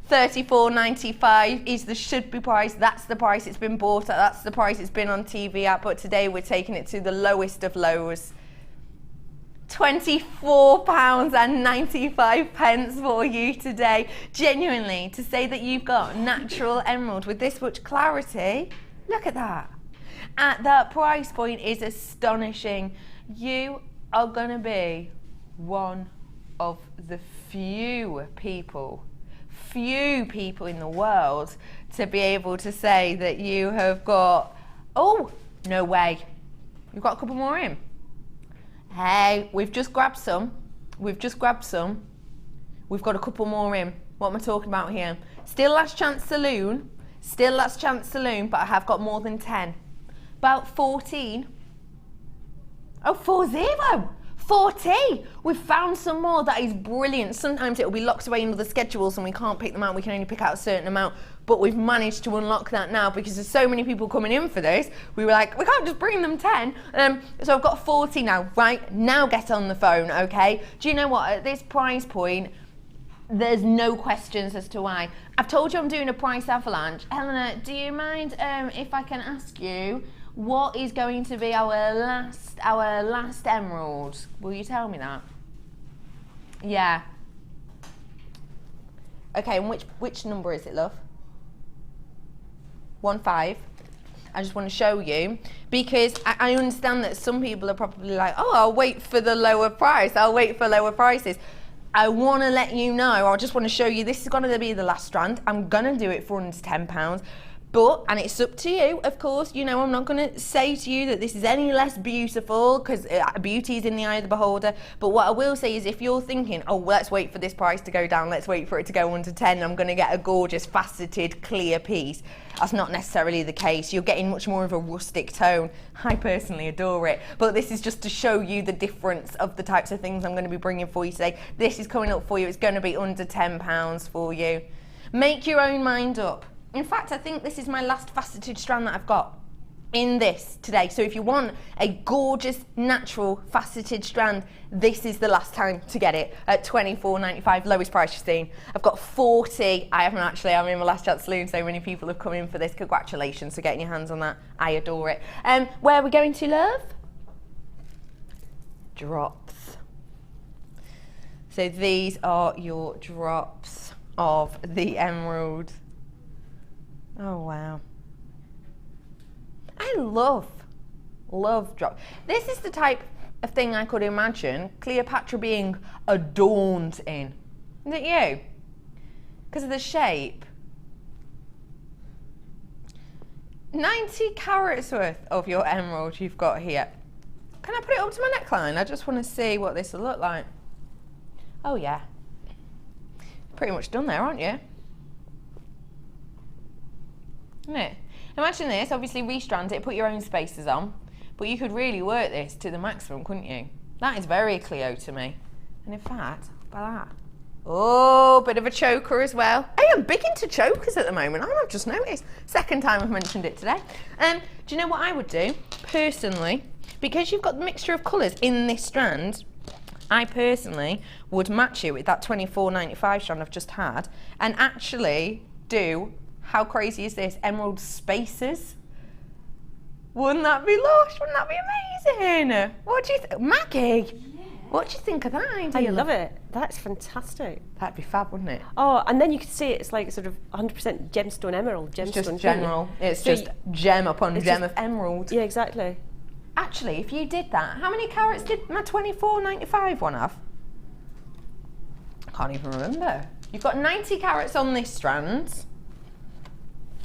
$34.95 is the should be price. That's the price it's been bought at. That's the price it's been on TV at. But today we're taking it to the lowest of lows. £24.95 for you today. Genuinely, to say that you've got natural emerald with this much clarity, look at that. At that price point is astonishing. You are going to be one of the few people in the world to be able to say that you have got, oh, no way. You've got a couple more in. Hey, we've just grabbed some. We've got a couple more in. What am I talking about here? Still last chance saloon, but I have got more than 10. About 14. Oh, 40. 40! We've found some more. That is brilliant. Sometimes it will be locked away into the schedules and we can't pick them out. We can only pick out a certain amount. But we've managed to unlock that now because there's so many people coming in for this. We were like, we can't just bring them 10. So I've got 40 now. Right, now get on the phone, okay? Do you know what? At this price point, there's no questions as to why. I've told you I'm doing a price avalanche. Helena, do you mind if I can ask you what is going to be our last emerald? Will you tell me that? Yeah. Okay, and which number is it, love? 15. I just want to show you because I understand that some people are probably like, oh, I'll wait for the lower price. I'll wait for lower prices. I want to let you know, I just want to show you this is going to be the last strand. I'm going to do it for under £10. But, and it's up to you, of course, you know, I'm not going to say to you that this is any less beautiful because beauty is in the eye of the beholder. But what I will say is if you're thinking, oh, let's wait for this price to go down, let's wait for it to go under 10, I'm going to get a gorgeous, faceted, clear piece. That's not necessarily the case. You're getting much more of a rustic tone. I personally adore it. But this is just to show you the difference of the types of things I'm going to be bringing for you today. This is coming up for you. It's going to be under £10 for you. Make your own mind up. In fact, I think this is my last faceted strand that I've got in this today. So if you want a gorgeous, natural, faceted strand, this is the last time to get it at $24.95, lowest price you've seen. I've got 40. I haven't actually, I'm in my last chance saloon. So many people have come in for this. Congratulations for getting your hands on that. I adore it. Where are we going to, love? Drops. So these are your drops of the emerald. Oh, wow. I love drop. This is the type of thing I could imagine Cleopatra being adorned in. Isn't it you? Because of the shape. 90 carats worth of your emerald you've got here. Can I put it up to my neckline? I just want to see what this will look like. Oh yeah. Pretty much done there, aren't you? Isn't it? Imagine this, obviously restrand it, put your own spacers on, but you could really work this to the maximum, couldn't you? That is very Cleo to me. And in fact, by that. Oh, bit of a choker as well. I am big into chokers at the moment. I've just noticed. Second time I've mentioned it today. Do you know what I would do? Personally, because you've got the mixture of colours in this strand, I personally would match it with that 24.95 strand I've just had and actually do, how crazy is this, emerald spacers. Wouldn't that be lush? Wouldn't that be amazing? What do you think? Maggie? What do you think of that idea? I love it. That's fantastic. That'd be fab, wouldn't it? Oh, and then you could say it's like sort of 100% gemstone emerald. Gemstone, It's just general. It's just gem upon gem of emerald. Yeah, exactly. Actually, if you did that, how many carats did my 24.95 one have? I can't even remember. You've got 90 carats on this strand.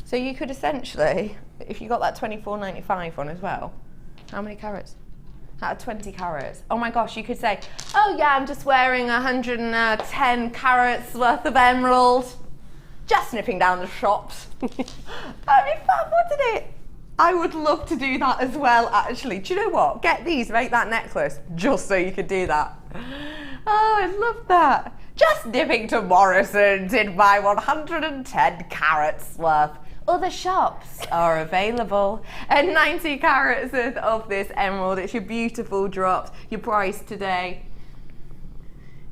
So you could essentially, if you got that 24.95 one as well, how many carats? Out of 20 carats. Oh my gosh, you could say, oh yeah, I'm just wearing 110 carats worth of emerald. Just nipping down the shops. That'd be fab, wouldn't it? I would love to do that as well, actually. Do you know what? Get these, make that necklace, just so you could do that. Oh, I love that. Just nipping to Morrison's in my 110 carats worth. Other shops are available at 90 carats worth of this emerald. It's your beautiful drops. Your price today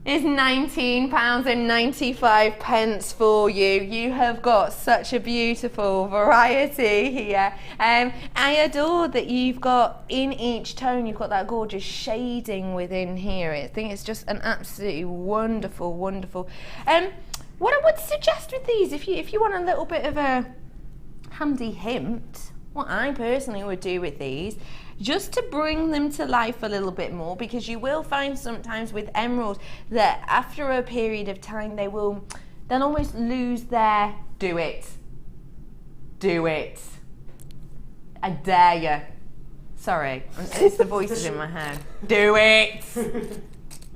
is £19.95 for you. You have got such a beautiful variety here. I adore that you've got in each tone, you've got that gorgeous shading within here. I think it's just an absolutely wonderful, wonderful. What I would suggest with these, if you want a little bit of a handy hint, what I personally would do with these, just to bring them to life a little bit more, because you will find sometimes with emerald that after a period of time they'll almost lose their do it, I dare you. Sorry, it's the voices in my head. Do it.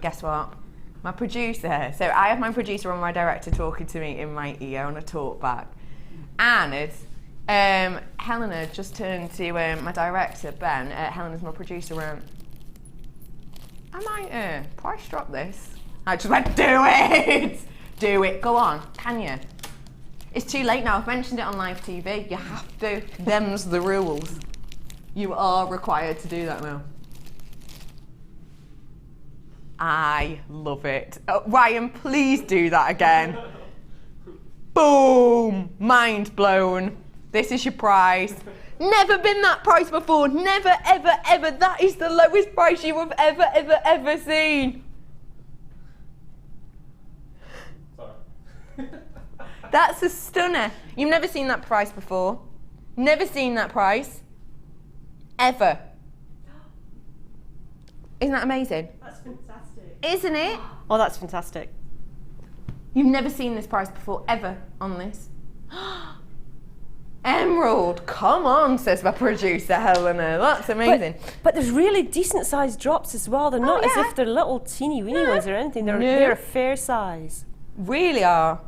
Guess what? My producer, so I have my producer and my director talking to me in my ear on a talk back, and it's Helena just turned to my director, Ben. Helena's my producer, went, I might price drop this. I just went, do it! Do it, go on, can you? It's too late now, I've mentioned it on live TV. You have to, them's the rules. You are required to do that now. I love it. Oh, Ryan, please do that again. Boom, mind blown. This is your price. Never been that price before. Never, ever, ever. That is the lowest price you have ever, ever, ever seen. Sorry. That's a stunner. You've never seen that price before. Never seen that price. Ever. Isn't that amazing? That's fantastic. Isn't it? Oh, that's fantastic. You've never seen this price before, ever, on this. Emerald, come on, says my producer Helena. That's amazing. But there's really decent sized drops as well. They're not as yeah. if they're little teeny weeny ones or anything. They're a fair size. Really are.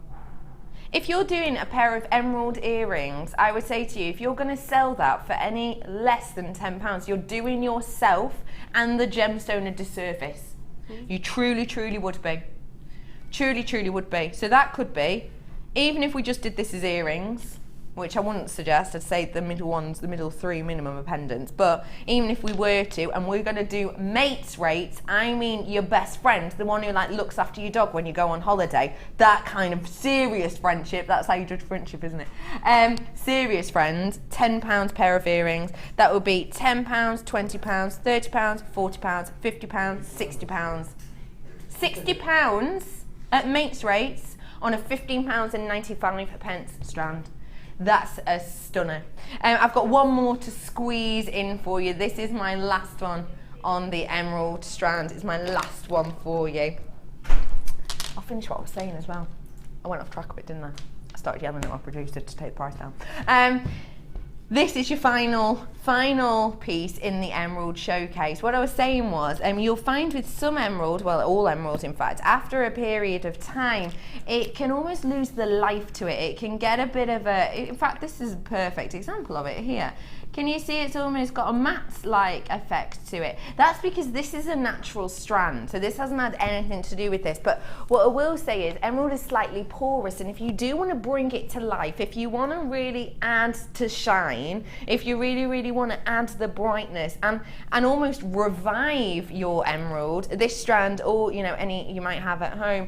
If you're doing a pair of emerald earrings, I would say to you, if you're going to sell that for any less than £10, you're doing yourself and the gemstone a disservice. You truly, truly would be. Truly, truly would be. So that could be, even if we just did this as earrings, which I wouldn't suggest, I'd say the middle ones, the middle three minimum are pendants, but even if we were to, and we're going to do mates rates, I mean your best friend, the one who like looks after your dog when you go on holiday, that kind of serious friendship, that's how you judge friendship, isn't it? Serious friend, £10 pair of earrings, that would be £10, £20, £30, £40, £50, £60. £60 at mates rates on a £15.95 strand. That's a stunner. I've got one more to squeeze in for you. This is my last one on the emerald strand. It's my last one for you. I'll finish what I was saying as well. I went off track a bit, didn't I? I started yelling at my producer to take the price down. This is your final piece in the emerald showcase. What I was saying was, you'll find with some emerald, well, all emeralds in fact, after a period of time, it can almost lose the life to it. It can get a bit of in fact, this is a perfect example of it here. Can you see it's almost got a matte-like effect to it? That's because this is a natural strand, so this hasn't had anything to do with this. But what I will say is emerald is slightly porous, and if you do want to bring it to life, if you want to really add to shine, if you really want to add the brightness and almost revive your emerald, this strand, or any you might have at home,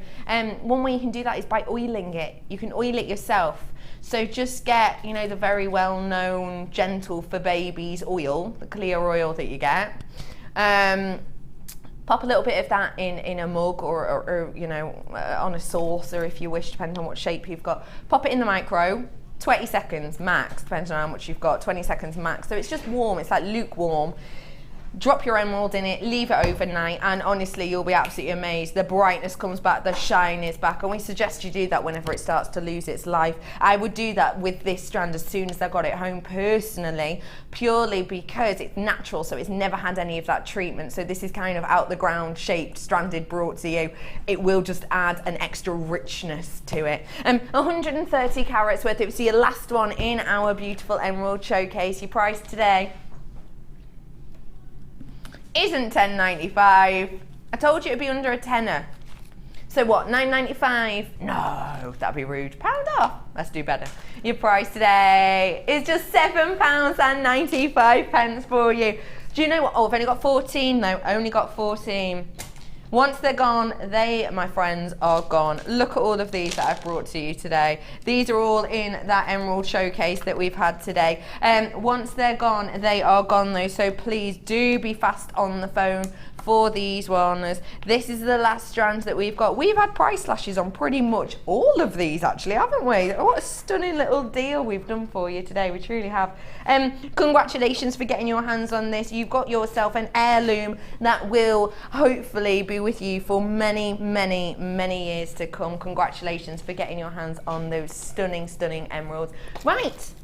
one way you can do that is by oiling it. You can oil it yourself. So just get, the very well-known Gentle for Babies oil, the clear oil that you get. Pop a little bit of that in a mug or on a saucer if you wish, depending on what shape you've got. Pop it in the micro, 20 seconds max, depending on how much you've got, 20 seconds max. So it's just warm, it's like lukewarm. Drop your emerald in it, leave it overnight, and honestly, you'll be absolutely amazed. The brightness comes back, the shine is back, and we suggest you do that whenever it starts to lose its life. I would do that with this strand as soon as I got it home personally, purely because it's natural, so it's never had any of that treatment. So this is kind of out the ground shaped, stranded, brought to you. It will just add an extra richness to it. 130 carats worth. It was your last one in our beautiful emerald showcase. Your price today isn't $10.95. I told you it'd be under a tenner. So what, $9.95? No, that'd be rude. £1 off. Let's do better. Your price today is just £7.95 for you. Do you know what? Oh, I've only got 14 though. Only got 14. Once they're gone, they, my friends, are gone. Look at all of these that I've brought to you today. These are all in that emerald showcase that we've had today. Once they're gone, they are gone though, so please do be fast on the phone for these ones. This is the last strand that we've got. We've had price slashes on pretty much all of these actually, haven't we? What a stunning little deal we've done for you today. We truly have. Congratulations for getting your hands on this. You've got yourself an heirloom that will hopefully be with you for many years to come. Congratulations for getting your hands on those stunning emeralds. Right.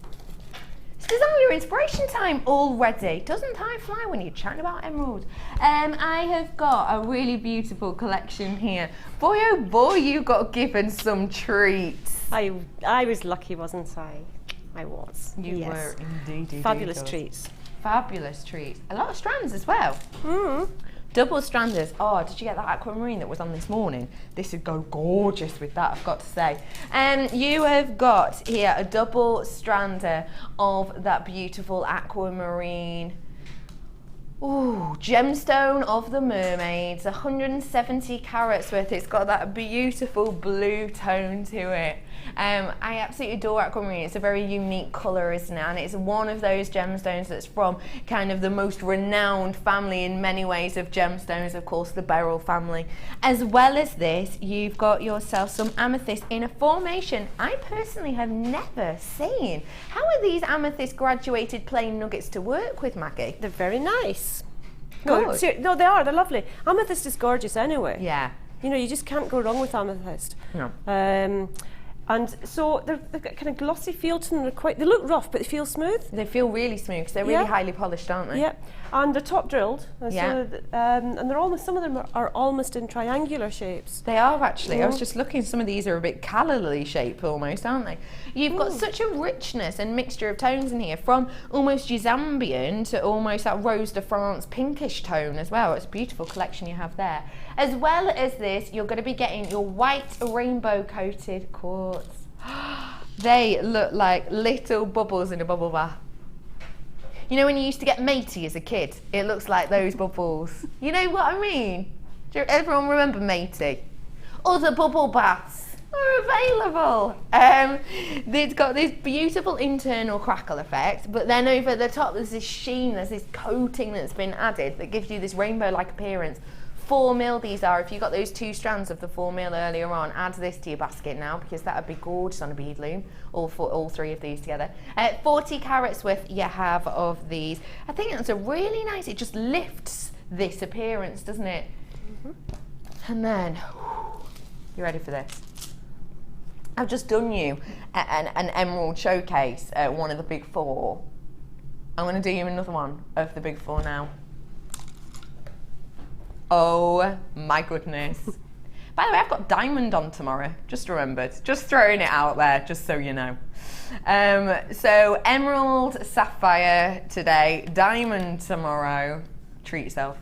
It's our inspiration time already. Doesn't time fly when you're chatting about emerald? I have got a really beautiful collection here. Boy, oh boy, you got given some treats. I was lucky, wasn't I? I was. You were indeed. Fabulous treats. Fabulous treats. A lot of strands as well. Double stranders. Oh, did you get that aquamarine that was on this morning? This would go gorgeous with that, I've got to say. You have got here a double strander of that beautiful aquamarine. Ooh, gemstone of the mermaids, 170 carats worth. It's got that beautiful blue tone to it. I absolutely adore aquamarine. It's a very unique colour, isn't it? And it's one of those gemstones that's from kind of the most renowned family in many ways of gemstones, of course, the beryl family. As well as this, you've got yourself some amethyst in a formation I personally have never seen. How are these amethyst graduated plain nuggets to work with, Maggie? They're very nice. Good. No, they are. They're lovely. Amethyst is gorgeous anyway. Yeah. You just can't go wrong with amethyst. No. And so they've got kind of glossy feel to them. They look rough, but they feel smooth. They feel really smooth because they're really highly polished, aren't they? Yeah, and they're top drilled. Yeah. So, and they're almost, some of them are almost in triangular shapes. They are actually. I was just looking, some of these are a bit callally shaped almost, aren't they? You've got such a richness and mixture of tones in here, from almost Zambian to almost that Rose de France pinkish tone as well. It's a beautiful collection you have there. As well as this, you're going to be getting your white rainbow coated quartz. They look like little bubbles in a bubble bath. You know when you used to get matey as a kid? It looks like those bubbles. You know what I mean? Do everyone remember matey? Other bubble baths are available. It's got this beautiful internal crackle effect, but then over the top there's this sheen, there's this coating that's been added that gives you this rainbow-like appearance. 4mm these are. If you got those 2 strands of the 4mm earlier on, add this to your basket now, because that would be gorgeous on a bead loom, all 3 of these together. 40 carats worth you have of these. I think that's a really nice, it just lifts this appearance, doesn't it? And then, you ready for this? I've just done you an emerald showcase at one of the big 4. I'm going to do you another one of the big 4 now. Oh my goodness. By the way, I've got diamond on tomorrow, just remembered. Just throwing it out there, just so you know. So emerald, sapphire today, diamond tomorrow. Treat yourself.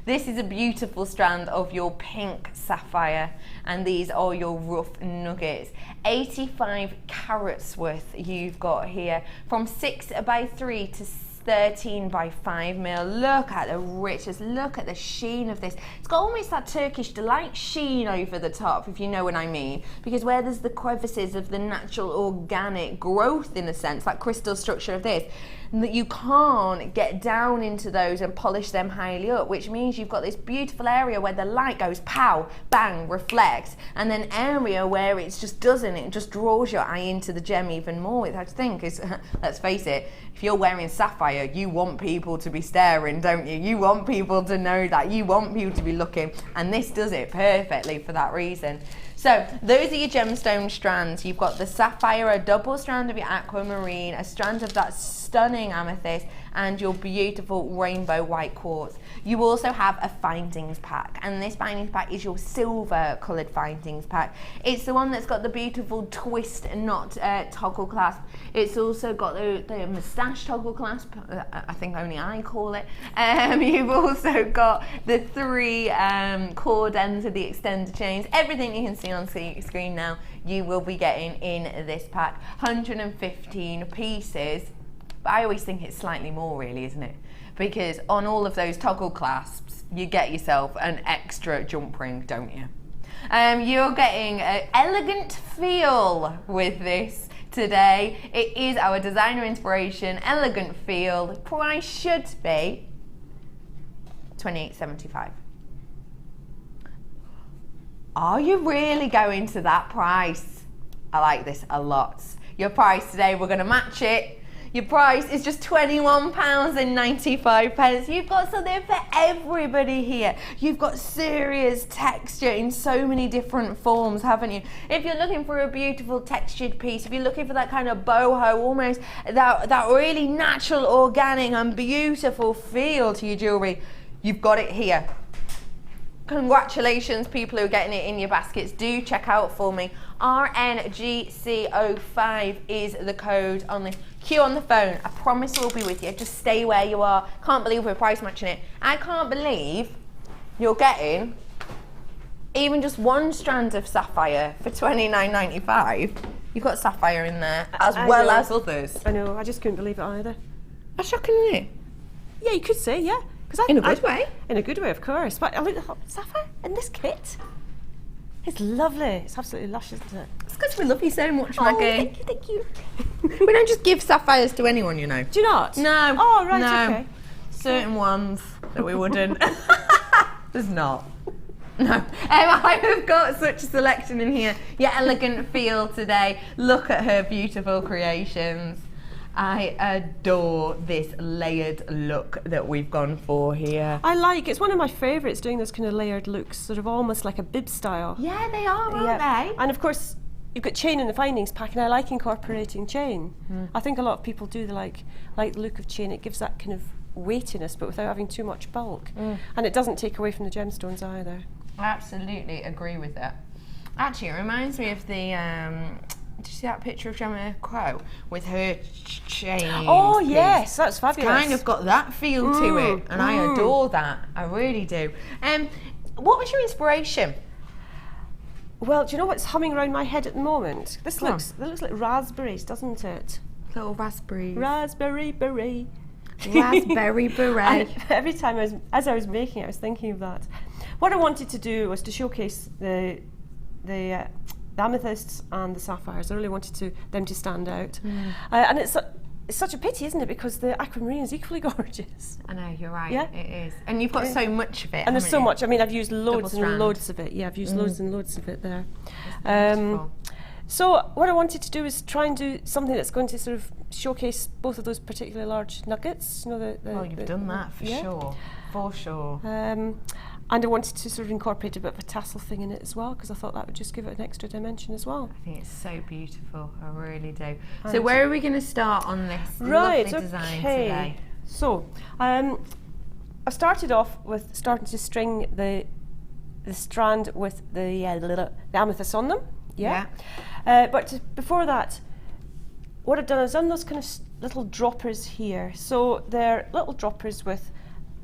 This is a beautiful strand of your pink sapphire, and these are your rough nuggets. 85 carats worth you've got here, from 6x3 to 13x5mm. Look at the richness, look at the sheen of this. It's got almost that Turkish delight sheen over the top, if you know what I mean, because where there's the crevices of the natural organic growth, in a sense, that crystal structure of this, that you can't get down into those and polish them highly up, which means you've got this beautiful area where the light goes pow, bang, reflects, and then area where it just doesn't, it just draws your eye into the gem even more. I think is, let's face it, if you're wearing sapphire, you want people to be staring, don't you? You want people to know that, you want people to be looking, and this does it perfectly for that reason. So those are your gemstone strands. You've got the sapphire, a double strand of your aquamarine, a strand of that stunning amethyst, and your beautiful rainbow white quartz. You also have a findings pack, and this findings pack is your silver coloured findings pack. It's the one that's got the beautiful twist knot toggle clasp. It's also got the moustache toggle clasp, I think only I call it. You've also got the 3 cord ends of the extender chains. Everything you can see on screen now, you will be getting in this pack. 115 pieces. But I always think it's slightly more, really, isn't it? Because on all of those toggle clasps, you get yourself an extra jump ring, don't you? You're getting an elegant feel with this today. It is our designer inspiration, elegant feel. The price should be $28.75. Are you really going to that price? I like this a lot. Your price today, we're going to match it. Your price is just £21.95. You've got something for everybody here. You've got serious texture in so many different forms, haven't you? If you're looking for a beautiful textured piece, if you're looking for that kind of boho, almost that really natural, organic and beautiful feel to your jewellery, you've got it here. Congratulations, people who are getting it in your baskets. Do check out for me. RNGC05 is the code on this. Queue on the phone. I promise we'll be with you. Just stay where you are. Can't believe we're price matching it. I can't believe you're getting even just 1 strand of sapphire for $29.95. You've got sapphire in there as well as others. I know, I just couldn't believe it either. That's shocking, isn't it? Yeah, you could say, yeah. In a good way. In a good way, of course. But I look at sapphire in this kit. It's lovely. It's absolutely lush, isn't it? It's because we love you so much, Maggie. Oh, thank you. We don't just give sapphires to anyone, you know. Do you not? No. Oh, right, no. okay. Certain ones that we wouldn't. There's not. No. I have got such a selection in here. Your elegant feel today. Look at her beautiful creations. I adore this layered look that we've gone for here. It's one of my favourites, doing those kind of layered looks, sort of almost like a bib style. Yeah, they are, aren't they? And of course, you've got chain in the findings pack, and I like incorporating chain. I think a lot of people do like the look of chain. It gives that kind of weightiness, but without having too much bulk. And it doesn't take away from the gemstones either. I absolutely agree with that. Actually, it reminds me of the... did you see that picture of Gemma Crow with her chain? Oh, piece? yes, that's fabulous. It's kind of got that feel to it, and I adore that. I really do. What was your inspiration? Well, do you know what's humming around my head at the moment? This looks like raspberries, doesn't it? Little raspberries. Raspberry beret. Raspberry beret. And every time as I was making it, I was thinking of that. What I wanted to do was to showcase the amethysts and the sapphires. I really wanted them to stand out. And it's it's such a pity, isn't it? Because the aquamarine is equally gorgeous. I know, you're right. Yeah. It is. And you've got so much of it. And there's haven't so you? much. I mean, I've used loads and strand. loads of it. Yeah, I've used loads and loads of it there. Beautiful. So what I wanted to do is try and do something that's going to sort of showcase both of those particularly large nuggets. You know, Oh, you've done that for sure. For sure. And I wanted to sort of incorporate a bit of a tassel thing in it as well, because I thought that would just give it an extra dimension as well. I think it's so beautiful. I really do. So where are we going to start on this lovely design today? So I started off with starting to string the strand with the amethyst on them. But before that, what I've done is done those kind of little droppers here. So they're little droppers with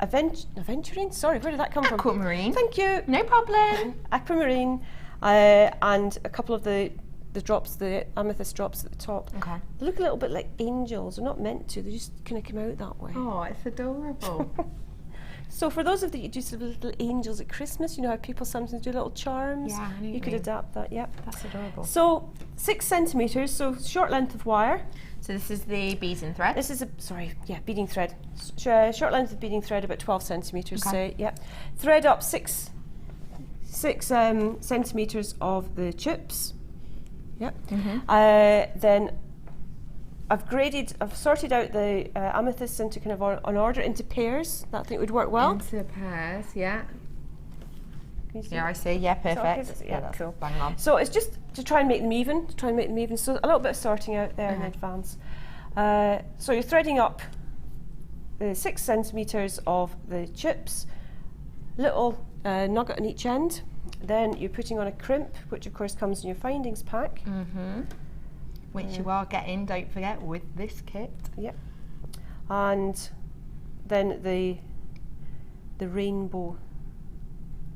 aventurine. Sorry, where did that come from? Aquamarine. Thank you. No problem. Aquamarine, and a couple of the drops, the amethyst drops at the top. Okay. They look a little bit like angels. They're not meant to. They just kind of come out that way. Oh, it's adorable. So for those of you who do sort of little angels at Christmas, you know how people sometimes do little charms? Yeah, I know you what could you mean. adapt that, yep. That's adorable. So 6 centimetres, so short length of wire. So this is the beading thread. This is beading thread. Short length of beading thread, about 12 centimetres, say, yep. Thread up 6 centimetres of the chips. Yep. Then I've sorted out the amethyst into kind of an order into pairs. That I think would work well. Into pairs, yeah. Can you see? Yeah, I see. Yeah, perfect. okay? Yeah, that's cool. Bang on. So it's just to try and make them even. So a little bit of sorting out there in advance. So you're threading up the 6 centimetres of the chips, little nugget on each end. Then you're putting on a crimp, which of course comes in your findings pack. Which you are getting, don't forget, with this kit. Yep. And then the rainbow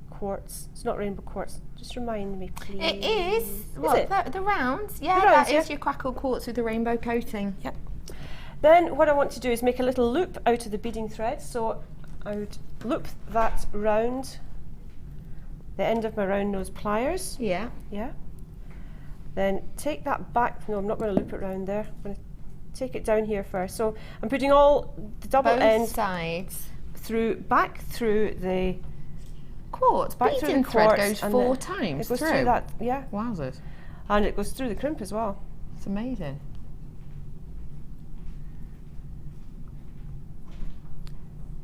quartz. It's not rainbow quartz. Just remind me, please. It is. What, the rounds? Yeah, The rounds, that is yeah. your crackle quartz with the rainbow coating. Yep. Then what I want to do is make a little loop out of the beading thread. So I would loop that round the end of my round nose pliers. Yeah. Yeah. Then take that back. No, I'm not going to loop it round there. I'm going to take it down here first. So I'm putting all the double Both ends sides. back through the Quartz. back through Beading the thread quartz goes and 4 the- times It goes through. through that, yeah, Wowzers. and it goes through the crimp as well. It's amazing.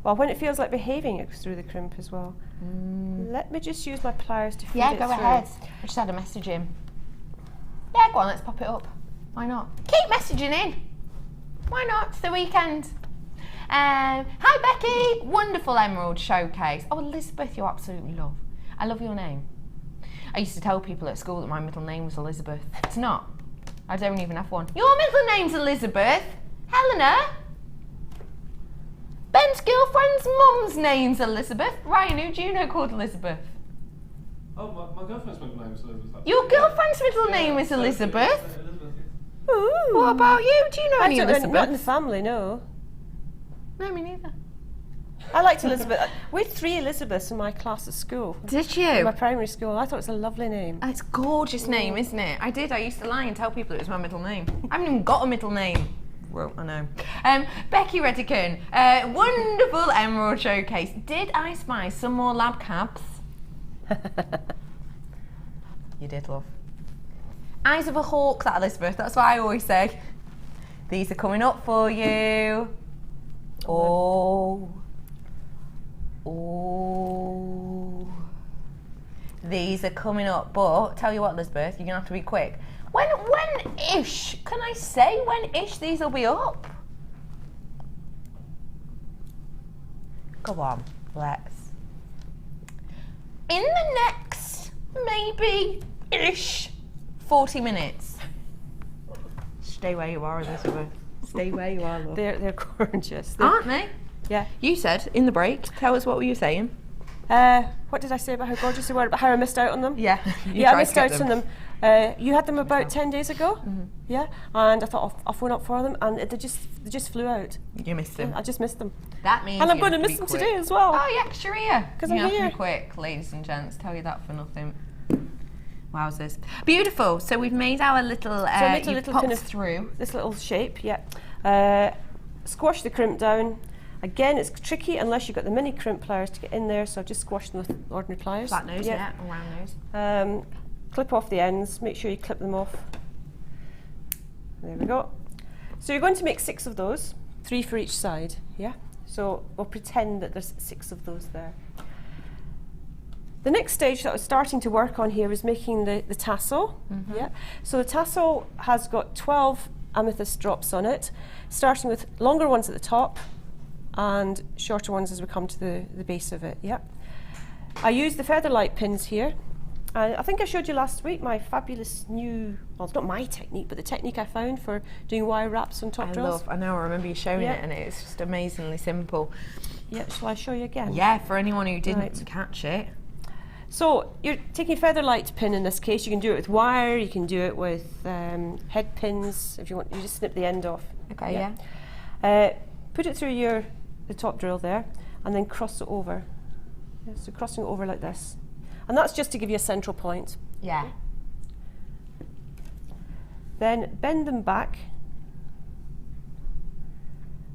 Well, when it feels like behaving, it goes through the crimp as well. Let me just use my pliers to feed Yeah, it go through. ahead. I just had a message in. Yeah, go on, let's pop it up. Why not? Keep messaging in. Why not? It's the weekend. Hi, Becky. Wonderful emerald showcase. Oh, Elizabeth, you absolutely love. I love your name. I used to tell people at school that my middle name was Elizabeth. It's not. I don't even have one. Your middle name's Elizabeth. Helena. Ben's girlfriend's mum's name's Elizabeth. Ryan, who do you know called Elizabeth? Oh, my girlfriend's middle name is Elizabeth. Your girlfriend's middle name is Elizabeth. Elizabeth. Ooh. What about you? Do you know any I don't know, not in the Elizabeth? family, no. No, me neither. I liked Elizabeth. We had 3 Elizabeths in my class at school. Did In you? my primary school. I thought it was a lovely name. It's a gorgeous name, isn't it? I did. I used to lie and tell people it was my middle name. I haven't even got a middle name. Well, I know. Becky Redican, wonderful emerald showcase. Did I spy some more lab cabs? You did, love. Eyes of a hawk, that Elizabeth. That's what I always say. These are coming up for you. Oh. Oh. These are coming up, but tell you what, Elizabeth, you're gonna have to be quick. When-ish, can I say when-ish these will be up? Go on, let's. In the next, maybe-ish, 40 minutes. Stay where you are, Elizabeth. Stay where you are, love. They're gorgeous. Aren't they? Yeah. You said, in the break, tell us what were you saying? What did I say about how gorgeous they were? About how I missed out on them? Yeah, Yeah, I missed out on them. You had them about 10 days ago. Yeah, and I thought I'll phone up for them, and they just flew out. You missed them. I just missed them. That means And I'm you're going to gonna miss them be quick. today as well. Oh yeah, 'cause you're here. 'Cause you I'm have to here. be quick, ladies and gents. Tell you that for nothing. Wowzers. Beautiful. So we've made our little. So I made a you've little popped kind of through. this little shape, yeah. Squash the crimp down. Again, it's tricky unless you've got the mini crimp pliers to get in there, so I've just squashed them with ordinary pliers. Flat nose, yeah, or round nose. Clip off the ends, make sure you clip them off. There we go. So you're going to make 6 of those, 3 for each side, yeah? So we'll pretend that there's 6 of those there. The next stage that I was starting to work on here was making the tassel, yeah? So the tassel has got 12 amethyst drops on it, starting with longer ones at the top, and shorter ones as we come to the base of it, yeah. I use the Featherlight pins here. I think I showed you last week my fabulous new, well, it's not my technique, but the technique I found for doing wire wraps on top drills. I know, I remember you showing it, and it's just amazingly simple. Yeah, shall I show you again? Yeah, for anyone who didn't catch it. So you're taking a Featherlight pin in this case. You can do it with wire, you can do it with head pins. If you want, you just snip the end off. Okay, yeah. Put it through the top drill there, and then cross it over. Yeah, so crossing it over like this. And that's just to give you a central point. Yeah. Then bend them back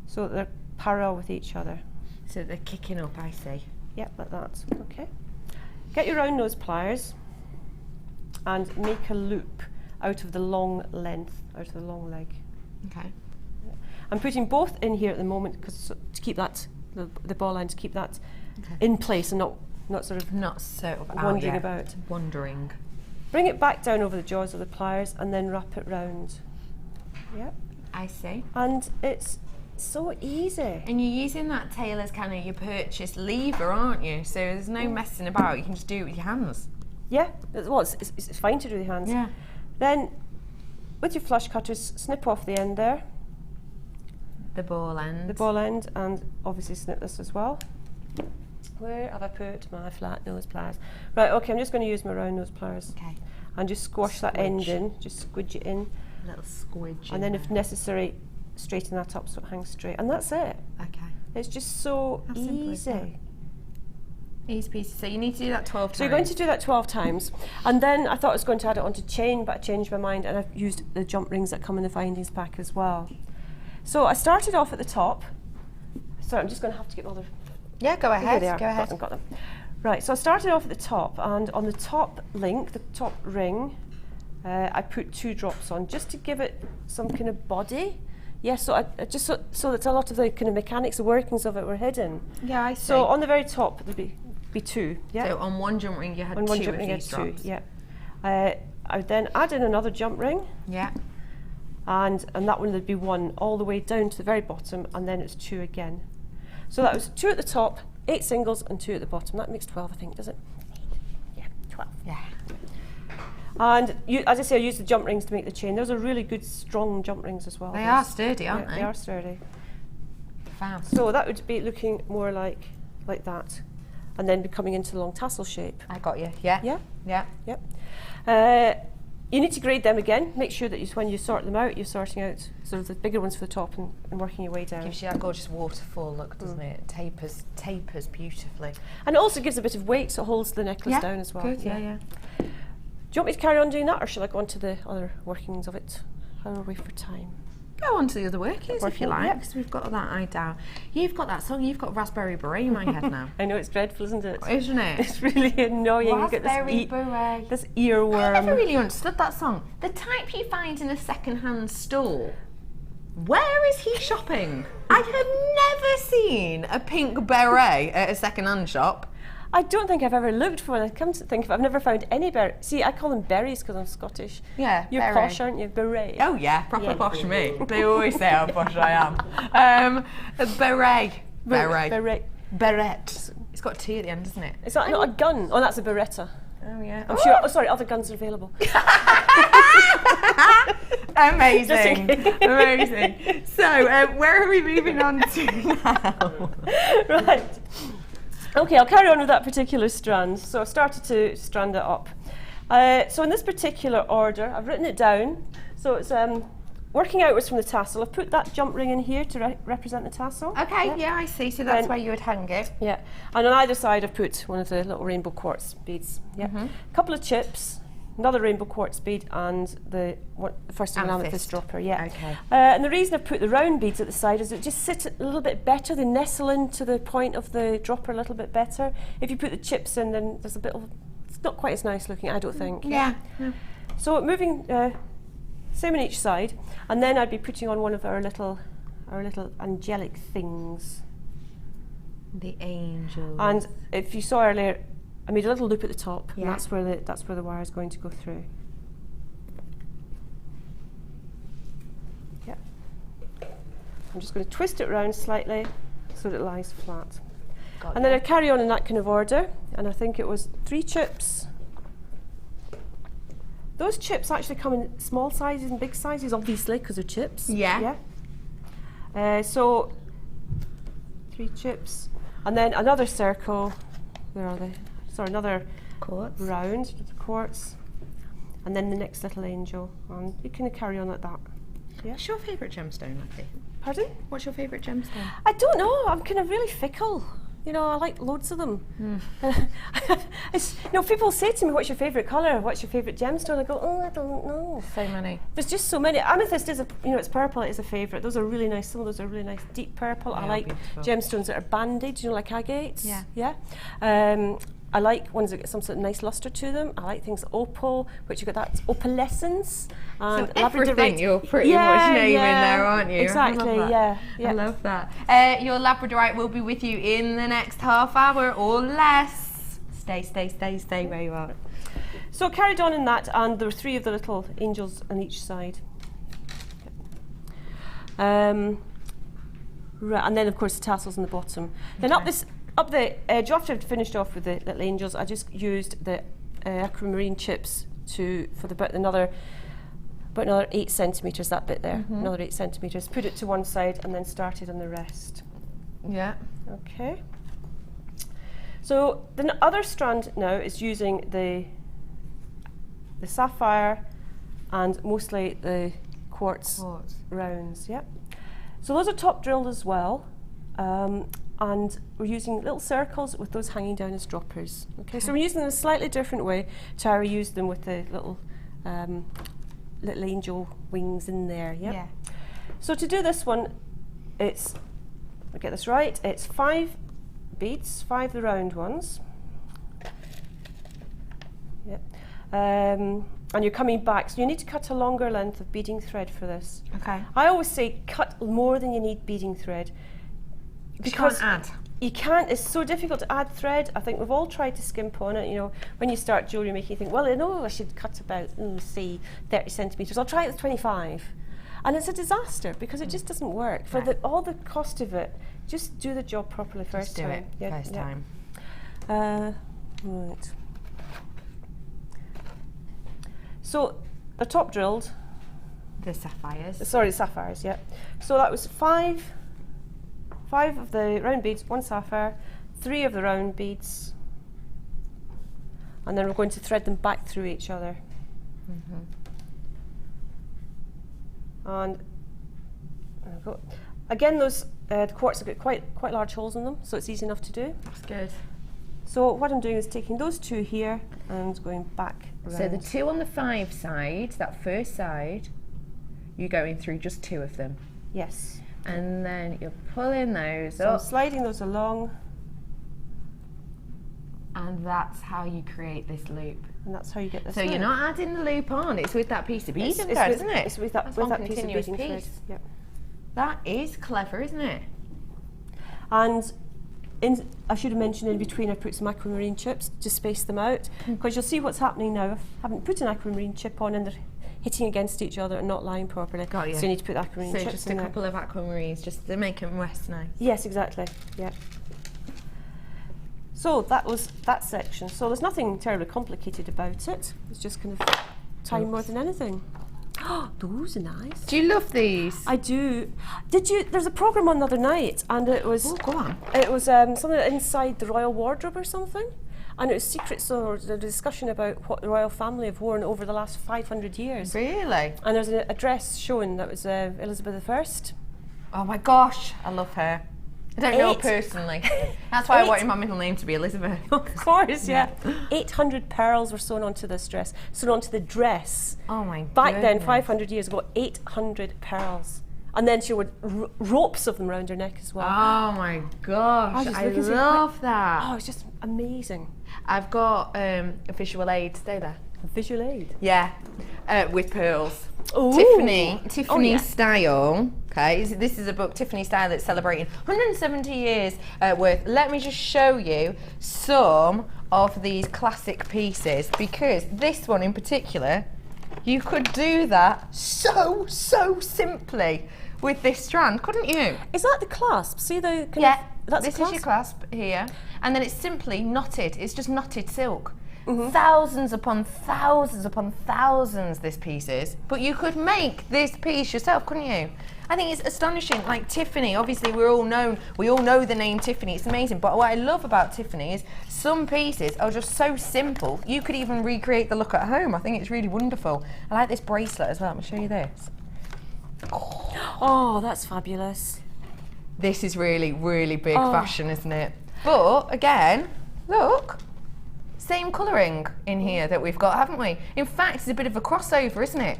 so that they're parallel with each other. So they're kicking up, I see. Yep, like that. Okay. Get your round nose pliers and make a loop out of the long length, out of the long leg. Okay. I'm putting both in here at the moment because to keep that the ball end, to keep that in place and not sort of wandering about. Wandering. Bring it back down over the jaws of the pliers and then wrap it round. Yep. I see. And it's so easy. And you're using that tailor's kind of your purchase lever, aren't you? So there's no messing about. You can just do it with your hands. Yeah. Well, it's fine to do with your hands. Yeah. Then, with your flush cutters, snip off the end there. The ball end. The ball end, and obviously snip this as well. Where have I put my flat nose pliers? Right, okay, I'm just going to use my round nose pliers. Okay. And just squash that end in, just squidge it in. A little squidge. And then if necessary, straighten that up so it hangs straight. And that's it. Okay. It's just so How simple is that? easy. Easy peasy. So you need to do that 12 times. So you're going to do that 12 times. And then I thought I was going to add it onto chain, but I changed my mind and I've used the jump rings that come in the findings pack as well. So I started off at the top. Sorry, I'm just going to have to get all the... Yeah, go ahead. Here they are. Go ahead. Got them. Right, so I started off at the top, and on the top link, the top ring, I put 2 drops on just to give it some kind of body. Yeah, so I just so that a lot of the kind of mechanics, the workings of it were hidden. Yeah, I see. So on the very top there'd be 2. Yeah. So on one jump ring you had on 2 one jump of ring, these I had 2. drops. Yeah. I would then add in another jump ring. Yeah. And that one there'd be 1 all the way down to the very bottom, and then it's 2 again. So that was 2 at the top, 8 singles and 2 at the bottom. That makes 12, I think, does it? 8. Yeah, 12. Yeah. And as I say, I used the jump rings to make the chain. Those are really good, strong jump rings as well. They are sturdy, aren't they? They are sturdy. Fab. So that would be looking more like that, and then be coming into the long tassel shape. I got you. Yeah. Yeah. Yeah. Yep. You need to grade them again. Make sure that when you sort them out, you're sorting out sort of the bigger ones for the top and working your way down. Gives you that gorgeous waterfall look, doesn't it? It tapers beautifully. And it also gives a bit of weight, so it holds the necklace down as well. Good. Yeah. Do you want me to carry on doing that, or shall I go on to the other workings of it? How are we for time? Go on to the other workings if you like, yeah. because we've got that eye down. You've got that song, you've got Raspberry Beret in my head now. I know, it's dreadful, isn't it? Isn't it? It's really annoying. Raspberry You get Beret. this earworm. I never really understood that song. The type you find in a second-hand store. Where is he shopping? I have never seen a pink beret at a second-hand shop. I don't think I've ever looked for one. I come to think of it, I've never found any beret. See, I call them berries because I'm Scottish. Yeah, You're beret. posh, aren't you? Beret. Oh yeah, proper Yeah. posh me. They always say how posh I am. A beret. Beret. Beret. It's got a T at the end, doesn't it? It's not a gun. Oh, that's a Beretta. Oh yeah. I'm sure. Oh, sorry, other guns are available. Amazing. Amazing. So, where are we moving on to now? Right. Okay, I'll carry on with that particular strand. So I've started to strand it up. So in this particular order, I've written it down. So it's working outwards from the tassel. I've put that jump ring in here to represent the tassel. Okay, yeah, I see. So that's where you would hang it. Yeah, and on either side I've put one of the little rainbow quartz beads. Yeah, a couple of chips another rainbow quartz bead, and the first of an Amethyst. amethyst dropper. Yeah. Okay. And the reason I've put the round beads at the side is it just sits a little bit better. They nestle into the point of the dropper a little bit better. If you put the chips in, then there's a bit of, it's not quite as nice looking, I don't think. Yeah. So moving, same on each side, and then I'd be putting on one of our little angelic things. The angels. And if you saw earlier, I made a little loop at the top, Yeah. and that's where the wire is going to go through. Yep. I'm just going to twist it round slightly so that it lies flat. And then I carry on in that kind of order, and I think it was 3 chips. Those chips actually come in small sizes and big sizes, obviously, because they're chips. Yeah. So 3 chips, and then another circle. Where are they? Sorry, another quartz. round with the quartz, and then the next little angel. And you can carry on like that. Yeah. What's your favourite gemstone, Maggie? Pardon? What's your favourite gemstone? I don't know. I'm kind of really fickle. You know, I like loads of them. People say to me, "What's your favourite colour? What's your favourite gemstone?" I go, "Oh, I don't know." So many. There's just so many. Amethyst is it's purple. It is a favourite. Those are really nice. Some of those are really nice, deep purple. They I are like beautiful. gemstones that are banded. Like agates. Yeah. Yeah. I like ones that get some sort of nice lustre to them. I like things opal, which you've got that opalescence. And So everything Labradorite. you're pretty much naming there, aren't you? Exactly. I love that. Yeah. I love that. Your Labradorite will be with you in the next half hour or less. Stay where you are. So carried on in that, and there were 3 of the little angels on each side. Right, and then of course the tassels on the bottom. Then up the edge, after I'd finished off with the little angels, I just used the aquamarine chips for about another 8 centimetres, that bit there, another 8 centimetres. Put it to one side and then started on the rest. Yeah. Okay. So the other strand now is using the sapphire and mostly the quartz rounds. Yep. So those are top drilled as well, and we're using little circles with those hanging down as droppers. Okay. So we're using them in a slightly different way to how we used them with the little angel wings in there. Yep. Yeah. So to do this one, it's, I'll get this right, it's 5 beads, 5 the round ones. Yep. And you're coming back, so you need to cut a longer length of beading thread for this. Okay. I always say cut more than you need beading thread. Because you can't add. You can't, it's so difficult to add thread. I think we've all tried to skimp on it. You know, when you start jewellery making, you think, well, I know I should cut about, say, 30 centimetres. I'll try it with 25. And it's a disaster because it just doesn't work. For all the cost of it, just do the job properly first time. Just do it first time. Right. So the top drilled. The sapphires. Sorry, sapphires, yeah. So that was 5 of the round beads, 1 sapphire, 3 of the round beads, and then we're going to thread them back through each other. And there we go. Again, those the quartz have got quite large holes in them, so it's easy enough to do. That's good. So what I'm doing is taking those 2 here and going back around. So the 2 on the 5 side, that first side, you're going through just 2 of them. Yes. And then you're pulling those So I'm up. sliding those along. And that's how you create this loop. And that's how you get this. So you're loop. not adding the loop on, it's with that piece of beading It's thread, with- isn't it? It's with that, That's with one that piece of continuous beading thread. piece. Yep. That is clever, isn't it? And I should have mentioned in between I put some aquamarine chips to space them out, because you'll see what's happening now. I haven't put an aquamarine chip on and they're hitting against each other and not lying properly. Got you. So you need to put the aquamarine So chips just in a there. couple of aquamarines, just to make them rest nice. Yes, exactly. Yeah. So that was that section. So there's nothing terribly complicated about it. It's just kind of time more than anything. Oh, those are nice. Do you love these? I do. Did you? There's a programme on the other night, and it was. Oh, go on. It was something inside the royal wardrobe or something, and it was secret. So there was a discussion about what the royal family have worn over the last 500 years. Really? And there's a dress showing that was Elizabeth I. Oh my gosh, I love her. I don't know personally. That's why I wanted my middle name to be Elizabeth. Of course, yeah. 800 pearls were sewn onto this dress, sewn onto the dress. Oh my god. Back then, 500 years ago, 800 pearls. And then she would ropes of them around her neck as well. Oh my gosh, I love that. Oh, it's just amazing. I've got a visual aid, stay there. A visual aid. Yeah, with pearls. Ooh. Tiffany Style. Okay, this is a book, Tiffany Style, that's celebrating 170 years worth. Let me just show you some of these classic pieces, because this one in particular, you could do that so simply with this strand, couldn't you? Is that the clasp? See the kind Yeah, of, that's this a clasp? is your clasp here, and then it's simply knotted. It's just knotted silk. Mm-hmm. Thousands upon thousands this piece is, but you could make this piece yourself, couldn't you? I think it's astonishing. Like Tiffany, obviously we all know the name Tiffany, it's amazing, but what I love about Tiffany is some pieces are just so simple, you could even recreate the look at home. I think it's really wonderful. I like this bracelet as well. Let me show you this. Oh, that's fabulous. This is really big fashion, isn't it? But again, look, same colouring in here that we've got, haven't we? In fact, it's a bit of a crossover, isn't it?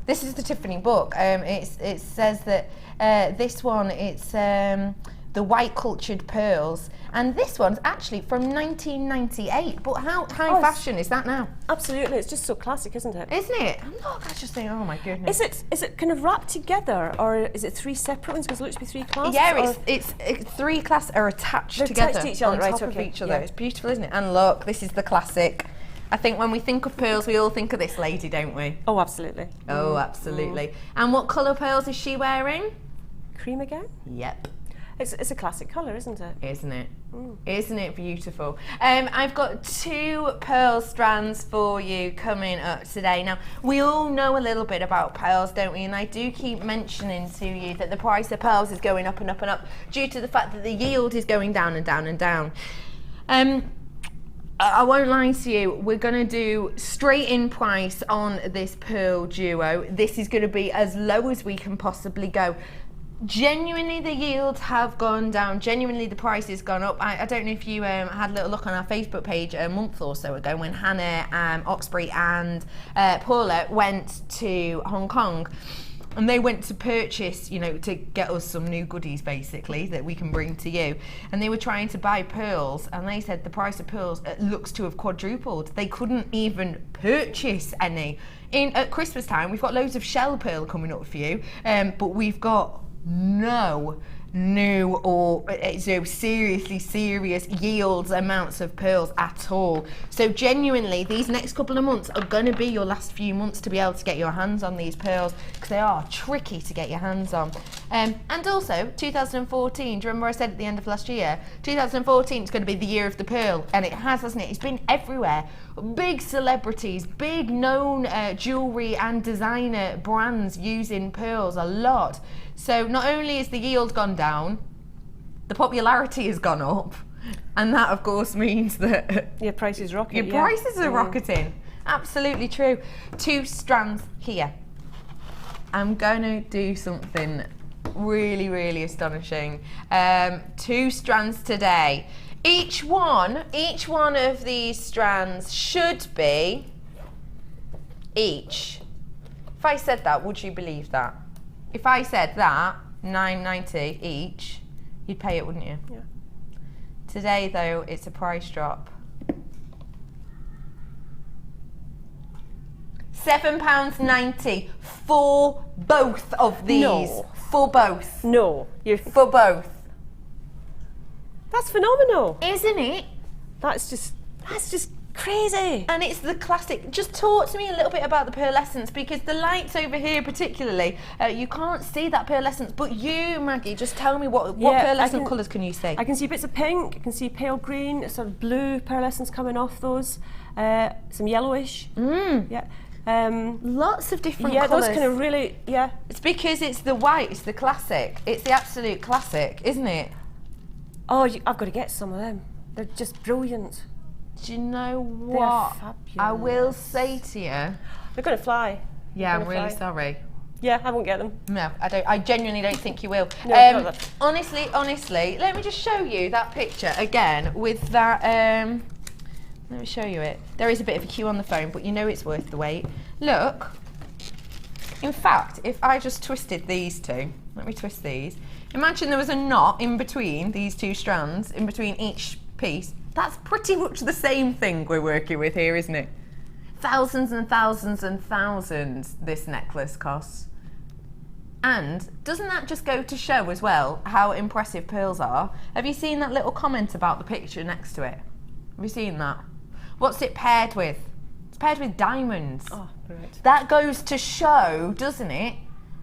This is the Tiffany book. It says that this one, it's the white cultured pearls, and this one's actually from 1998. But how high fashion is that now? Absolutely, it's just so classic, isn't it? Isn't it? Look, I just think, oh my goodness. Is it kind of wrapped together, or is it three separate ones? Because it looks to be three clasps. Yeah, it's three clasps are attached They're together attached to each other, on right, top of okay, each other. yeah. It's beautiful, isn't it? And look, this is the classic. I think when we think of pearls, we all think of this lady, don't we? Oh, absolutely. Oh, absolutely. And what colour pearls is she wearing? Cream again? Yep. It's a classic colour, isn't it? Isn't it? Isn't it beautiful? I've got 2 pearl strands for you coming up today. Now, we all know a little bit about pearls, don't we? And I do keep mentioning to you that the price of pearls is going up and up and up due to the fact that the yield is going down and down and down. I won't lie to you, we're going to do straight in price on this pearl duo. This is going to be as low as we can possibly go. Genuinely, the yields have gone down. Genuinely, the price has gone up. I don't know if you had a little look on our Facebook page a month or so ago when Hannah, Oxbury and Paula went to Hong Kong. And they went to purchase, you know, to get us some new goodies, basically, that we can bring to you. And they were trying to buy pearls, and they said the price of pearls looks to have quadrupled. They couldn't even purchase any. At Christmas time, we've got loads of shell pearl coming up for you, but we've got no new or seriously serious yields amounts of pearls at all. So genuinely, these next couple of months are going to be your last few months to be able to get your hands on these pearls, because they are tricky to get your hands on. And also 2014, do you remember I said at the end of last year, 2014 is going to be the year of the pearl, and it has, hasn't it? It's been everywhere. Big celebrities, big known jewellery and designer brands using pearls a lot. So not only is the yield gone down, the popularity has gone up, and that of course means that your prices rocket. Your prices are rocketing. Absolutely true. 2 strands here. I'm going to do something really astonishing. 2 strands today. Each one of these strands should be each. If I said that, would you believe that? If I said that, $9.90 each, you'd pay it, wouldn't you? Yeah. Today, though, it's a price drop. £7.90 for both of these. No. For both. No. For both. That's phenomenal. Isn't it? That's just crazy. And it's the classic. Just talk to me a little bit about the pearlescence, because the lights over here particularly, you can't see that pearlescence, but you, Maggie, just tell me what pearlescent colours can you see? I can see bits of pink, I can see pale green, sort of blue pearlescence coming off those, some yellowish. Yeah. Lots of different colours. Yeah, those kind of really, yeah. It's because it's the white, it's the classic. It's the absolute classic, isn't it? Oh, I've got to get some of them. They're just brilliant. Do you know what fabulous. I will say to you? They're going to fly. Yeah, I'm really sorry. Yeah, I won't get them. No, I don't. I genuinely don't think you will. No, not that. Honestly, let me just show you that picture again with that. Let me show you it. There is a bit of a queue on the phone, but you know it's worth the wait. Look. In fact, if I just twisted these two, let me twist these. Imagine there was a knot in between these two strands, in between each piece. That's pretty much the same thing we're working with here, isn't it? Thousands and thousands and thousands this necklace costs. And doesn't that just go to show as well how impressive pearls are? Have you seen that little comment about the picture next to it? Have you seen that? What's it paired with? It's paired with diamonds. Oh, right. That goes to show, doesn't it?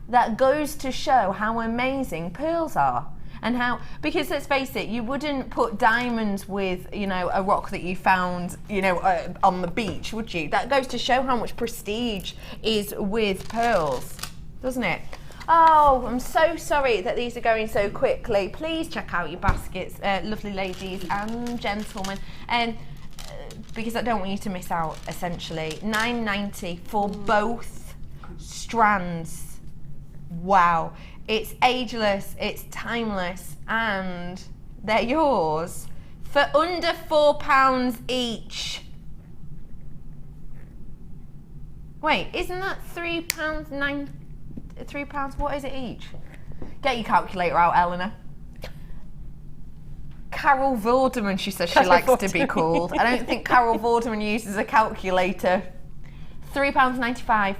That goes to show how amazing pearls are. And how, because let's face it, you wouldn't put diamonds with, you know, a rock that you found, you know, on the beach, would you? That goes to show how much prestige is with pearls, doesn't it? Oh, I'm so sorry that these are going so quickly. Please check out your baskets, lovely ladies and gentlemen. And because I don't want you to miss out, essentially. $9.90 for both strands. Wow. It's ageless, it's timeless, and they're yours for under £4 each. Wait, isn't that £3, £3, what is it each? Get your calculator out, Eleanor. Carol Vorderman, she says she likes to be called. I don't think Carol Vorderman uses a calculator. £3.95.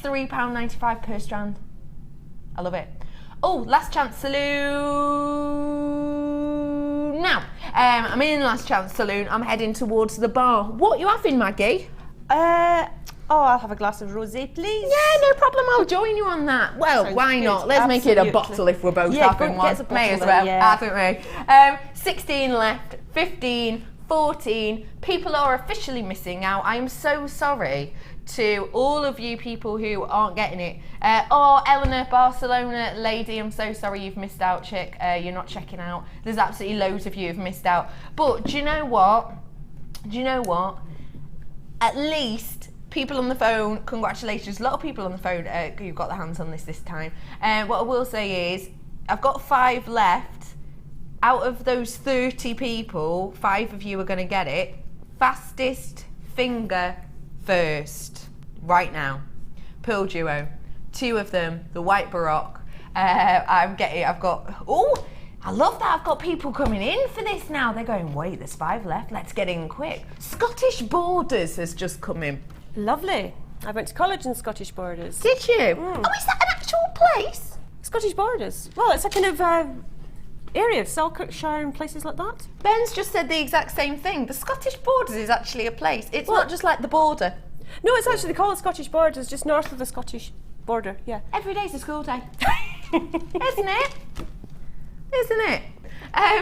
£3.95 per strand. I love it. Oh, last chance saloon. Now, I'm in last chance saloon. I'm heading towards the bar. What are you having, Maggie? I'll have a glass of rosé, please. Yeah, no problem. I'll join you on that. Well, Sounds why good. not? Let's make it a Absolutely. bottle if we're both Yeah, having go one. get a bottle May as then, well, yeah. haven't we? 16 left, 15, 14. People are officially missing out. I am so sorry to all of you people who aren't getting it. Eleanor, Barcelona lady, I'm so sorry you've missed out, chick. You're not checking out. There's absolutely loads of you who've missed out. But do you know what? At least people on the phone, congratulations. A lot of people on the phone who've got their hands on this time. What I will say is, I've got 5 left. Out of those 30 people, 5 of you are going to get it. Fastest finger first, right now. Pearl Duo, 2 of them, the White Baroque. I love that I've got people coming in for this now. They're going, wait, there's 5 left, let's get in quick. Scottish Borders has just come in. Lovely. I went to college in Scottish Borders. Did you? Oh, is that an actual place? Scottish Borders. Well, it's a kind of area of Selkirkshire and places like that. Ben's just said the exact same thing. The Scottish Borders is actually a place. It's not just like the border. No, it's actually called Scottish Borders, just north of the Scottish border, yeah. Every day's a school day. Isn't it? Isn't it?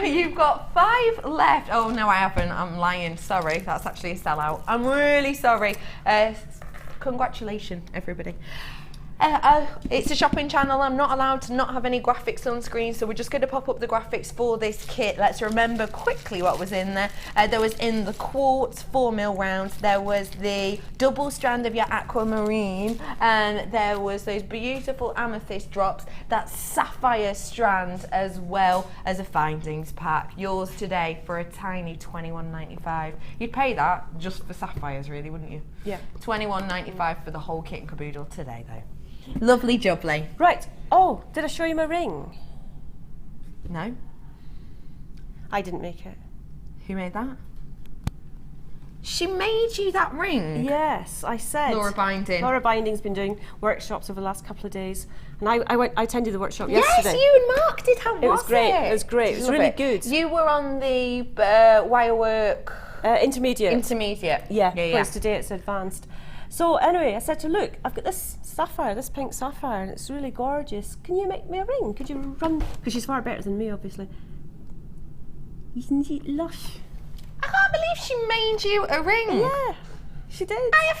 You've got 5 left. Oh, no, I haven't. I'm lying. Sorry. That's actually a sellout. I'm really sorry. Congratulations, everybody. It's a shopping channel. I'm not allowed to not have any graphics on screen, so we're just going to pop up the graphics for this kit. Let's remember quickly what was in there. There was in the quartz 4mm rounds, there was the double strand of your aquamarine, and there was those beautiful amethyst drops, that sapphire strand, as well as a findings pack. Yours today for a tiny $21.95. You'd pay that just for sapphires, really, wouldn't you? Yeah. $21.95 for the whole kit and caboodle today, though. Lovely jubbly. Right. Oh, did I show you my ring? No? I didn't make it. Who made that? She made you that ring? Yes, I said. Laura Binding. Laura Binding's been doing workshops over the last couple of days, and I attended the workshop Yes, yesterday. you and Mark did. How was it? It was great. It was great. It was Love really it. good. You were on the wirework Intermediate. intermediate. Yeah, whereas today it's advanced. So anyway, I said to her, look, I've got this sapphire, this pink sapphire, and it's really gorgeous. Can you make me a ring? Could you run? Because she's far better than me, obviously. Isn't it lush? I can't believe she made you a ring. Yeah, she did. I have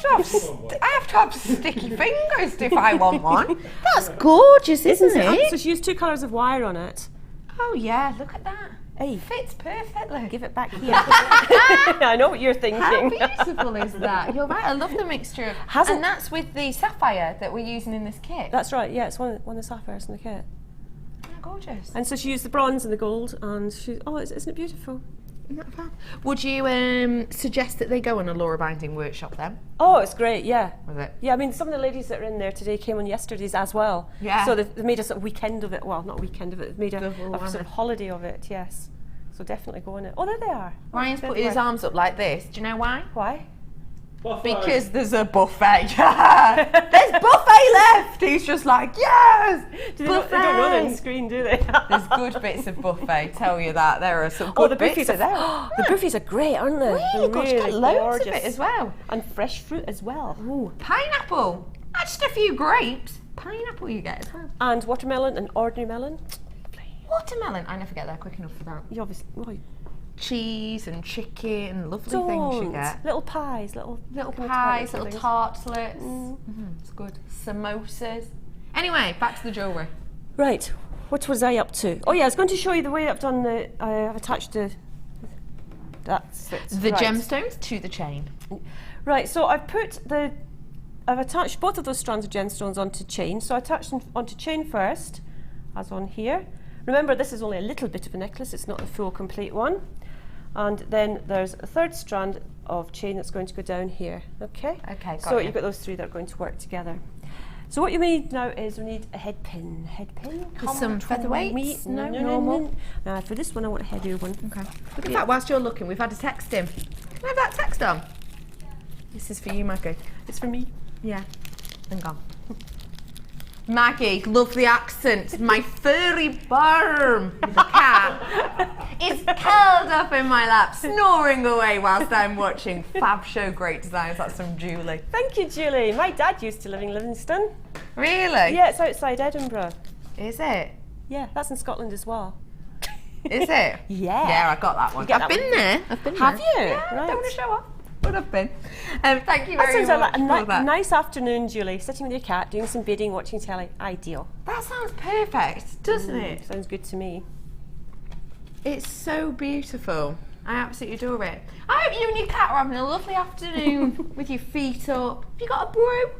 to have sticky fingers if I want one. That's gorgeous, isn't it? So she used 2 colours of wire on it. Oh yeah, look at that. Hey, Fits perfectly. give it back here. I know what you're thinking. How beautiful is that? You're right, I love the mixture of... And that's with the sapphire that we're using in this kit. That's right, yeah, it's one of the sapphires in the kit. Oh, gorgeous. And so she used the bronze and the gold, and isn't it beautiful? Not bad. Would you suggest that they go on a Laura binding workshop then? Oh, it's great, yeah. Was it? Yeah, I mean, some of the ladies that are in there today came on yesterday's as well. Yeah. So they've made a sort of weekend of it. Well, not a weekend of it, they've made a sort of holiday of it, yes. So definitely go on it. Oh, there they are. Ryan's There putting they his are. arms up like this. Do you know why? Why? Because there's a buffet. There's buffet left. He's just like, yes! They don't know they're on screen, do they? There's good bits of buffet, tell you that. There are some good the bits buffets of there. The buffets are great, aren't they? Really good. You've got Really loads of gorgeous. it as well. And fresh fruit as well. Ooh, pineapple. Not just a few grapes. Pineapple you get as well. And watermelon and ordinary melon. Watermelon. I never get there quick enough for that. You obviously... Cheese and chicken, lovely things you get. Little pies, little Pies, little things. tartlets. It's good. Samosas. Anyway, back to the jewellery. Right, what was I up to? Oh yeah, I was going to show you the way I've done the... I've attached the... That's it. The right. gemstones to the chain. Right, so I've attached both of those strands of gemstones onto chain. So I attached them onto chain first, as on here. Remember, this is only a little bit of a necklace, it's not the full complete one. And then there's a third strand of chain that's going to go down here, okay? Okay, got So you. you've got those three that are going to work together. So what you need now is we need a head pin. With some featherweights? No, normal. Now for this one I want a heavier one. Okay. Look at that, whilst you're looking, we've had a text in. Can I have that text on? This is for you, Maggie. It's for me. Yeah. And gone. Maggie, love the accent. My furry barm, the cat, is curled up in my lap, snoring away whilst I'm watching Fab Show Great Designs. That's from Julie. Thank you, Julie. My dad used to live in Livingston. Really? Yeah, it's outside Edinburgh. Is it? Yeah, that's in Scotland as well. Is it? Yeah. Yeah, I got that one. You get I've that been one? there. I've been Have there. you? Yeah, I Right. don't want to show off, but I've been. Thank you That very sounds much like for that. nice afternoon, Julie, sitting with your cat, doing some beading, watching telly. Ideal. That sounds perfect, doesn't it? Sounds good to me. It's so beautiful. I absolutely adore it. I hope you and your cat are having a lovely afternoon with your feet up. Have you got a brew?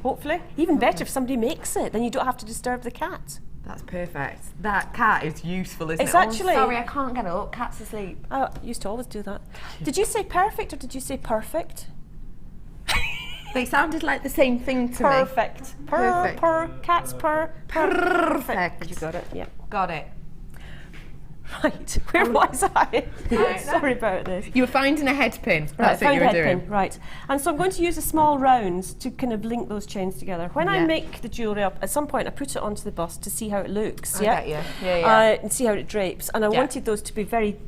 Hopefully. Even better if somebody makes it, then you don't have to disturb the cat. That's perfect. That cat is useful, isn't It's it? actually- Oh, sorry, I can't get up. Cat's asleep. I used to always do that. Did you say perfect or did you say perfect? They sounded like the same thing to me. Perfect. Perfect. Cats purr. Perfect. You got it, yeah. Got it. Right, where was I? know. Sorry about this. You were finding a head pin. Right, That's what found you were head doing. pin, right. And so I'm going to use the small rounds to kind of link those chains together. When I Yeah. make the jewellery up, at some point I put it onto the bust to see how it looks, I yeah? get you. Yeah. And see how it drapes. And I Yeah. wanted those to be very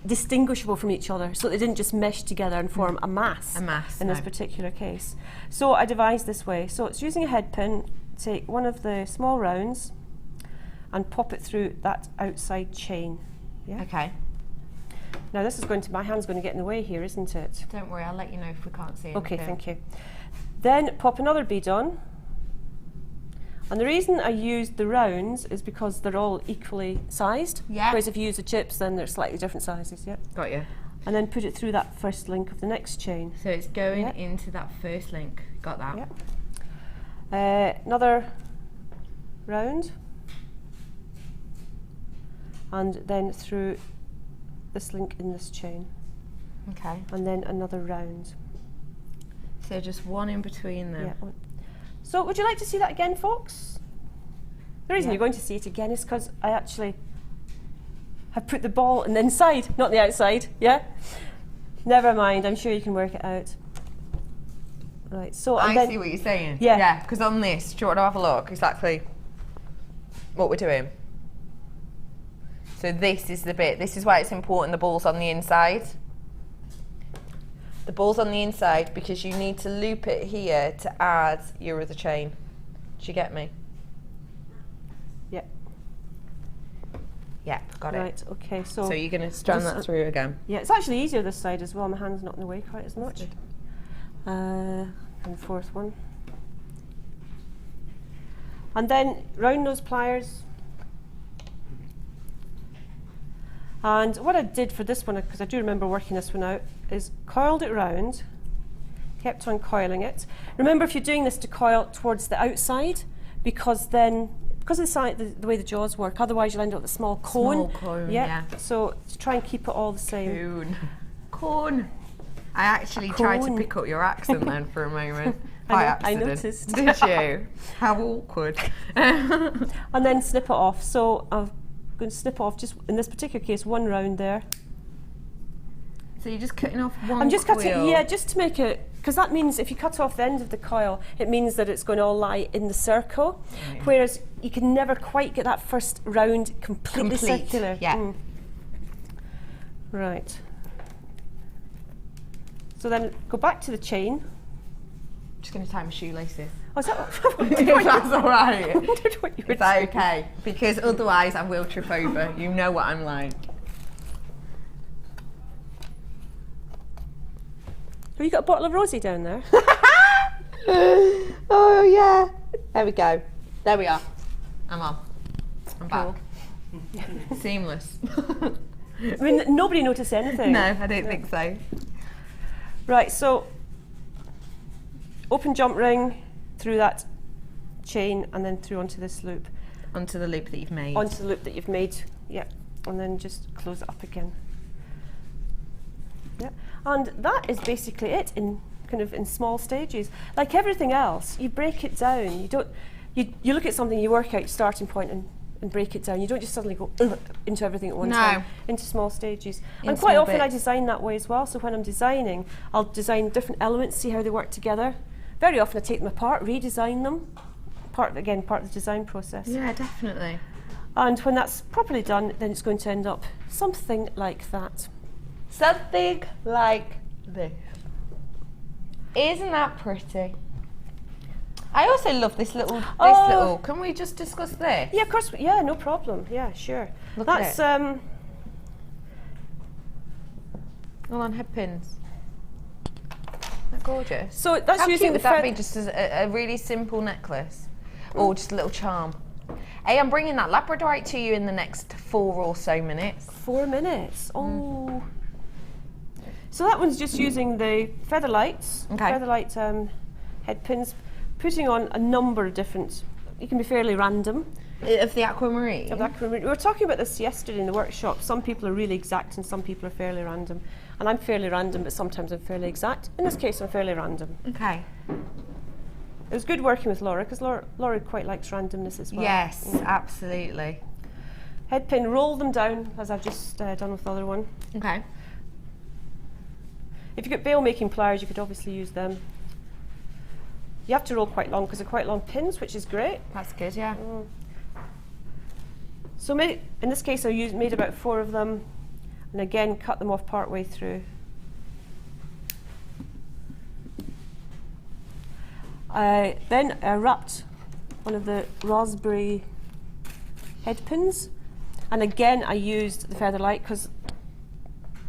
distinguishable from each other so they didn't just mesh together and form a mass. A mass, in this no. particular case. So I devised this way. So it's using a head pin, take one of the small rounds and pop it through that outside chain. Yeah. Okay. Now this is going to, my hand's going to get in the way here, isn't it? Don't worry, I'll let you know if we can't see anything. Okay, thank you. Then pop another bead on. And the reason I used the rounds is because they're all equally sized. Yeah. Whereas if you use the chips, then they're slightly different sizes, yeah. Got you. And then put it through that first link of the next chain. So it's going Yeah. into that first link. Got that. Yeah. Another round. And then through this link in this chain. Okay. And then another round. So just one in between them. Yeah. So would you like to see that again, folks? The reason Yeah. you're going to see it again is because I actually have put the ball in the inside, not the outside, yeah? Never mind, I'm sure you can work it out. Right, so and I then see what you're saying. Yeah. Yeah, because on this, do you want to have a look exactly what we're doing? So this is the bit, this is why it's important the ball's on the inside. The ball's on the inside because you need to loop it here to add your other chain. Do you get me? yeah, Yeah, got it. right, okay, so So you're going to strand Just- that through again. yeah, it's actually easier this side as well. My hand's not in the way quite as much. And the fourth one. And then round those pliers. And what I did for this one, because I do remember working this one out, is coiled it round, kept on coiling it. Remember, if you're doing this, to coil towards the outside, because of the way the jaws work, otherwise you'll end up with a small cone. Small cone, yeah. So to try and keep it all the same. Corn. I actually tried to pick up your accent then for a moment. I noticed. Did you? How awkward. And then snip it off. So I'm going to snip it off, just in this particular case, one round there. So you're just cutting off one I'm just coil. cutting, yeah, just to make it, because that means if you cut off the end of the coil, it means that it's going to all lie in the circle, whereas you can never quite get that first round completely circular. Yeah. Right. So then go back to the chain. Just going to tie my shoelaces. Oh, is that If that's all right. I wondered what you were Is that saying. okay? Because otherwise I will trip over. You know what I'm like. Have you got a bottle of rosé down there? Oh yeah. There we go. There we are. I'm on. I'm back. Seamless. I mean, nobody noticed anything. No, I don't think so. Right, so open jump ring through that chain and then through onto this loop. Onto the loop that you've made. Onto the loop that you've made, yeah. And then just close it up again. Yeah. And that is basically it in small stages. Like everything else, you break it down. You don't you look at something, you work out your starting point and break it down. You don't just suddenly go into everything at one time, into small stages. And quite often I design that way as well. So when I'm designing, I'll design different elements, see how they work together. Very often I take them apart, redesign them. Part of the design process. Yeah, definitely. And when that's properly done, then it's going to end up something like that. Something like this. Isn't that pretty? I also love this little, can we just discuss this? Yeah, of course, yeah, no problem. Yeah, sure. Look That's, at it. All on head pins. They're gorgeous. So that's How using cute the would that be, just as a really simple necklace? Or just a little charm? Hey, I'm bringing that Labradorite to you in the next 4 or so minutes. 4 minutes. Oh. So that one's just using the Featherlights. Okay. Featherlight head pins, putting on a number of different. You can be fairly random. Of the aquamarine? Of the aquamarine. We were talking about this yesterday in the workshop. Some people are really exact and some people are fairly random. And I'm fairly random, but sometimes I'm fairly exact. In this case, I'm fairly random. Okay. It was good working with Laura, because Laura quite likes randomness as well. Yes, absolutely. Head pin, roll them down, as I've just done with the other one. Okay. If you've got bail making pliers, you could obviously use them. You have to roll quite long, because they're quite long pins, which is great. That's good, yeah. So in this case, I made about 4 of them, and again, cut them off part way through. Then I wrapped one of the raspberry head pins, and again I used the Featherlight because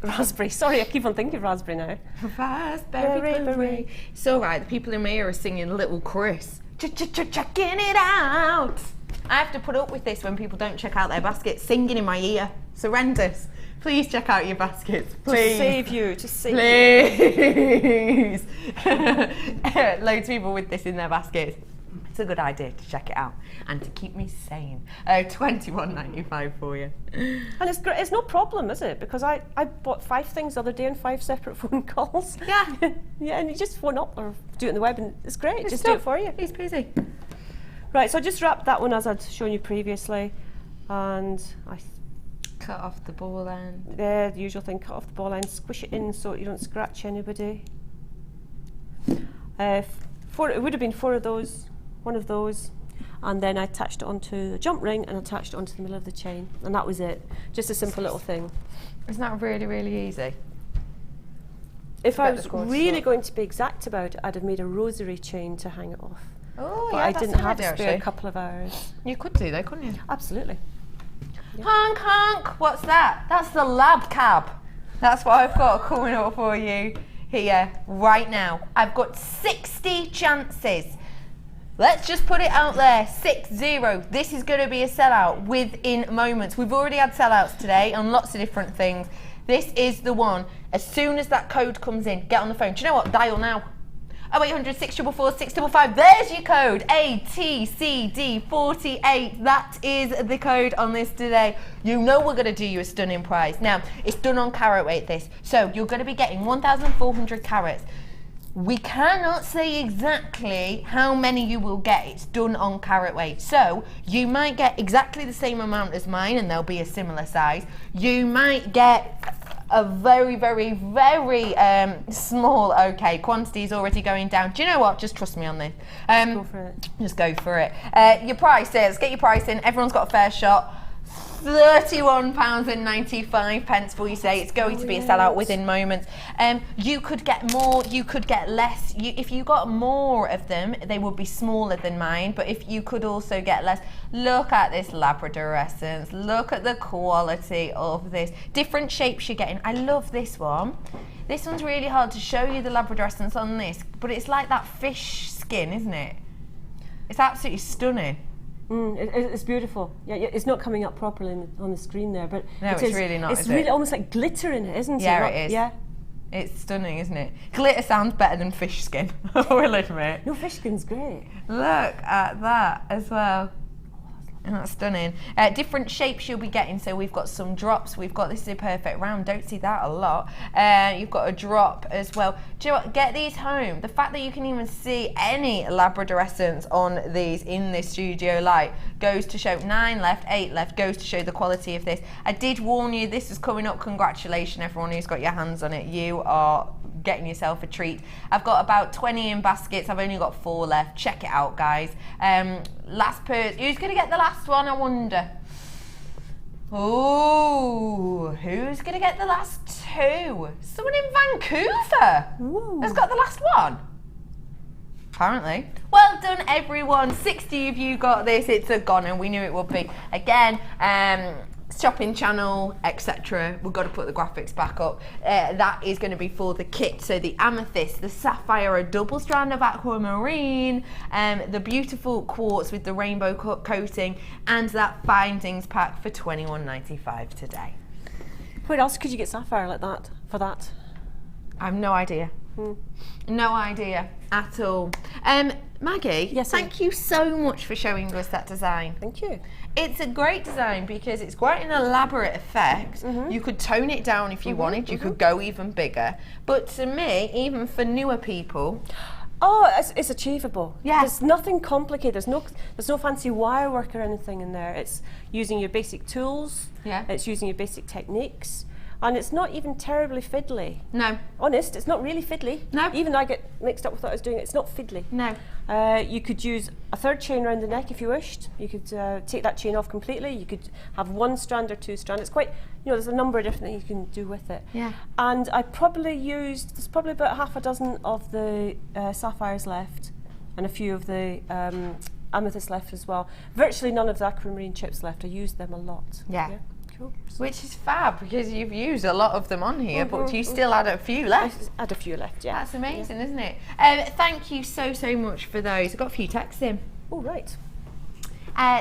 raspberry. Sorry, I keep on thinking of raspberry now. Raspberry. It's all right. The people in my ear are singing Little Chris. Checking it out. I have to put up with this when people don't check out their baskets, singing in my ear. It's horrendous. Please check out your baskets, please. Just save you. Please. Loads of people with this in their baskets. It's a good idea to check it out and to keep me sane. $21.95 for you. And it's great. It's no problem, is it? Because I bought 5 things the other day on 5 separate phone calls. Yeah. Yeah, and you just phone up or do it on the web, and it's great. It's just do it for you. Easy peasy. Right, so I just wrapped that one as I'd shown you previously, and I Cut off the ball end. the usual thing, cut off the ball end, squish it in so you don't scratch anybody. It would have been 4 of those, 1 of those, and then I attached it onto the jump ring and attached it onto the middle of the chain, and that was it. Just a simple little thing. Isn't that really, really easy? If I About was the quartz really slot. going to be exact about it, I'd have made a rosary chain to hang it off. Oh, But yeah, I that's didn't a have good to idea, spare a actually. couple of hours. You could do though, couldn't you? Absolutely. Honk, honk. What's that? That's the lab cab. That's what I've got coming up for you here right now. I've got 60 chances Let's just put it out there, 6-0. This is going to be a sellout within moments. We've already had sellouts today on lots of different things. This is the one. As soon as that code comes in, get on the phone. Do you know what? Dial now. 0800 644 655. There's your code. ATCD48. That is the code on this today. You know we're going to do you a stunning price. Now, it's done on carat weight, this. So you're going to be getting 1,400 carats. We cannot say exactly how many you will get. It's done on carat weight. So you might get exactly the same amount as mine and they'll be a similar size. You might get a very, very, very small, okay, quantity is already going down. Do you know what? Just trust me on this. Go for it. Just go for it. Your price is, get your price in. Everyone's got a fair shot. £31.95 for you say. It's going to be a sellout within moments. You could get more, you could get less. If you got more of them, they would be smaller than mine, but if you could also get less, look at this Labradorescence. Look at the quality of this. Different shapes you're getting. I love this one. This one's really hard to show you the Labradorescence on this, but it's like that fish skin, isn't it? It's absolutely stunning. It's beautiful. Yeah, it's not coming up properly on the screen there, but no, it's really not. It's really almost like glitter in it, isn't it? Yeah, it is. Yeah, it's stunning, isn't it? Glitter sounds better than fish skin. I will admit. No, fish skin's great. Look at that as well. That's stunning. Different shapes you'll be getting. So we've got some drops. We've got, this is a perfect round. Don't see that a lot. You've got a drop as well. Do you know what? Get these home. The fact that you can even see any Labradorescence on these in this studio light goes to show 9 left, 8 left, goes to show the quality of this. I did warn you, this is coming up. Congratulations, everyone who's got your hands on it. You are getting yourself a treat. I've got about 20 in baskets. I've only got 4 left. Check it out, guys. Last person. Who's going to get the last one, I wonder? Oh, who's going to get the last 2? Someone in Vancouver has got the last one. Apparently. Well done, everyone. 60 of you got this. It's a goner. We knew it would be. Again, shopping channel, etc. We've got to put the graphics back up. That is going to be for the kit. So the amethyst, the sapphire, a double strand of aquamarine, the beautiful quartz with the rainbow coating, and that findings pack for $21.95 today. Where else could you get sapphire like that for that? I have no idea. No idea at all. Maggie, yes, thank you so much for showing us that design. Thank you. It's a great design because it's quite an elaborate effect. You could tone it down if you wanted. You could go even bigger. But to me, even for newer people, oh, it's achievable. Yeah. There's nothing complicated. There's no fancy wire work or anything in there. It's using your basic tools. Yeah. It's using your basic techniques. And it's not even terribly fiddly. no, Honest, it's not really fiddly. No. Even I get mixed up with what I was doing. It's not fiddly. no. You could use a third chain around the neck if you wished. You could take that chain off completely. You could have 1 strand or 2 strand. It's quite, there's a number of different things you can do with it. Yeah. And I probably used, there's probably about half a dozen of the sapphires left and a few of the amethyst left as well. Virtually none of the aquamarine chips left. I used them a lot. Yeah. Cool. Which is fab because you've used a lot of them on here, but you still had a few left. I had a few left, yeah. That's amazing, isn't it? Thank you so much for those. I've got a few texts in. Oh, right.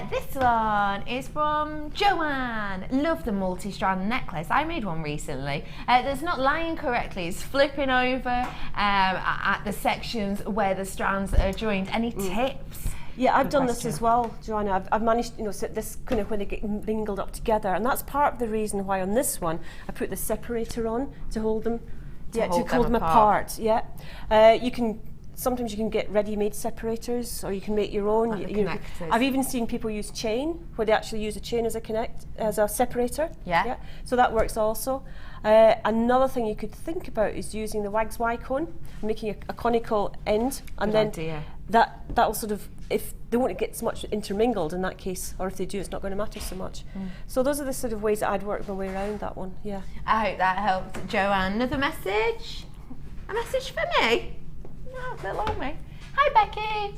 This one is from Joanne. Love the multi-strand necklace. I made one recently. That's not lying correctly. It's flipping over at the sections where the strands are joined. Any tips? Yeah, I've done this as well, Joanna. I've managed, so this kind of when they get mingled up together, and that's part of the reason why on this one I put the separator on to hold them, to hold them apart. Yeah, sometimes you can get ready-made separators, or you can make your own. I've even seen people use chain, where they actually use a chain as a separator. Yeah. So that works also. Another thing you could think about is using the Wags Y cone, making a conical end, and Good then idea. that'll sort of, if they won't get so much intermingled in that case, or if they do, it's not going to matter so much. So those are the sort of ways that I'd work my way around that one. Yeah. I hope that helped, Joanne. Another message? A message for me? No, below me. Hi, Becky.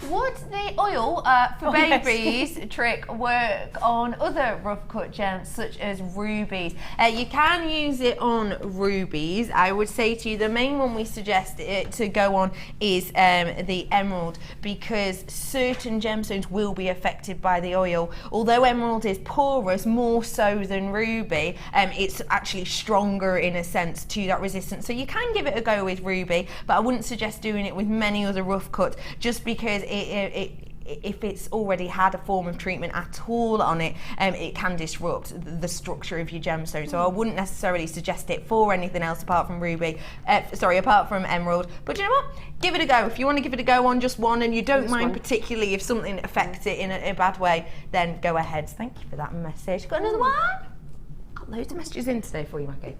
Would the oil for babies trick work on other rough cut gems such as rubies? You can use it on rubies. I would say to you the main one we suggest it to go on is the emerald, because certain gemstones will be affected by the oil. Although emerald is porous more so than ruby, it's actually stronger in a sense to that resistance. So you can give it a go with ruby, but I wouldn't suggest doing it with many other rough cuts, just because if it's already had a form of treatment at all on it, it can disrupt the structure of your gemstone. So I wouldn't necessarily suggest it for anything else apart from apart from emerald. But you know what? Give it a go. If you want to give it a go on just one and you don't mind particularly if something affects it in a bad way, then go ahead. Thank you for that message. Got another one? Got loads of messages in today for you, Maggie.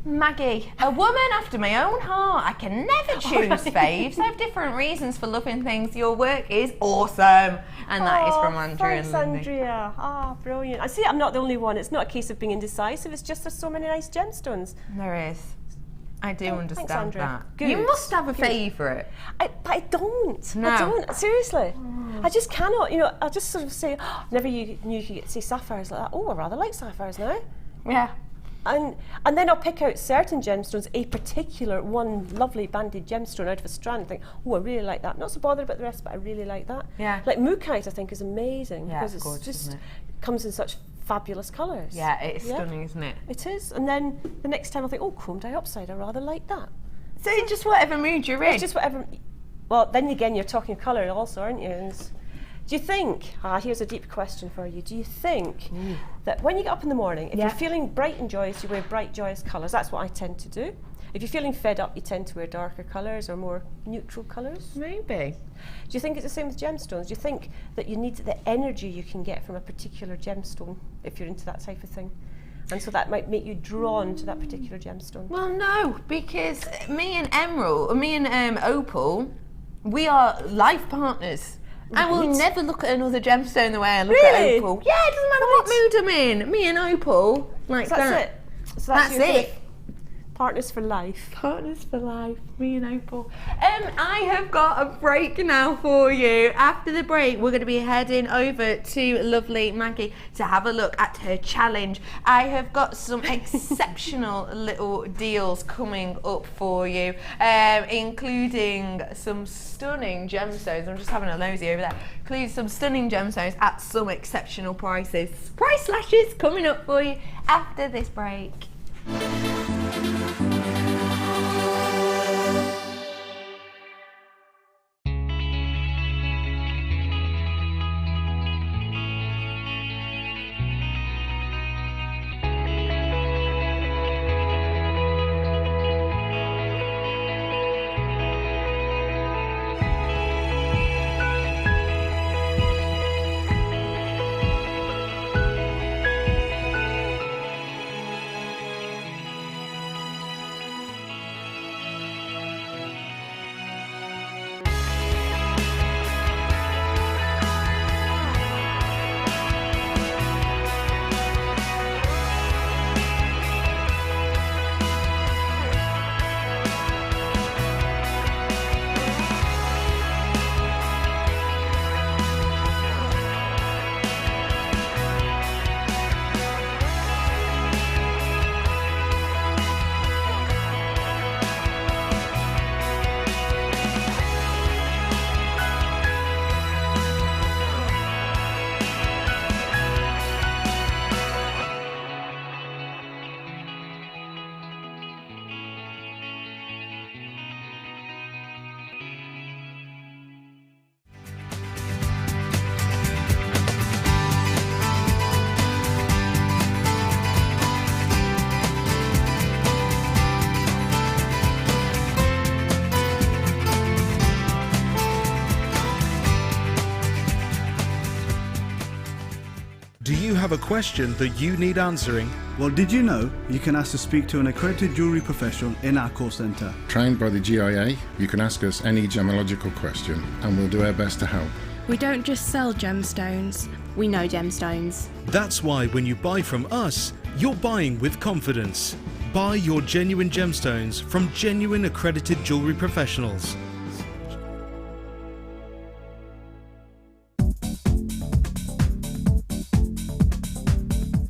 Maggie, a woman after my own heart. I can never choose faves. I have different reasons for loving things. Your work is awesome. And that is from Andrea. Thanks, Andrea. Brilliant. I see I'm not the only one. It's not a case of being indecisive. It's just there's so many nice gemstones. There is. I do understand thanks, that. Good. You must have a favourite. But I don't. No. I don't. Seriously. I just cannot. I just sort of say, never knew you could see sapphires like that. Oh, I rather like sapphires now. Yeah. And then I'll pick out certain gemstones, a particular one lovely banded gemstone out of a strand, and think, oh, I really like that. Not so bothered about the rest, but I really like that. Yeah. Like mookaite, I think, is amazing, because it's gorgeous, just isn't it? comes in such fabulous colours. Yeah, it's stunning, isn't it? It is. And then the next time I'll think, oh, chrome diopside, I rather like that. So it's just whatever mood you're in. It's just whatever. Well, then again, you're talking colour also, aren't you? Do you think, here's a deep question for you, do you think that when you get up in the morning, if you're feeling bright and joyous, you wear bright, joyous colours? That's what I tend to do. If you're feeling fed up, you tend to wear darker colours or more neutral colours. Maybe. Do you think it's the same with gemstones? Do you think that you need the energy you can get from a particular gemstone if you're into that type of thing? And so that might make you drawn to that particular gemstone? Well, no, because me and Opal, we are life partners. I will never look at another gemstone the way I look at Opal. Yeah, it doesn't matter what mood I'm in. Me and Opal, like so that. That's it. So that's it. Partners for life. Partners for life, me and Opal. I have got a break now for you. After the break, we're going to be heading over to lovely Maggie to have a look at her challenge. I have got some exceptional little deals coming up for you, including some stunning gemstones. I'm just having a nosy over there. Including some stunning gemstones at some exceptional prices. Price slashes coming up for you after this break. Do you have a question that you need answering? Well, did you know you can ask to speak to an accredited jewellery professional in our call centre? Trained by the GIA, you can ask us any gemological question and we'll do our best to help. We don't just sell gemstones, we know gemstones. That's why when you buy from us, you're buying with confidence. Buy your genuine gemstones from genuine accredited jewellery professionals.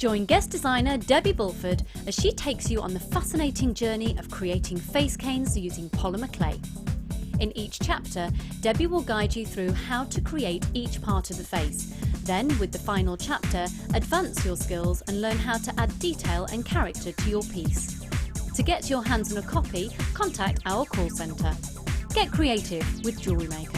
Join guest designer Debbie Bulford as she takes you on the fascinating journey of creating face canes using polymer clay. In each chapter, Debbie will guide you through how to create each part of the face. Then, with the final chapter, advance your skills and learn how to add detail and character to your piece. To get your hands on a copy, contact our call centre. Get creative with Jewellery Maker.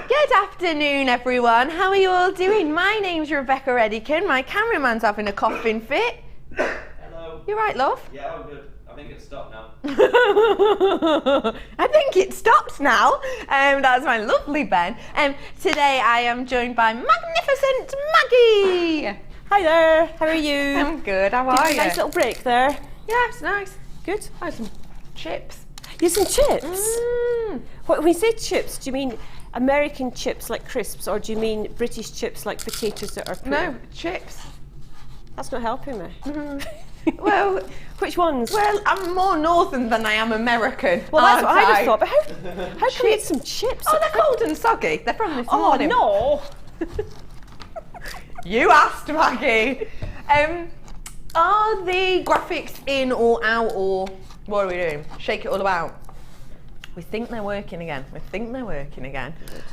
Good afternoon, everyone. How are you all doing? My name's Rebecca Redican. My cameraman's having a coughing fit. Hello. You right, love? Yeah, I'm good. I think it's stopped now. I think it stopped now. That's my lovely Ben. Today I am joined by magnificent Maggie. Hi there, how are you? I'm good. How are Did you? you have a nice little break there? Yeah, it's nice. Good. I had some chips. You had some chips? When you say chips, do you mean American chips like crisps, or do you mean British chips like potatoes that are put? No, chips. That's not helping me. Well, which ones? Well, I'm more northern than I am American. Well, that's what I'd have I? thought. But how can we eat some chips? Oh, they're cold and soggy. They're from this morning. Oh no! You asked, Maggie. Are the graphics in or out, or what are we doing? Shake it all about. We think they're working again.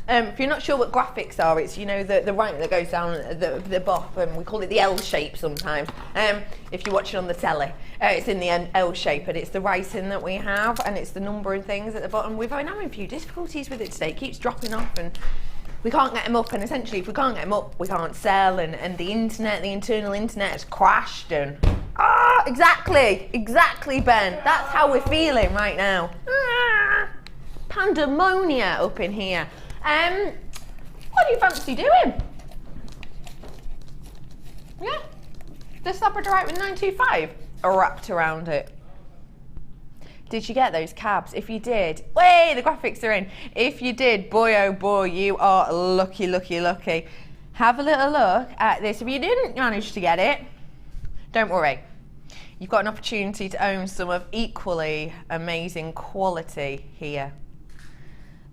If you're not sure what graphics are, it's, you know, the writing that goes down at the bottom. We call it the L shape sometimes. If you're watching on the telly, it's in the L shape, and it's the writing that we have, and it's the number and things at the bottom. We've been having a few difficulties with it today. It keeps dropping off, and we can't get them up. And essentially, if we can't get them up, we can't sell. And the internet, the internal internet, has crashed. And exactly, Ben. That's how we're feeling right now. Pandemonia up in here. What do you fancy doing? Yeah, this Labradorite with 925 wrapped around it. Did you get those cabs? If you did, way the graphics are in. If you did, boy oh boy, you are lucky. Have a little look at this. If you didn't manage to get it, don't worry. You've got an opportunity to own some of equally amazing quality here.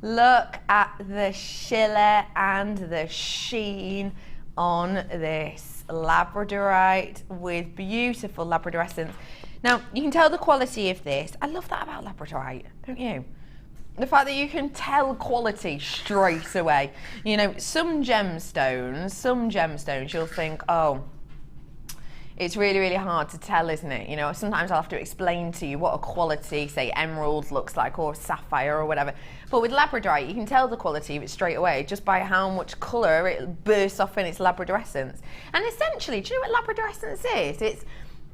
Look at the shiller and the sheen on this Labradorite with beautiful Labradorescence. Now, you can tell the quality of this. I love that about Labradorite, don't you? The fact that you can tell quality straight away. You know, some gemstones, you'll think, oh, it's really hard to tell, isn't it? You know, sometimes I'll have to explain to you what a quality, say, emerald looks like, or sapphire or whatever. But with Labradorite, you can tell the quality of it straight away just by how much colour it bursts off in its Labradorescence. And essentially, do you know what Labradorescence is?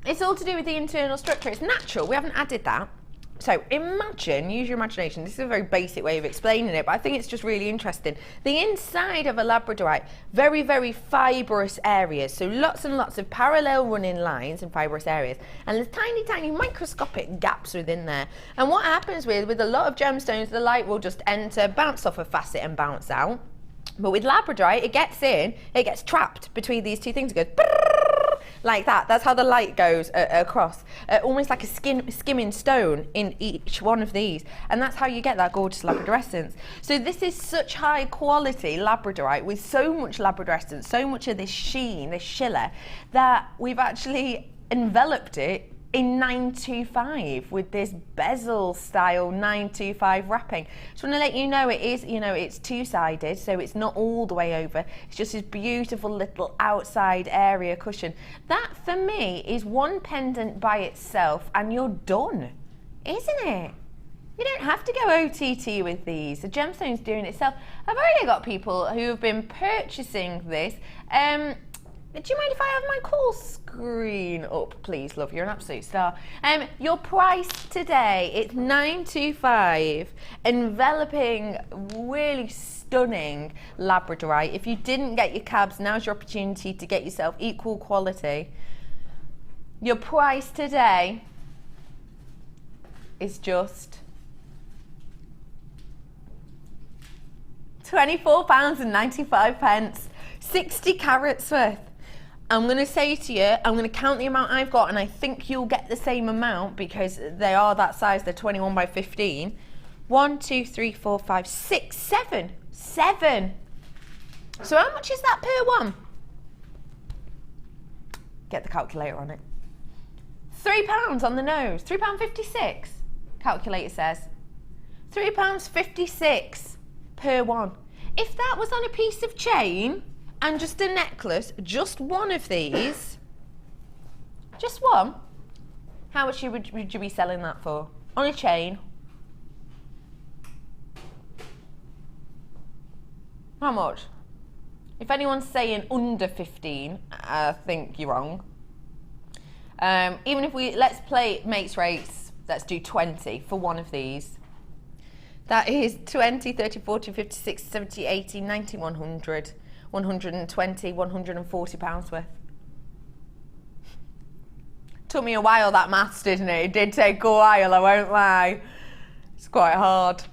It's all to do with the internal structure. It's natural. We haven't added that. So imagine, use your imagination. This is a very basic way of explaining it, but I think it's just really interesting. The inside of a Labradorite, very fibrous areas. So lots and lots of parallel running lines and fibrous areas. And there's tiny microscopic gaps within there. And what happens with a lot of gemstones, the light will just enter, bounce off a facet and bounce out. But with Labradorite, it gets in, it gets trapped between these two things. It goes brrrr, like that. That's how the light goes across, almost like a skimming stone in each one of these, and that's how you get that gorgeous labradorescence. So this is such high quality labradorite with so much labradorescence, so much of this sheen, this shiller, that we've actually enveloped it in 925 with this bezel style 925 wrapping. Just want to let you know it is, it's two-sided, so it's not all the way over. It's just this beautiful little outside area cushion. That for me is one pendant by itself and you're done, isn't it? You don't have to go OTT with these. The gemstone's doing it itself. I've already got people who have been purchasing this. Do you mind if I have my call screen up, please, love? You're an absolute star. Your price today, it's $925, enveloping really stunning labradorite. If you didn't get your cabs, now's your opportunity to get yourself equal quality. Your price today is just £24.95, 60 carats worth. I'm going to say to you, I'm going to count the amount I've got, and I think you'll get the same amount because they are that size. They're 21 by 15. 1, 2, 3, 4, 5, 6, 7. 7. So how much is that per one? Get the calculator on it. £3 on the nose. £3.56. Calculator says. £3.56 per one. If that was on a piece of chain and just a necklace, just one of these, just one, how much would you be selling that for? On a chain? How much? If anyone's saying under 15, I think you're wrong. Even if let's play mates race, let's do 20 for one of these. That is 20, 30, 40, 50, 60, 70, 80, 90, 100. 120, 140 pounds worth. Took me a while, that maths, didn't it? It did take a while, I won't lie. It's quite hard.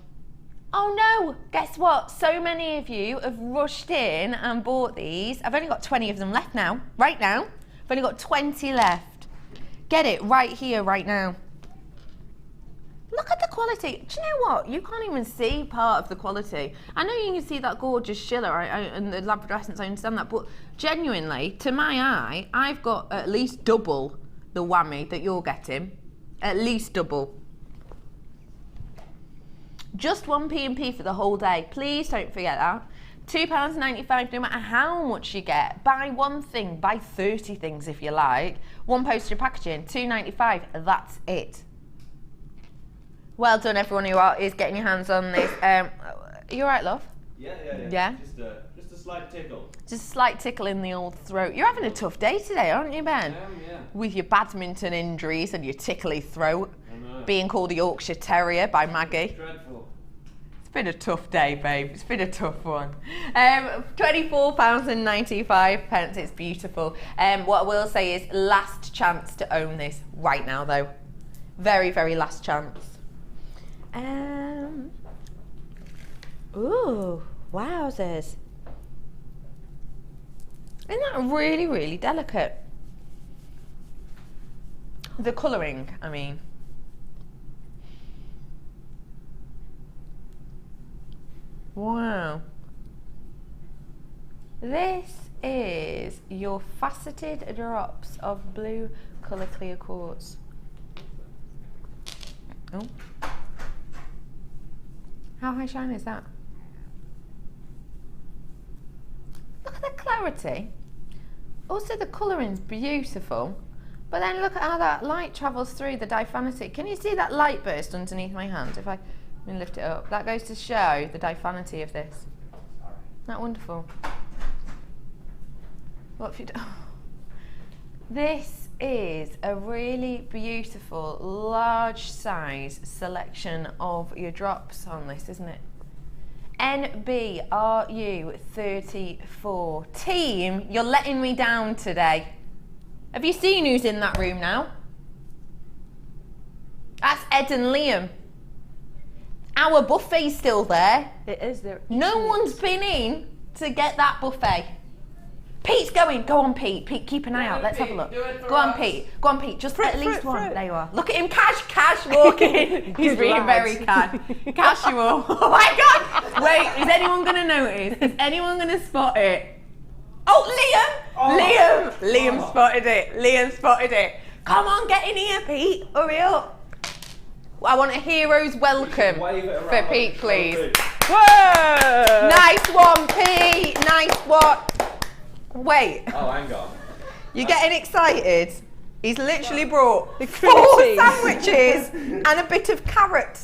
Oh no, guess what? So many of you have rushed in and bought these. I've only got 20 of them left now, right now. I've only got 20 left. Get it right here, right now. Look at the quality. Do you know what? You can't even see part of the quality. I know you can see that gorgeous shiller and the labradorescence, I understand that, but genuinely, to my eye, I've got at least double the whammy that you're getting. At least double. Just one P&P for the whole day. Please don't forget that. £2.95, no matter how much you get. Buy one thing, buy 30 things if you like. One postage packaging, £2.95, that's it. Well done, everyone who is getting your hands on this. You all right, love? Yeah? Just a slight tickle. Just a slight tickle in the old throat. You're having a tough day today, aren't you, Ben? Yeah. With your badminton injuries and your tickly throat. Being called a Yorkshire Terrier by Maggie. Dreadful. It's been a tough day, babe. It's been a tough one. £24.95. It's beautiful. What I will say is last chance to own this right now, though. Very, very last chance. Ooh, wowzers. Isn't that really, really delicate? The colouring, I mean. Wow. This is your faceted drops of blue colour clear quartz. Oh. How high shine is that? Look at the clarity. Also the colouring's beautiful. But then look at how that light travels through the diaphanity. Can you see that light burst underneath my hand? If I lift it up. That goes to show the diaphanity of this. Isn't that wonderful? What have you done? This is a really beautiful, large size selection of your drops on this, isn't it? NBRU34. Team, you're letting me down today. Have you seen who's in that room now? That's Ed and Liam. Our buffet's still there. It is there. No one's been in to get that buffet. Pete's going. Go on, Pete. Pete, keep an eye out. Let's have a look. Go on, Pete. Go on, Pete. Just at least one. There you are. Look at him, cash walking. He's being very casual. Oh my God! Wait, is anyone going to notice? Is anyone going to spot it? Oh, Liam! Liam spotted it. Liam spotted it. Come on, get in here, Pete. Hurry up. I want a hero's welcome for Pete, please. Whoa! Nice one, Pete. Nice one. Wait. Oh, hang on. You're getting excited? He's literally brought 4 sandwiches and a bit of carrot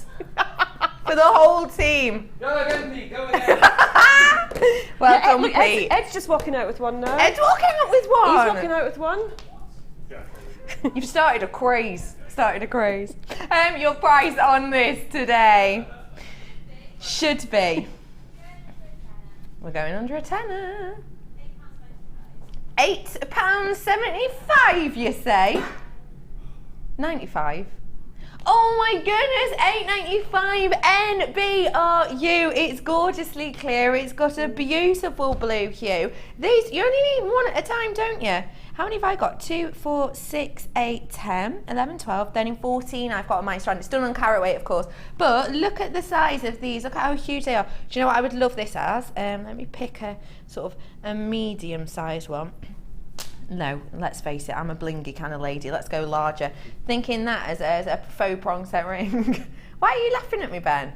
for the whole team. Go again, Pete. Go again. Well done, Pete. Ed's just walking out with one now. Ed's walking out with one. He's walking out with one. You've started a craze. Your price on this today should be. We're going under a tenner. £8.75, you say? 95. Oh my goodness, £8.95 NBRU. It's gorgeously clear. It's got a beautiful blue hue. These, you only need one at a time, don't you? How many have I got? 2, 4, 6, 8, 10, 11, 12, then in 14 I've got a my strand. It's done on carat weight, of course. But look at the size of these. Look at how huge they are. Do you know what I would love this as? Let me pick a sort of a medium sized one. No, let's face it, I'm a blingy kind of lady. Let's go larger. Thinking that as a faux prong set ring. Why are you laughing at me, Ben?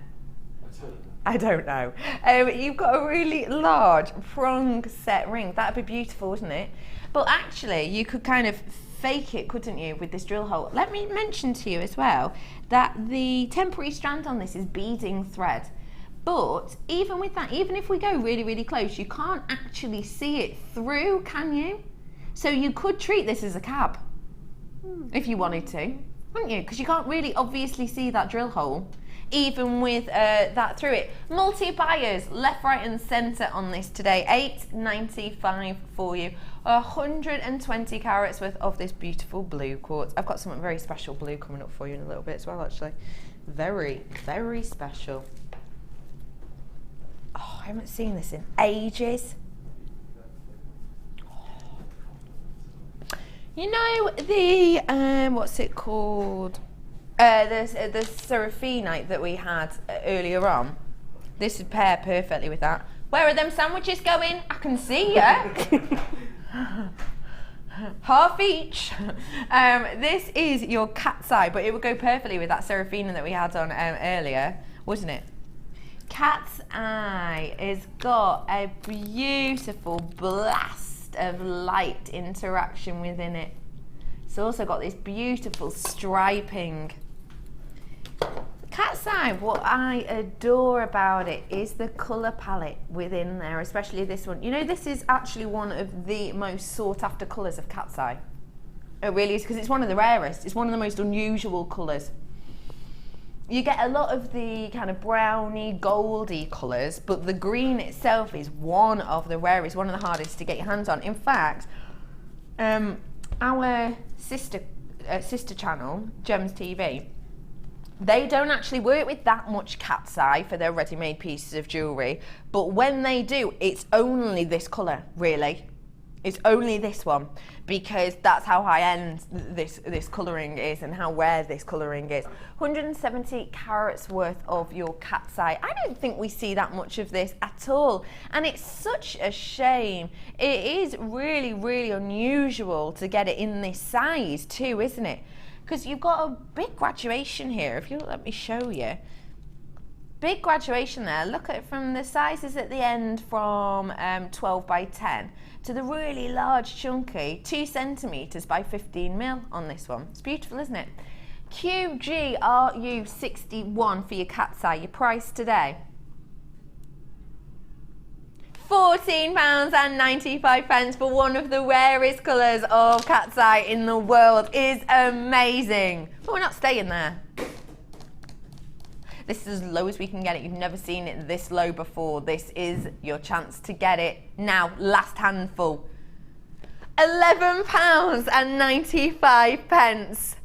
I don't know. You've got a really large prong set ring. That'd be beautiful, wouldn't it? But actually, you could kind of fake it, couldn't you, with this drill hole? Let me mention to you as well that the temporary strand on this is beading thread. But even with that, even if we go really, really close, you can't actually see it through, can you? So you could treat this as a cab, if you wanted to, wouldn't you? Because you can't really obviously see that drill hole, even with that through it. Multi-buyers, left, right and centre on this today. $8.95 for you. 120 carats worth of this beautiful blue quartz. I've got something very special blue coming up for you in a little bit as well, actually. Very, very special. Oh, I haven't seen this in ages. You know the, what's it called? The seraphinite that we had earlier on. This would pair perfectly with that. Where are them sandwiches going? I can see ya. Half each. This is your cat's eye, but it would go perfectly with that seraphina that we had on earlier, wasn't it? Cat's eye has got a beautiful blast of light interaction within it. It's also got this beautiful striping. Cat's eye, what I adore about it is the colour palette within there, especially this one. You know, this is actually one of the most sought after colours of cat's eye. It really is, because it's one of the rarest. It's one of the most unusual colours. You get a lot of the kind of browny, goldy colours, but the green itself is one of the rarest, one of the hardest to get your hands on. In fact, our sister channel, Gems TV, they don't actually work with that much cat's eye for their ready-made pieces of jewellery, but when they do, it's only this colour, really. It's only this one, because that's how high-end this colouring is and how rare this colouring is. 170 carats worth of your cat's eye. I don't think we see that much of this at all, and it's such a shame. It is really, really unusual to get it in this size too, isn't it? Because you've got a big graduation here. If you'll let me show you. Big graduation there. Look at it from the sizes at the end from 12 by 10 to the really large chunky 2 centimetres by 15 mil on this one. It's beautiful, isn't it? QGRU61 for your cat's eye. Your price today? £14.95 for one of the rarest colours of cat's eye in the world. Is amazing. But we're not staying there. This is as low as we can get it. You've never seen it this low before. This is your chance to get it now. Last handful. £11.95.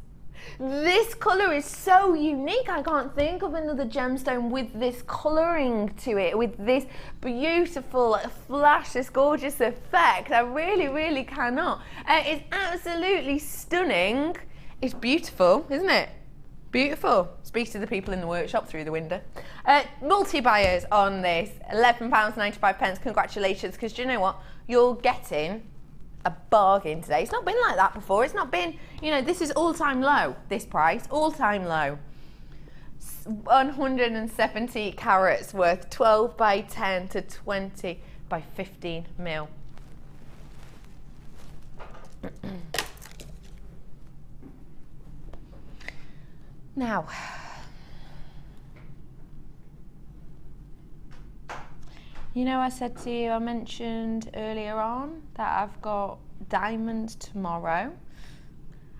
this colour is so unique. I can't think of another gemstone with this colouring to it, with this beautiful flash, this gorgeous effect. I really, really cannot. It's absolutely stunning. It's beautiful, isn't it? Beautiful. Speaks to the people in the workshop through the window. Multi-buyers on this, £11.95. Congratulations, because do you know what? You're getting a bargain today. It's not been like that before. It's not been, you know, this is all-time low, this price, all-time low. 170 carats worth 12 by 10 to 20 by 15 mil. Now, you know, I said to you, I mentioned earlier on that I've got diamond tomorrow,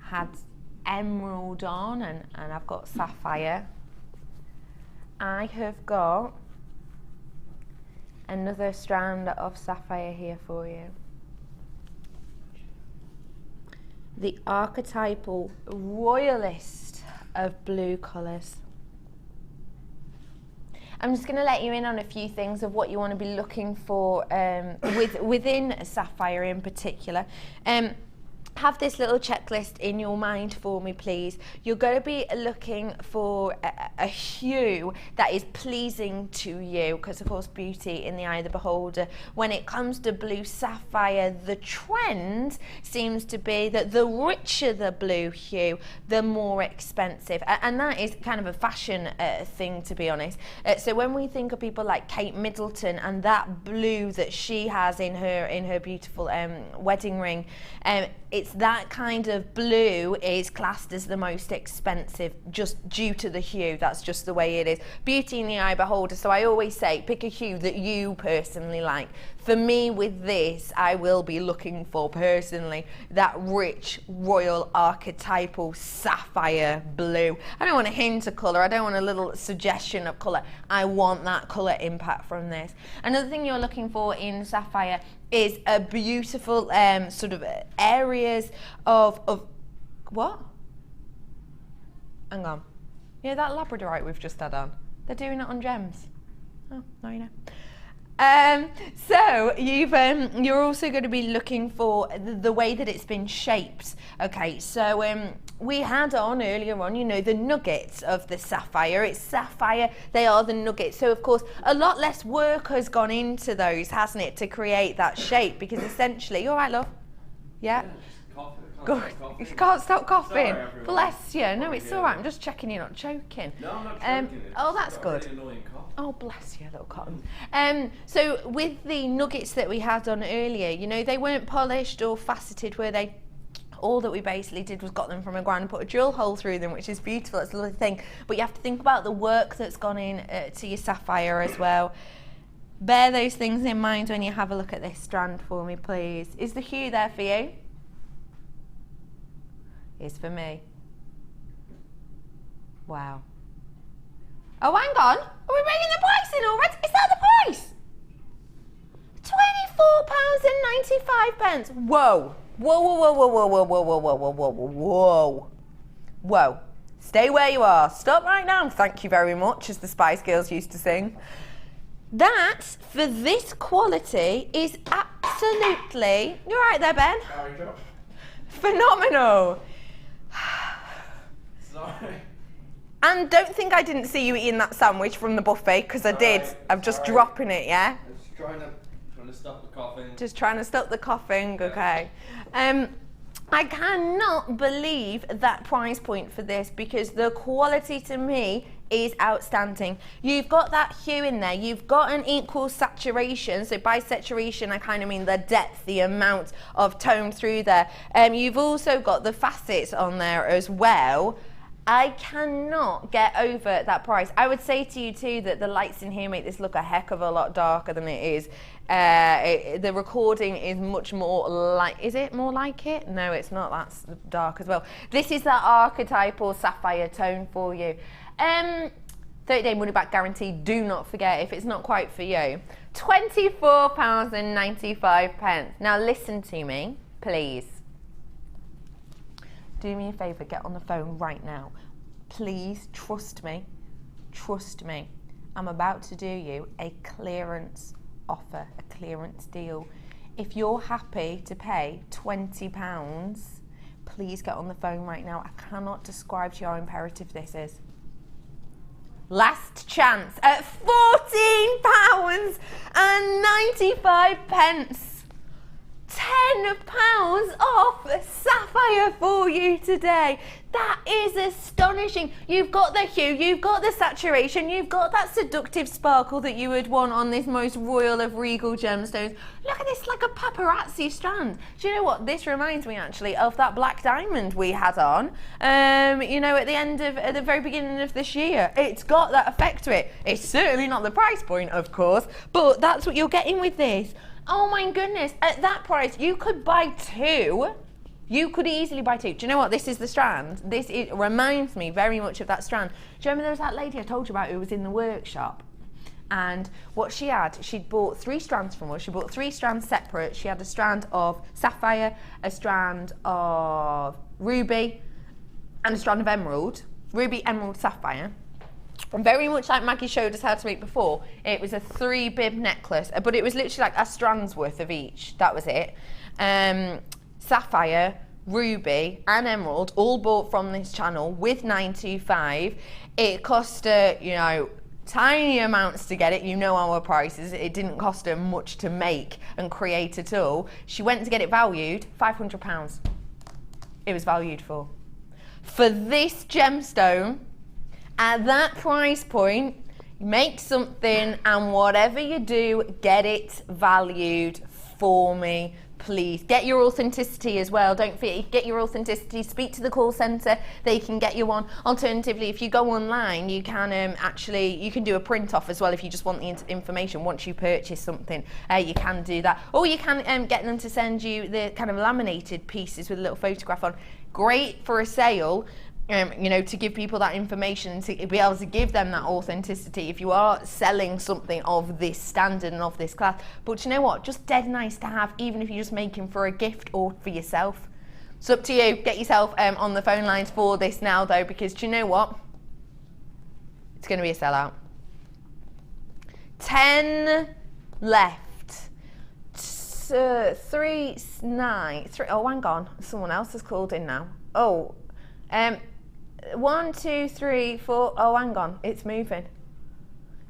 had emerald on, and I've got sapphire. I have got another strand of sapphire here for you. The archetypal royalist of blue colours. I'm just going to let you in on a few things of what you want to be looking for within sapphire in particular. Have this little checklist in your mind for me, please. You're going to be looking for a hue that is pleasing to you, because of course beauty in the eye of the beholder. When it comes to blue sapphire, the trend seems to be that the richer the blue hue, the more expensive, and that is kind of a fashion thing, to be honest. So when we think of people like Kate Middleton and that blue that she has in her beautiful wedding ring, it's that kind of blue is classed as the most expensive just due to the hue. That's just the way it is. Beauty in the eye beholder. So I always say pick a hue that you personally like. For me with this, I will be looking for personally that rich royal archetypal sapphire blue. I don't want a hint of colour. I don't want a little suggestion of colour. I want that colour impact from this. Another thing you're looking for in sapphire is a beautiful sort of areas of what? Hang on. Yeah, that Labradorite we've just had on. They're doing it on gems. Oh, no, you know. So you're also going to be looking for the way that it's been shaped. Okay, so we had on earlier on, you know, the nuggets of the sapphire. It's sapphire, they are the nuggets. So of course, a lot less work has gone into those, hasn't it, to create that shape, because essentially, you all right, love? Yeah? Good. You can't stop coughing. Sorry, bless you. No, it's all right. I'm just checking you're not choking. No, I'm not choking. Oh, that's good. Oh, bless you, little cotton. So with the nuggets that we had on earlier, you know, they weren't polished or faceted, were they? All that we basically did was got them from a ground and put a drill hole through them, which is beautiful. It's a lovely thing. But you have to think about the work that's gone in to your sapphire as well. Bear those things in mind when you have a look at this strand for me, please. Is the hue there for you? Is for me. Wow. Oh, hang on. Are we bringing the price in already? Is that the price? £24.95. Whoa. Whoa, whoa, whoa, whoa, whoa, whoa, whoa, whoa, whoa, whoa, whoa, whoa. Whoa. Stay where you are. Stop right now. Thank you very much, as the Spice Girls used to sing. That, for this quality, is absolutely... You're right there, Ben. Phenomenal. Sorry. And don't think I didn't see you eating that sandwich from the buffet, because I did. I'm just dropping it, yeah? I'm just trying to stop the coughing. Just trying to stop the coughing, okay. I cannot believe that price point for this, because the quality to me is outstanding. You've got that hue in there, you've got an equal saturation. So by saturation, I kind of mean the depth, the amount of tone through there. You've also got the facets on there as well. I cannot get over that price. I would say to you too that the lights in here make this look a heck of a lot darker than it is. The recording is much more like, is it more like it? No, it's not. That's dark as well. This is that archetypal sapphire tone for you. 30-day money back guarantee. Do not forget, if it's not quite for you. £24.95. Now listen to me, please. do me a favour, get on the phone right now. Please trust me. Trust me. I'm about to do you a clearance offer, a clearance deal. If you're happy to pay £20, please get on the phone right now. I cannot describe to you how imperative this is. Last chance at £14.95. £10 off sapphire for you today. That is astonishing. You've got the hue, you've got the saturation, you've got that seductive sparkle that you would want on this most royal of regal gemstones. Look at this, like a paparazzi strand. Do you know what? This reminds me actually of that black diamond we had on, you know, at the very beginning of this year. It's got that effect to it. It's certainly not the price point, of course, but that's what you're getting with this. Oh my goodness, at that price, you could buy two. You could easily buy two. Do you know what? This is the strand. It reminds me very much of that strand. Do you remember there was that lady I told you about who was in the workshop? And what she had, she'd bought 3 strands from us. She bought 3 strands separate. She had a strand of sapphire, a strand of ruby, and a strand of emerald. Ruby, emerald, sapphire. And very much like Maggie showed us how to make before, it was a 3-bib necklace, but it was literally like a strand's worth of each. That was it. Sapphire, ruby, and emerald, all bought from this channel with 925. It cost her, you know, tiny amounts to get it. You know our prices. It didn't cost her much to make and create at all. She went to get it valued, £500. It was valued for. For this gemstone, at that price point, make something, and whatever you do, get it valued for me, please. Get your authenticity as well. Don't forget, get your authenticity. Speak to the call centre. They can get you one. Alternatively, if you go online, you can you can do a print off as well if you just want the information once you purchase something. You can do that. Or you can get them to send you the kind of laminated pieces with a little photograph on. Great for a sale. You know, to give people that information, to be able to give them that authenticity if you are selling something of this standard and of this class. But you know what? Just dead nice to have, even if you're just making for a gift or for yourself. It's up to you. Get yourself on the phone lines for this now, though, because do you know what? It's going to be a sellout. 10 left. 3, 9. 3. Oh, hang on. Someone else has called in now. Oh. 1, 2, 3, 4. Oh, hang on, it's moving.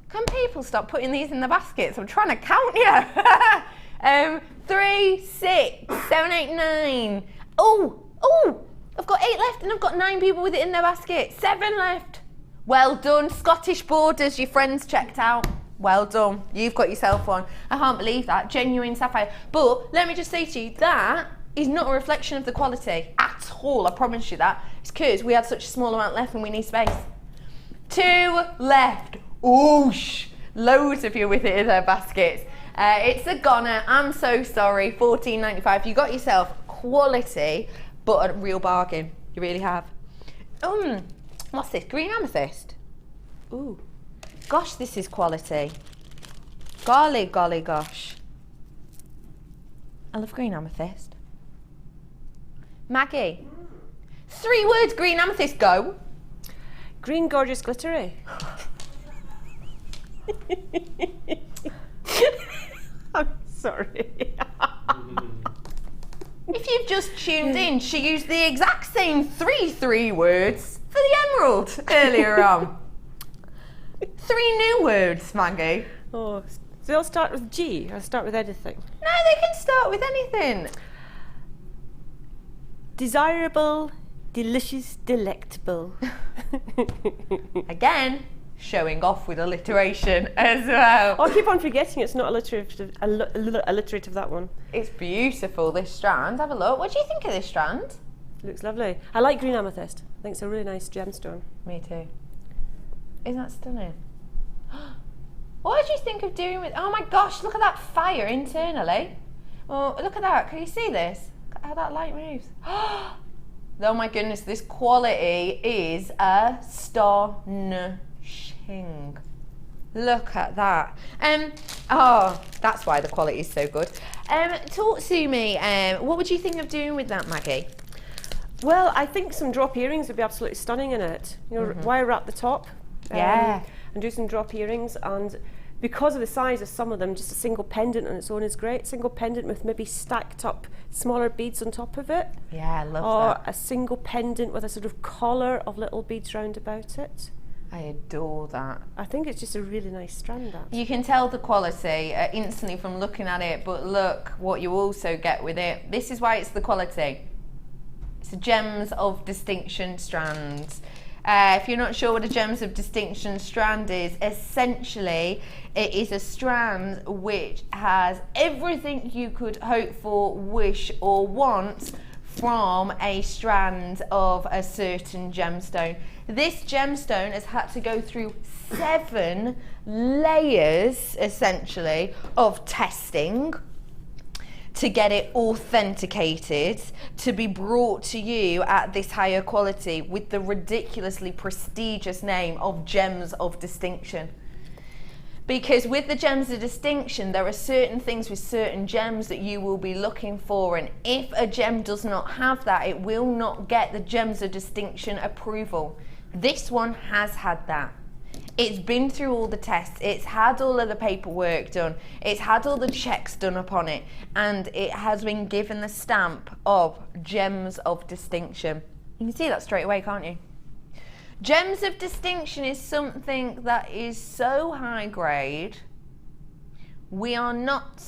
Can people stop putting these in the baskets? I'm trying to count you. 3, 6, 7, 8, 9. Oh, I've got 8 left and I've got 9 people with it in their basket. 7 left. Well done, Scottish Borders, your friends checked out. Well done, you've got yourself one. I can't believe that, genuine sapphire. But let me just say to you, that is not a reflection of the quality at all, I promise you that. It's because we had such a small amount left and we need space. 2 left. Oosh, loads of you with it in their baskets. It's a goner, I'm so sorry, $14.95. You got yourself quality, but a real bargain, you really have. What's this, green amethyst? Ooh, gosh, this is quality. Golly, golly, gosh. I love green amethyst. Maggie, 3 words, green amethyst, go. Green, gorgeous, glittery. I'm sorry. If you've just tuned in, she used the exact same 3 words for the emerald earlier on. 3 new words, Maggie. Oh, so they'll start with G, or start with anything? No, they can start with anything. Desirable, delicious, delectable. Again, showing off with alliteration as well. Oh, I keep on forgetting it's not alliterative, that one. It's beautiful, this strand. Have a look. What do you think of this strand? Looks lovely. I like green amethyst. I think it's a really nice gemstone. Me too. Isn't that stunning? What did you think of doing with... Oh my gosh, look at that fire internally. Well, look at that. Can you see this? How that light moves. Oh my goodness, this quality is astonishing. Look at that. Oh, that's why the quality is so good. Talk to me. What would you think of doing with that, Maggie? Well, I think some drop earrings would be absolutely stunning in it. You know, wire at the top. Yeah. And do some drop earrings, and because of the size of some of them, just a single pendant on its own is great. Single pendant with maybe stacked up smaller beads on top of it. Yeah, I love or that. a single pendant with a sort of collar of little beads round about it. I adore that. I think it's just a really nice strand, that. You can tell the quality instantly from looking at it, but look what you also get with it. This is why it's the quality. It's a Gems of Distinction strand. If you're not sure what a Gems of Distinction strand is, essentially it is a strand which has everything you could hope for, wish or want from a strand of a certain gemstone. This gemstone has had to go through 7 layers, essentially, of testing to get it authenticated, to be brought to you at this higher quality with the ridiculously prestigious name of Gems of Distinction. Because with the Gems of Distinction, there are certain things with certain gems that you will be looking for, and if a gem does not have that, it will not get the Gems of Distinction approval. This one has had that. It's been through all the tests, it's had all of the paperwork done, it's had all the checks done upon it, and it has been given the stamp of Gems of Distinction. You can see that straight away, can't you? Gems of Distinction is something that is so high grade, we are not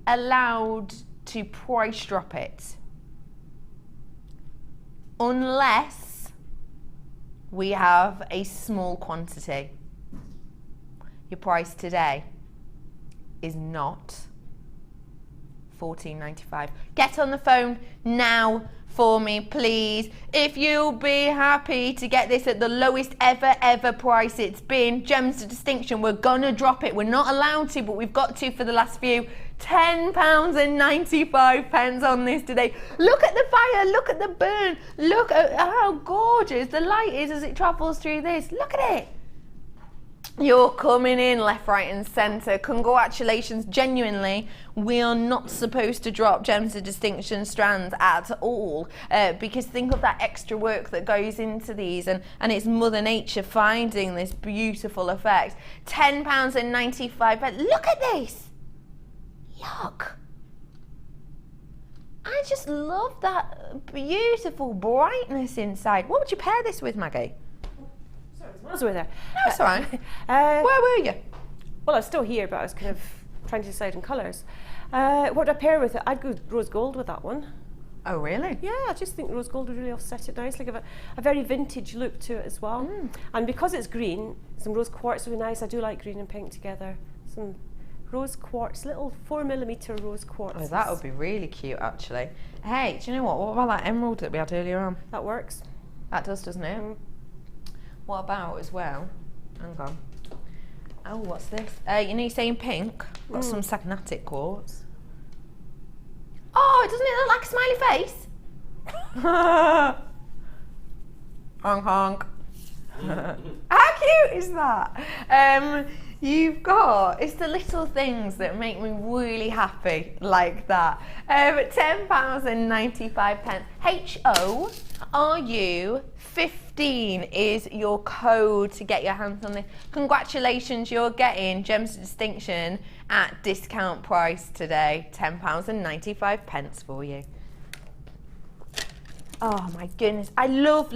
allowed to price drop it unless we have a small quantity. Your price today is not $14.95. Get on the phone now for me, please. If you'll be happy to get this at the lowest ever price it's been, Gems of Distinction, we're gonna drop it. We're not allowed to, but we've got to for the last few. £10.95 on this today. Look at the fire, look at the burn, look at how gorgeous the light is as it travels through this. Look at it. You're coming in left, right and centre. Congratulations, genuinely. We are not supposed to drop Gems of Distinction strands at all, because think of that extra work that goes into these, and it's Mother Nature finding this beautiful effect. £10.95. Look at this. Look. I just love that beautiful brightness inside. What would you pair this with, Maggie? I was with her. No, it's all right. Where were you? Well, I was still here, but I was kind of trying to decide on colours. What would I pair with it? I'd go rose gold with that one. Oh, really? Yeah, I just think rose gold would really offset it nicely, give it a very vintage look to it as well. And because it's green, some rose quartz would be nice. I do like green and pink together. Some rose quartz, little 4mm rose quartz. Oh, that would be really cute, actually. Hey, do you know what? What about that emerald that we had earlier on? That works. That does, doesn't it? What about as well? Hang on. Oh, what's this? You know, you're saying pink. Got some sagnatic quartz. Oh, doesn't it look like a smiley face? Honk honk. How cute is that? You've got, it's the little things that make me really happy like that. £10.95. HORU15 is your code to get your hands on this. Congratulations, you're getting Gems of Distinction at discount price today. £10.95 for you. Oh my goodness, I love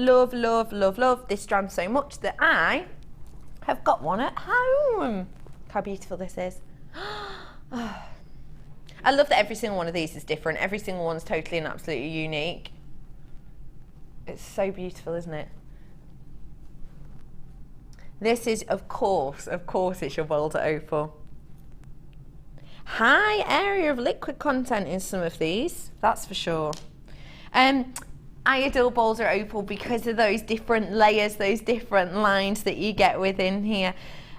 this strand so much that I have got one at home. Look how beautiful this is. I love that every single one of these is different. Every single one's totally and absolutely unique. It's so beautiful, isn't it? This is, of course, it's your boulder opal. High area of liquid content in some of these, that's for sure. I adore boulder opal because of those different layers, those different lines that you get within here.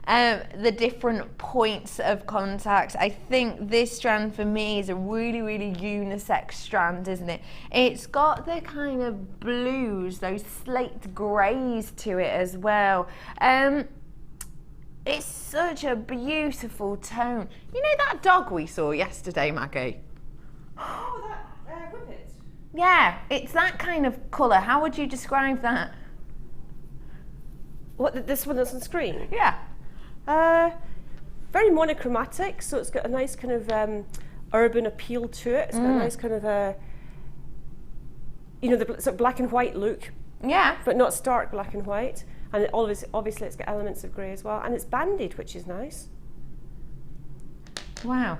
The different points of contact. I think this strand for me is a really unisex strand, isn't it? It's got the kind of blues, those slate greys to it as well. It's such a beautiful tone. You know that dog we saw yesterday, Maggie? Oh, that whippet. Yeah, it's that kind of colour. How would you describe that? What, this one that's on screen? Yeah. Very monochromatic, so it's got a nice kind of urban appeal to it. It's got a nice kind of you know, the sort of black and white look. Yeah. But not stark black and white. And it obviously it's got elements of grey as well. And it's banded, which is nice. Wow.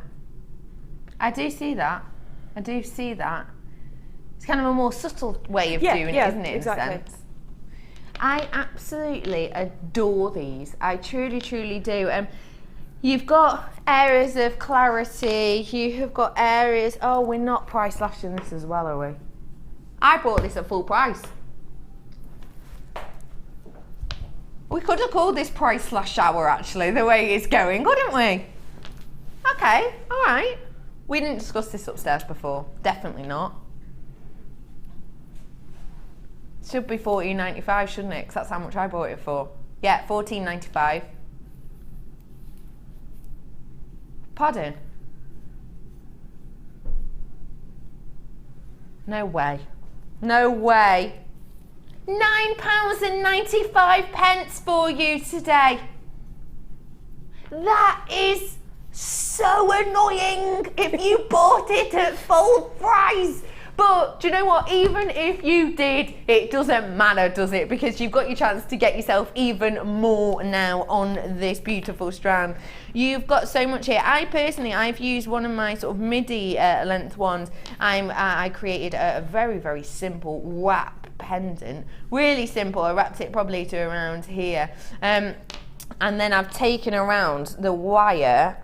I do see that. I do see that. It's kind of a more subtle way of doing it, isn't it, exactly. in a sense? I absolutely adore these. I truly, truly do. You've got areas of clarity. You have got areas... Oh, we're not price slashing this as well, are we? I bought this at full price. We could have called this price slash shower, actually, the way it's going, couldn't we? Okay, all right. We didn't discuss this upstairs before. Definitely not. Should be $14.95, shouldn't it? Because that's how much I bought it for. Yeah, $14.95. Pardon? No way. No way. £9.95 for you today. That is so annoying if you bought it at full price. But do you know what? Even if you did, it doesn't matter, does it? Because you've got your chance to get yourself even more now on this beautiful strand. You've got so much here. I've used one of my sort of midi length ones. I created a very, very simple wrap pendant. Really simple. I wrapped it probably to around here. And then I've taken around the wire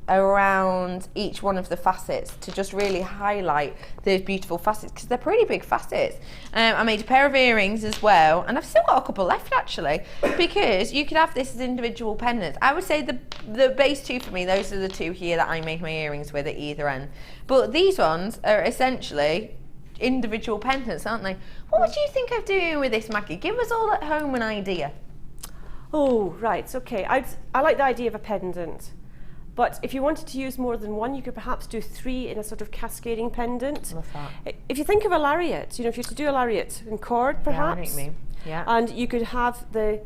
around each one of the facets to just really highlight those beautiful facets, because they're pretty big facets. I made a pair of earrings as well, and I've still got a couple left actually, because you could have this as individual pendants. I would say the base two for me, those are the two here that I make my earrings with at either end. But these ones are essentially individual pendants, aren't they? What would you think of doing with this, Maggie? Give us all at home an idea. Oh, right, okay. I like the idea of a pendant. But if you wanted to use more than one, you could perhaps do 3 in a sort of cascading pendant. What's that? If you think of a lariat, you know, if you were to do a lariat in cord, perhaps. Yeah, I know what you mean. Yeah. And you could have the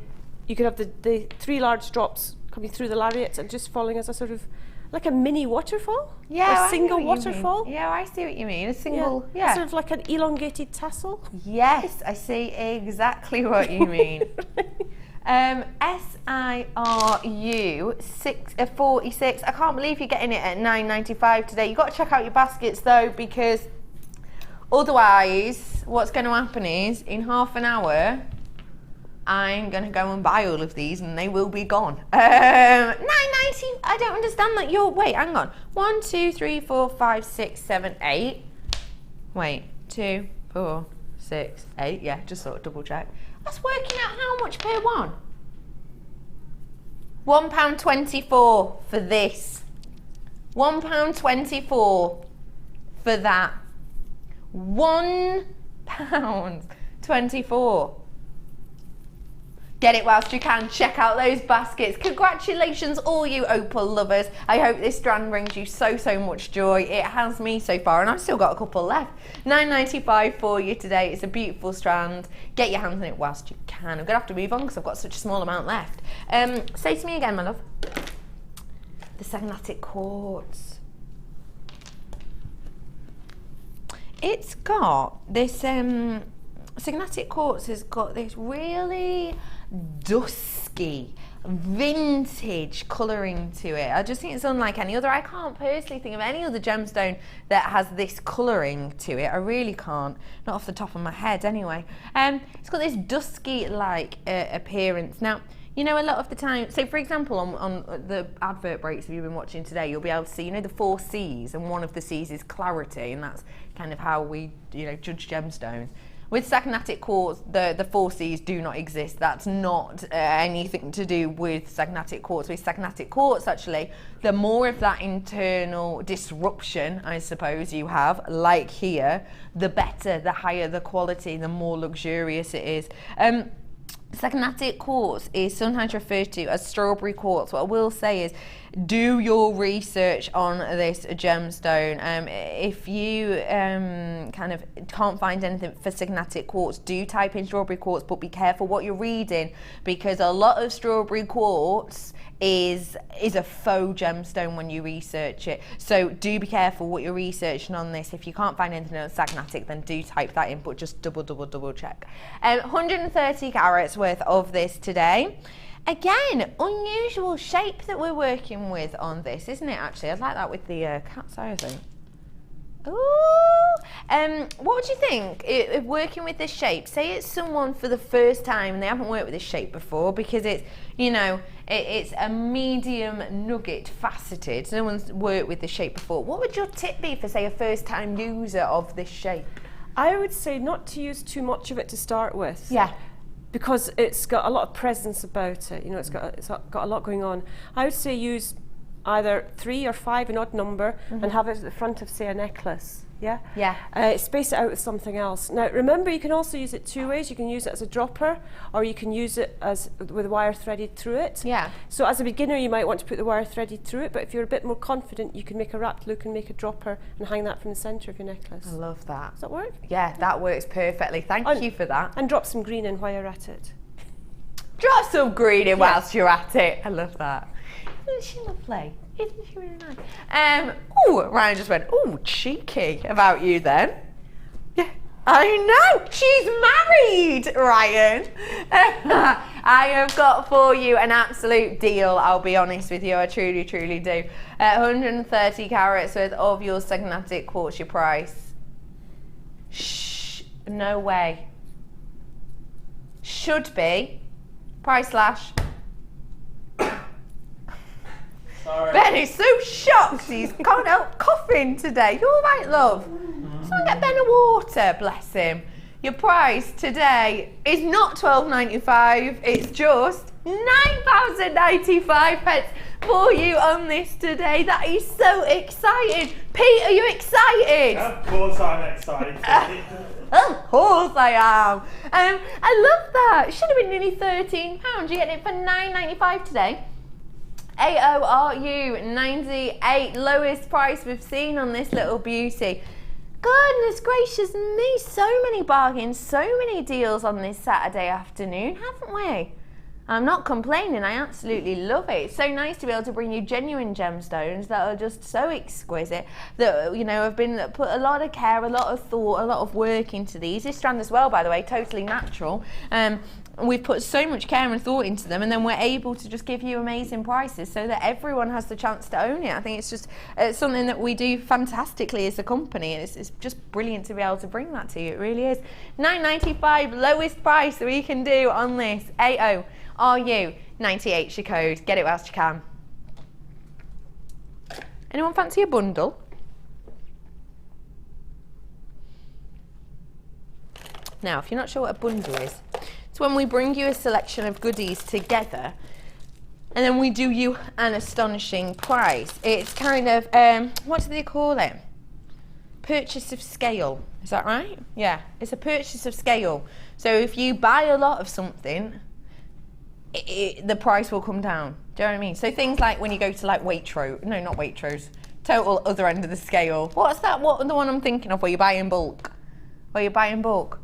3 large drops coming through the lariat and just falling as a sort of like a mini waterfall. Yeah, a single waterfall. Yeah, I see what you mean. A single, yeah. Sort of like an elongated tassel. Yes, I see exactly what you mean. SIRU 46. I can't believe you're getting it at $9.95 today. You've got to check out your baskets though, because otherwise what's going to happen is in half an hour I'm going to go and buy all of these and they will be gone. $9.90. I don't understand that. Wait, hang on. 1, 2, 3, 4, 5, 6, 7, 8. Wait, 2, 4, 6, 8. Yeah, just sort of double check. That's working out how much per one? £1.24 for this. £1.24 for that. £1.24. Get it whilst you can. Check out those baskets. Congratulations, all you opal lovers. I hope this strand brings you so much joy. It has me so far, and I've still got a couple left. $9.95 for you today. It's a beautiful strand. Get your hands on it whilst you can. I'm going to have to move on because I've got such a small amount left. Say to me again, my love. The Sagnatic quartz. It's got this... Sagnatic quartz has got this really dusky, vintage colouring to it. I just think it's unlike any other. I can't personally think of any other gemstone that has this colouring to it. I really can't, not off the top of my head anyway. It's got this dusky like appearance. Now, you know, a lot of the time, so for example, on the advert breaks, if you've been watching today, you'll be able to see, you know, the 4 C's, and one of the C's is clarity, and that's kind of how we, you know, judge gemstones. With Sagnatic quartz, the 4 C's do not exist. That's not anything to do with Sagnatic quartz. With Sagnatic quartz, actually, the more of that internal disruption, I suppose, you have, like here, the better, the higher the quality, the more luxurious it is. Sagnatic quartz is sometimes referred to as strawberry quartz. What I will say is, do your research on this gemstone. If you kind of can't find anything for sagnatic quartz, do type in strawberry quartz, but be careful what you're reading, because a lot of strawberry quartz is a faux gemstone when you research it. So do be careful what you're researching on this. If you can't find anything on sagnatic, then do type that in, but just double check. 130 carats worth of this today. Again, unusual shape that we're working with on this, isn't it, actually? I'd like that with the cat's eye, I think. Ooh. What would you think if working with this shape? Say it's someone for the first time and they haven't worked with this shape before, because it's, you know, it's a medium nugget faceted. So no one's worked with this shape before. What would your tip be for, say, a first time user of this shape? I would say not to use too much of it to start with. Yeah. Because it's got a lot of presence about it. You know, it's got a lot going on. I would say use either 3 or 5, an odd number, and have it at the front of, say, a necklace. Yeah? Yeah. Space it out with something else. Now, remember, you can also use it 2 ways. You can use it as a dropper, or you can use it as with wire threaded through it. Yeah. So as a beginner, you might want to put the wire threaded through it, but if you're a bit more confident, you can make a wrapped look and make a dropper and hang that from the centre of your necklace. I love that. Does that work? Yeah, that works perfectly. Thank you for that. And drop some green in while you're at it. Drop some green in whilst you're at it. I love that. Isn't she lovely? Isn't she really nice? Oh, Ryan just went, oh, cheeky about you then. Yeah, I know. She's married, Ryan. I have got for you an absolute deal, I'll be honest with you. I truly, truly do. 130 carats worth of your sagnatic quartz, your price. Shh, no way. Should be. Price slash. Sorry. Ben is so shocked he's can't help coughing today. You all right, love? Someone get Ben a water, bless him. Your price today is not £12.95, it's just £9.95 for you on this today. That is so exciting. Pete, are you excited? Of course I'm excited. Of course I am. I love that. It should have been nearly £13. You're getting it for £9.95 today. AORU 98, lowest price we've seen on this little beauty. Goodness gracious me, so many bargains, so many deals on this Saturday afternoon, haven't we? I'm not complaining, I absolutely love it. It's so nice to be able to bring you genuine gemstones that are just so exquisite, that, you know, have been put a lot of care, a lot of thought, a lot of work into these. This strand as well, by the way, totally natural. We've put so much care and thought into them, and then we're able to just give you amazing prices so that everyone has the chance to own it. I think it's just something that we do fantastically as a company, and it's just brilliant to be able to bring that to you. It really is. £9.95, lowest price that we can do on this. AORU 98 your code. Get it whilst you can. Anyone fancy a bundle? Now, if you're not sure what a bundle is, it's when we bring you a selection of goodies together and then we do you an astonishing price. It's kind of, what do they call it? Purchase of scale, is that right? Yeah, it's a purchase of scale. So if you buy a lot of something, the price will come down. Do you know what I mean? So things like when you go to like Waitrose, no, not Waitrose, total other end of the scale. What's that? What the one I'm thinking of where you buy in bulk? Where you buy in bulk?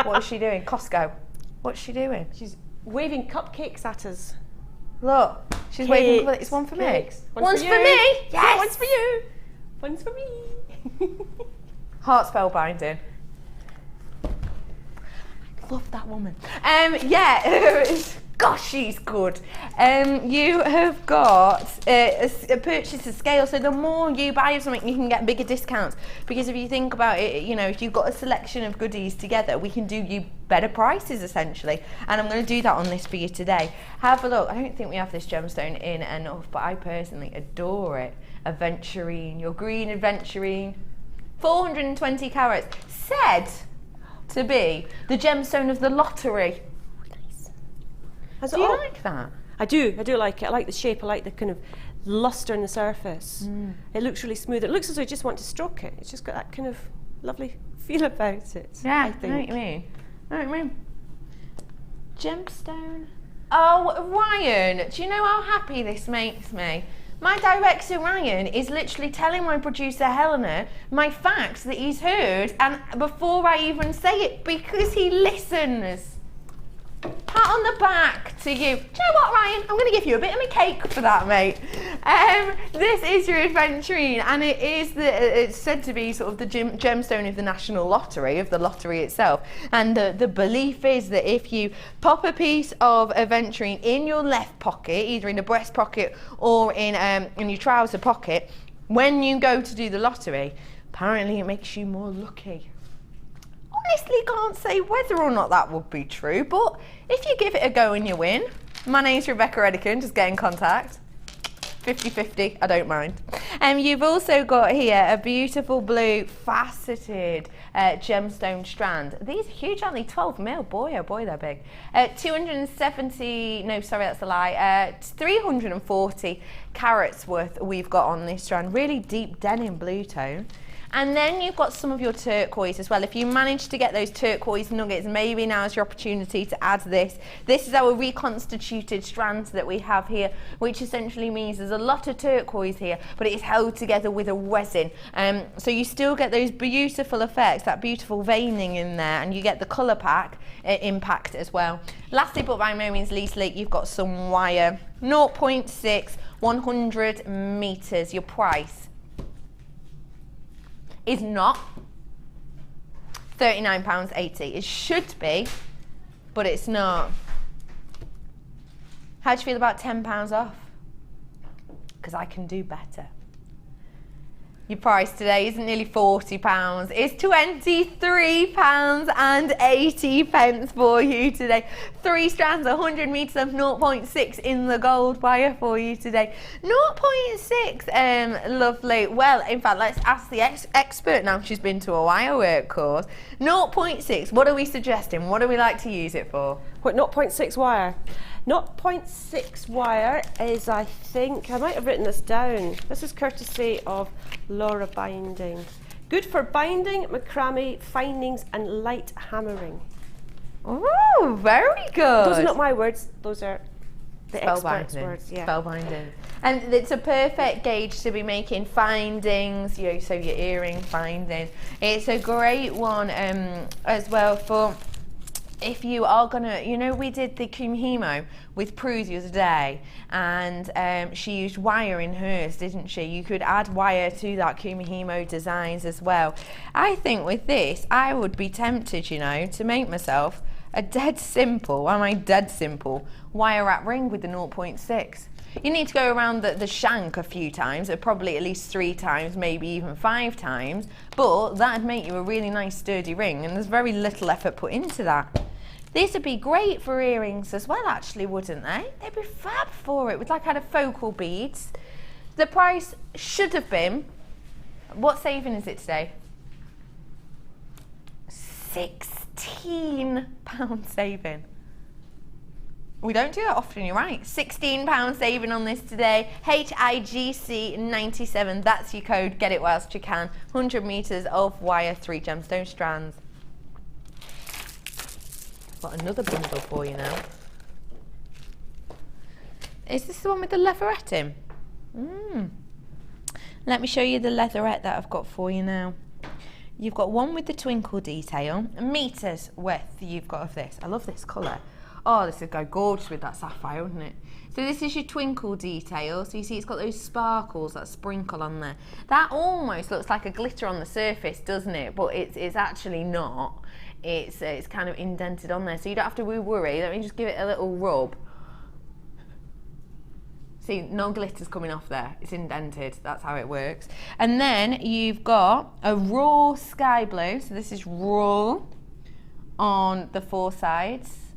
What is she doing? Costco. What's she doing? She's waving cupcakes at us. Look, she's waving. It's one for me. One's for me. Yes. Yeah, one's for you. One's for me. Heart spellbinding. Love that woman. Yeah. Gosh, she's good. You have got a purchase of scale, so the more you buy of something, you can get bigger discounts. Because if you think about it, you know, if you've got a selection of goodies together, we can do you better prices, essentially. And I'm going to do that on this for you today. Have a look. I don't think we have this gemstone in enough, but I personally adore it. Aventurine, your green aventurine. 420 carats. Said to be the gemstone of the lottery. Do you like that? I do like it. I like the shape. I like the kind of luster in the surface. It looks really smooth. It looks as though you just want to stroke it. It's just got that kind of lovely feel about it. Yeah, I think. I know what you mean. I know what you mean. Gemstone. Oh, Ryan, do you know how happy this makes me? My director Ryan is literally telling my producer Helena my facts that he's heard, and before I even say it, because he listens. Pat on the back to you. Do you know what, Ryan? I'm going to give you a bit of my cake for that, mate. This is your aventurine, and it's said to be sort of the gemstone of the national lottery, of the lottery itself. And the belief is that if you pop a piece of aventurine in your left pocket, either in the breast pocket or in your trouser pocket, when you go to do the lottery, apparently it makes you more lucky. Honestly can't say whether or not that would be true, but if you give it a go and you win. My name's Rebecca Redican, just get in contact. 50-50, I don't mind. You've also got here a beautiful blue faceted gemstone strand. These are huge, aren't they? 12 mil, boy oh boy they're big. 270, no sorry that's a lie, 340 carats worth we've got on this strand. Really deep denim blue tone. And then you've got some of your turquoise as well. If you manage to get those turquoise nuggets, maybe now is your opportunity to add this. This is our reconstituted strands that we have here, which essentially means there's a lot of turquoise here, but it is held together with a resin. So you still get those beautiful effects, that beautiful veining in there, and you get the colour pack impact as well. Lastly, but by no means leastly, you've got some wire. 0.6, 100 metres. Your price is not £39.80. It should be, but it's not. How do you feel about £10 off? Because I can do better. Your price today isn't nearly £40, it's £23.80 for you today. 3 strands, 100 metres of 0.6 in the gold wire for you today. 0.6, lovely. Well, in fact, let's ask the expert now. She's been to a wire work course. 0.6, what are we suggesting? What do we like to use it for? What, 0.6 wire? 0.6 wire is, I think, I might have written this down. This is courtesy of Laura Binding. Good for binding, macrame, findings and light hammering. Oh, very good. Those are not my words, those are the experts' words. Yeah. Spellbinding. And it's a perfect gauge to be making findings, you know, so your earring findings. It's a great one as well for if you are gonna, you know, we did the kumihimo with Prue the other day, and she used wire in hers, didn't she? You could add wire to that kumihimo designs as well. I think with this, I would be tempted, you know, to make myself a dead simple wire wrap ring with the 0.6. You need to go around the shank a few times, or probably at least 3 times, maybe even 5 times, but that'd make you a really nice sturdy ring, and there's very little effort put into that. These would be great for earrings as well, actually, wouldn't they? They'd be fab for it, with like kind of focal beads. The price should have been, what saving is it today? £16 saving. We don't do that often, you're right. £16 saving on this today. HIGC97, that's your code. Get it whilst you can. 100 metres of wire, 3 gemstone strands. Got another bundle for you now. Is this the one with the leatherette in? Let me show you the leatherette that I've got for you now. You've got one with the twinkle detail. Metres width you've got of this. I love this colour. Oh, this would go gorgeous with that sapphire, wouldn't it? So this is your twinkle detail. So you see it's got those sparkles, that sprinkle on there. That almost looks like a glitter on the surface, doesn't it? But it's actually not. It's kind of indented on there, so you don't have to worry. Let me just give it a little rub. See, no glitter's coming off there. It's indented. That's how it works. And then you've got a raw sky blue. So this is raw on the 4 sides.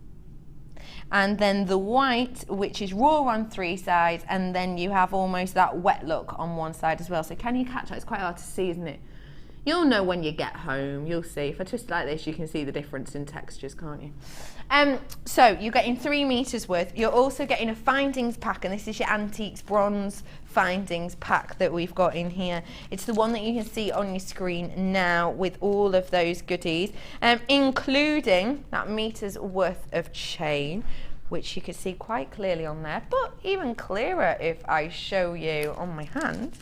And then the white, which is raw on 3 sides, and then you have almost that wet look on 1 side as well. So can you catch that? It's quite hard to see, isn't it? You'll know when you get home, you'll see. If I twist it like this, you can see the difference in textures, can't you? So you're getting 3 meters worth. You're also getting a findings pack, and this is your antiques bronze findings pack that we've got in here. It's the one that you can see on your screen now with all of those goodies, including that meter's worth of chain, which you can see quite clearly on there, but even clearer if I show you on my hand.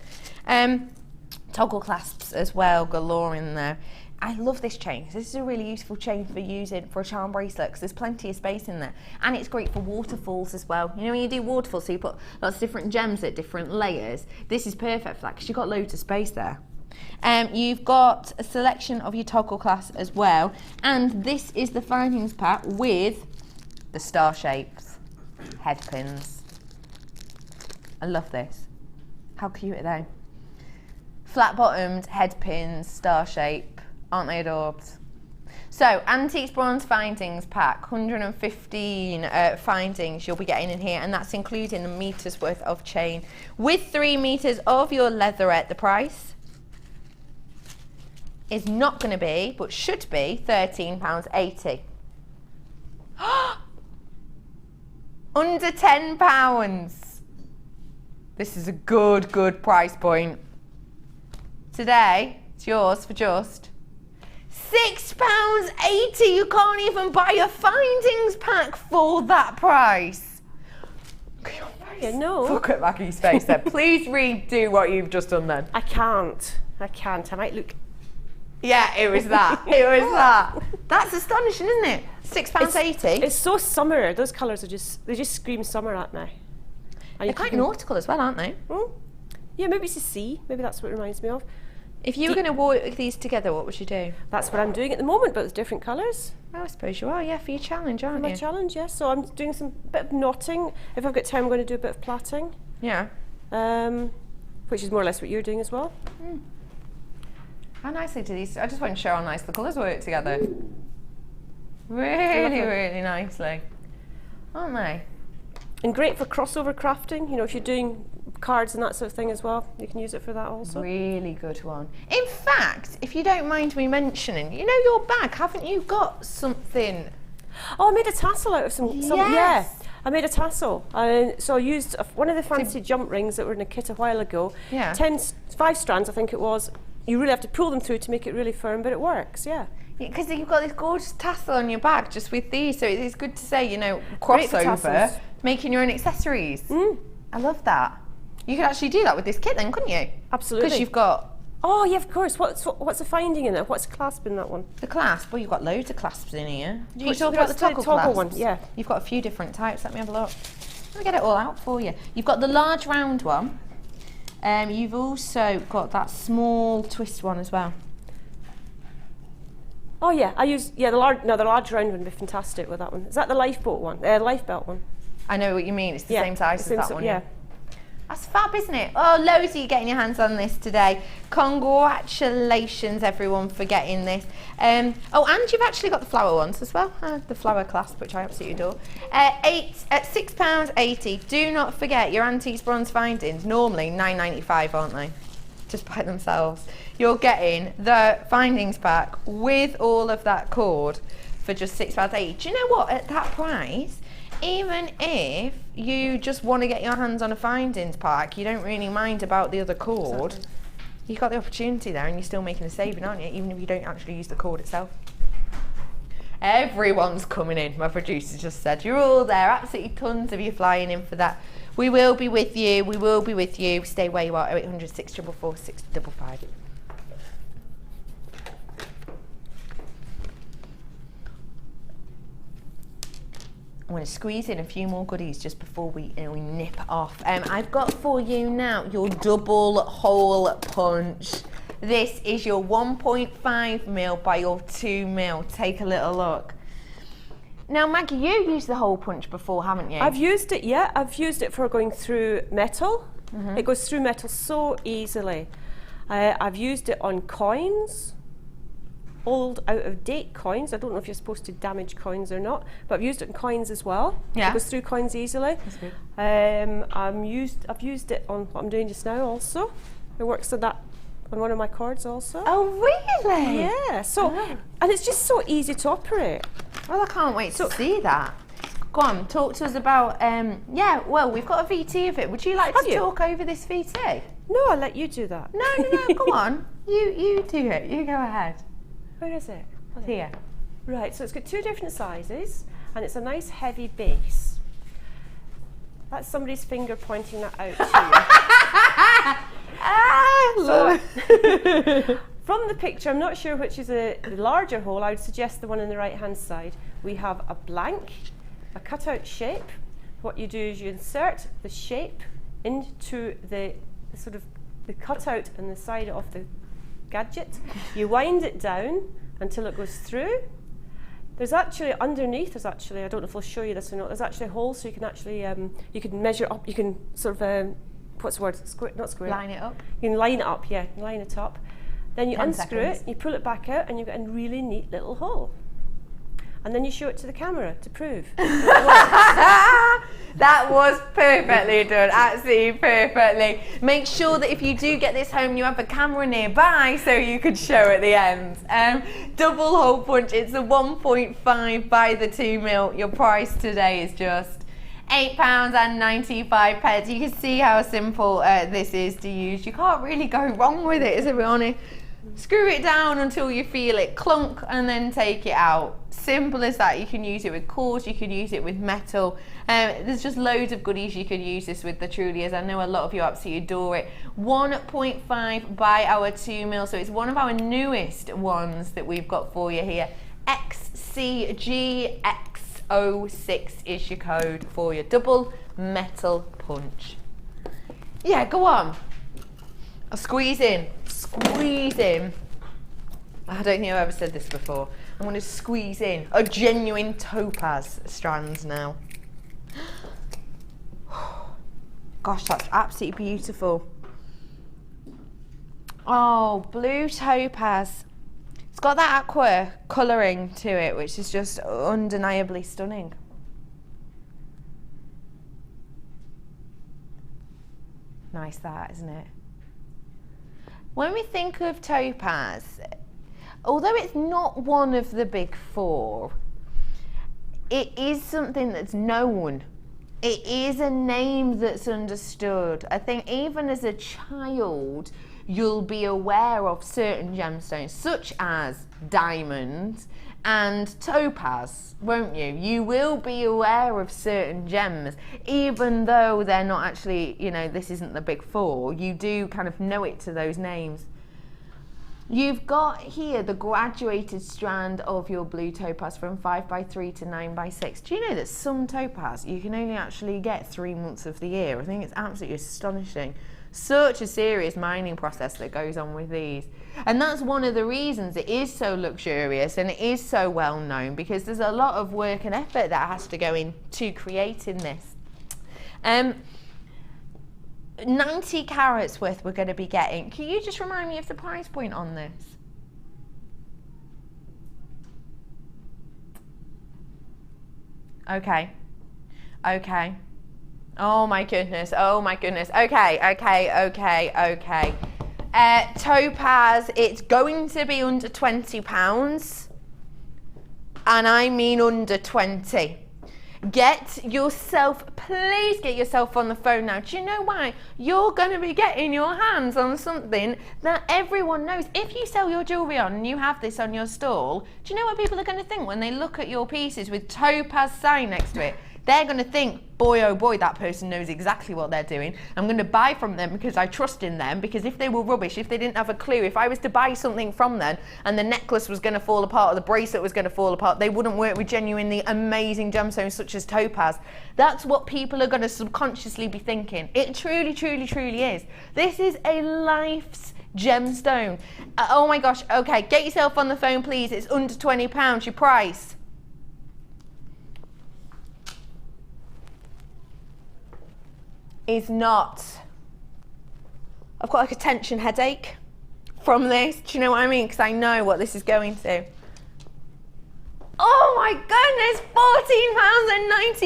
Toggle clasps as well, galore in there. I love this chain. This is a really useful chain for using for a charm bracelet because there's plenty of space in there. And it's great for waterfalls as well. You know when you do waterfalls, so you put lots of different gems at different layers. This is perfect for that because you've got loads of space there. You've got a selection of your toggle clasps as well. And this is the findings pack with the star shapes, head pins. I love this. How cute are they? Flat bottomed head pins, star shape. Aren't they adorbs? So, Antiques Bronze Findings Pack, 115 findings you'll be getting in here, and that's including the meter's worth of chain. With 3 meters of your leatherette, the price is not going to be, but should be, £13.80. Under £10. This is a good price point. Today, it's yours for just £6.80. You can't even buy a findings pack for that price. Yeah, no. Look at Maggie's face there. Please redo what you've just done then. I can't. I might look. Yeah, it was that. It was that. That's astonishing, isn't it? £6.80. It's so summer. Those colours they just scream summer at me. And they're quite nautical as well, aren't they? Yeah, maybe it's the sea. Maybe that's what it reminds me of. If you were going to work these together, what would you do? That's what I'm doing at the moment, but with different colours. Well, I suppose you are, yeah, for your challenge, aren't you? My challenge, yes. So I'm doing some bit of knotting. If I've got time, I'm going to do a bit of plaiting. Yeah. Which is more or less what you're doing as well. How nicely do these? I just want to show how nice the colours work together. Really nicely, aren't they? And great for crossover crafting. You know, if you're doing cards and that sort of thing as well, you can use it for that also. Really good one. In fact, if you don't mind me mentioning, you know your bag, haven't you got something? Oh, I made a tassel out of some Yes. yeah. I made a tassel. So I used one of the fancy jump rings that were in a kit a while ago. Yeah. 5 strands, I think it was. You really have to pull them through to make it really firm, but it works, yeah. Because you've got this gorgeous tassel on your bag just with these, so it's good to say, you know, crossover, making your own accessories. I love that. You could actually do that with this kit then, couldn't you? Absolutely. Because you've got... Oh, yeah, of course. What's the finding in there? What's the clasp in that one? The clasp? Well, you've got loads of clasps in here. Did you talk about about the toggle clasps? one? Yeah. You've got a few different types. Let me have a look. Let me get it all out for you. You've got the large round one. You've also got that small twist one as well. Oh yeah, the large round one would be fantastic with that one. Is that the lifeboat one? Lifebelt one? I know what you mean. It's the same size as that one. Yeah. That's fab, isn't it? Oh, loads of you getting your hands on this today. Congratulations, everyone, for getting this. Oh, and you've actually got the flower ones as well. The flower clasp, which I absolutely adore. £6.80. Do not forget your Antiques Bronze Findings. Normally £9.95, aren't they? Just by themselves. You're getting the findings pack with all of that cord for just £6.80. Do you know what? At that price, even if you just want to get your hands on a findings pack, you don't really mind about the other cord. Exactly. You've got the opportunity there and you're still making a saving, aren't you? Even if you don't actually use the cord itself. Everyone's coming in, my producer just said. You're all there, absolutely tons of you flying in for that. We will be with you, we will be with you. Stay where you are, 0800 644 655. I'm going to squeeze in a few more goodies just before we nip off. I've got for you now your double hole punch. This is your 1.5mm by your 2mm. Take a little look. Now, Maggie, you used the hole punch before, haven't you? I've used it, yeah. I've used it for going through metal. It goes through metal so easily. I've used it on coins. Old out-of-date coins. I don't know if you're supposed to damage coins or not, but I've used it in coins as well. Yeah. It goes through coins easily. That's good. I've used it on what I'm doing just now also. It works on that on one of my cords also. Oh, really? Yeah, so, and it's just so easy to operate. Well, I can't wait to see that. Go on, talk to us about, yeah, well, we've got a VT of it. Would you like to talk over this VT? No, I'll let you do that. No, go on. You do it. You go ahead. Where is it? Here. Right, so it's got 2 different sizes, and it's a nice heavy base. That's somebody's finger pointing that out to you. From the picture, I'm not sure which is the larger hole. I would suggest the one on the right-hand side. We have a blank, a cutout shape. What you do is you insert the shape into the sort of the cutout on the side of the gadget. You wind it down until it goes through. There's actually underneath. I don't know if I'll show you this or not. There's actually a hole, so you can actually you can measure up. You can sort of what's the word? Square, not square. Line it up. You can line it up. Yeah, line it up. Then you 10 unscrew seconds. it. You pull it back out, and you get a really neat little hole. And then you show it to the camera to prove. That was perfectly done, absolutely perfectly. Make sure that if you do get this home, you have a camera nearby so you could show at the end. Double hole punch, it's a 1.5 by the 2 mil. Your price today is just £8.95. You can see how simple this is to use. You can't really go wrong with it, to be honest. Screw it down until you feel it clunk and then take it out. Simple as that. You can use it with quartz, you can use it with metal. There's just loads of goodies you could use this with. There truly is. I know a lot of you absolutely adore it. 1.5 by our 2 mil, so it's one of our newest ones that we've got for you here. XCGX06 is your code for your double metal punch. Yeah, go on. I'll squeeze in. Squeeze in. I don't think I've ever said this before. I'm going to squeeze in a genuine topaz strands now. Gosh, that's absolutely beautiful. Oh, blue topaz. It's got that aqua colouring to it, which is just undeniably stunning. Nice that, isn't it? When we think of topaz, although it's not one of the big 4, it is something that's known. It is a name that's understood. I think even as a child, you'll be aware of certain gemstones, such as diamonds and topaz, won't you? You will be aware of certain gems, even though they're not actually, you know, this isn't the big 4. You do kind of know it to those names. You've got here the graduated strand of your blue topaz from 5x3 to 9x6. Do you know that some topaz you can only actually get 3 months of the year? I think it's absolutely astonishing. Such a serious mining process that goes on with these. And that's one of the reasons it is so luxurious and it is so well known, because there's a lot of work and effort that has to go into creating this. 90 carats worth we're going to be getting. Can you just remind me of the price point on this? Okay. Oh my goodness. Okay. Topaz, it's going to be under £20, and I mean under 20. Please get yourself on the phone now. Do you know why? You're going to be getting your hands on something that everyone knows. If you sell your jewellery on and you have this on your stall, do you know what people are going to think when they look at your pieces with topaz sign next to it? They're going to think, boy, oh boy, that person knows exactly what they're doing. I'm going to buy from them because I trust in them, because if they were rubbish, if they didn't have a clue, if I was to buy something from them and the necklace was going to fall apart or the bracelet was going to fall apart, they wouldn't work with genuinely amazing gemstones such as topaz. That's what people are going to subconsciously be thinking. It truly, truly, truly is. This is a life's gemstone. Oh my gosh, okay, get yourself on the phone, please. It's under £20, your price. Is not. I've got like a tension headache from this. Do you know what I mean? Because I know what this is going to. Oh my goodness,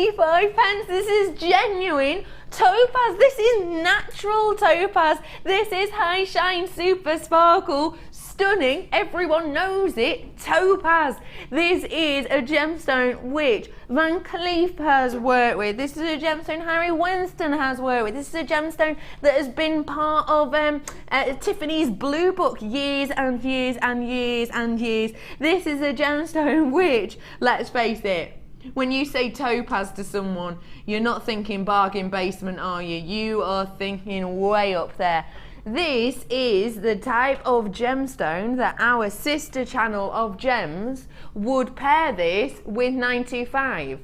£14.95. This is genuine topaz. This is natural topaz. This is high shine, super sparkle, stunning, everyone knows it, topaz. This is a gemstone which Van Cleef has worked with. This is a gemstone Harry Winston has worked with. This is a gemstone that has been part of Tiffany's Blue Book years and years and years and years. This is a gemstone which, let's face it, when you say topaz to someone, you're not thinking bargain basement, are you? You are thinking way up there. This is the type of gemstone that our sister channel of gems would pair this with 925,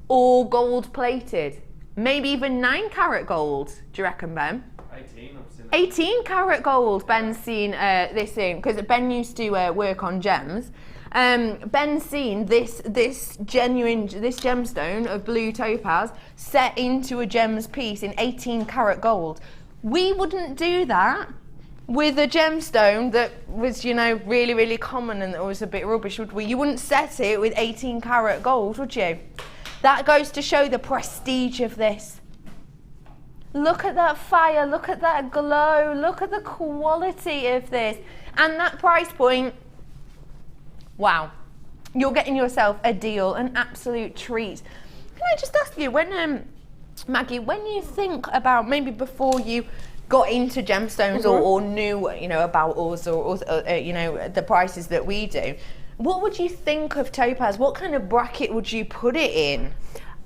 all gold plated, maybe even 9 carat gold. Do you reckon, Ben? 18, I've seen 18 carat gold. Ben's seen this in, because Ben used to work on gems. Ben's seen this gemstone of blue topaz set into a gems piece in 18 carat gold. We wouldn't do that with a gemstone that was, you know, really, really common and that was a bit rubbish, would we? You wouldn't set it with 18 carat gold, would you? That goes to show the prestige of this. Look at that fire, look at that glow, look at the quality of this. And that price point, wow. You're getting yourself a deal, an absolute treat. Can I just ask you, when Maggie, when you think about maybe before you got into gemstones or knew, you know, about us or you know, the prices that we do, what would you think of topaz? What kind of bracket would you put it in?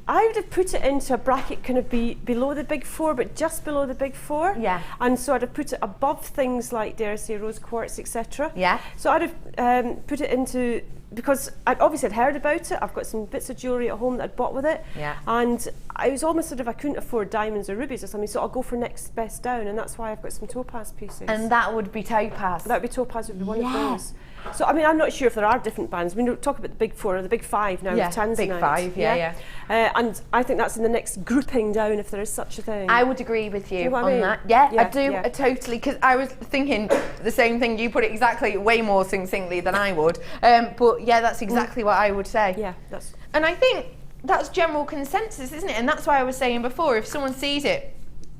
I would have put it into a bracket kind of below the big four, but just below the big four. Yeah. And so I'd have put it above things like, dare I say, rose quartz, etc. Yeah. So I'd have put it into, because I'd obviously had heard about it. I've got some bits of jewellery at home that I'd bought with it. Yeah. And I was almost sort of, I couldn't afford diamonds or rubies or something, so I'll go for next best down, and that's why I've got some topaz pieces. And that would be topaz. That would be topaz, would be one of those. So, I mean, I'm not sure if there are different bands. We talk about the big four or the big five now with tanzanite. Big five, yeah. And I think that's in the next grouping down, if there is such a thing. I would agree with you what on I mean? that. Yeah, Yeah, I do, yeah. totally, because I was thinking the same thing. You put it exactly, way more succinctly than I would. But yeah, that's exactly what I would say. Yeah, that's. And I think that's general consensus, isn't it? And that's why I was saying before, if someone sees it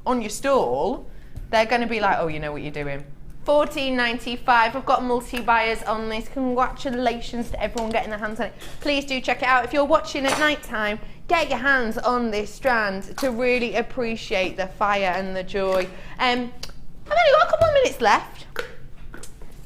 on your stall, they're going to be like, oh, you know what you're doing. $14.95. I've got multi-buyers on this. Congratulations to everyone getting their hands on it. Please do check it out. If you're watching at night time, get your hands on this strand to really appreciate the fire and the joy. I've only got a couple of minutes left.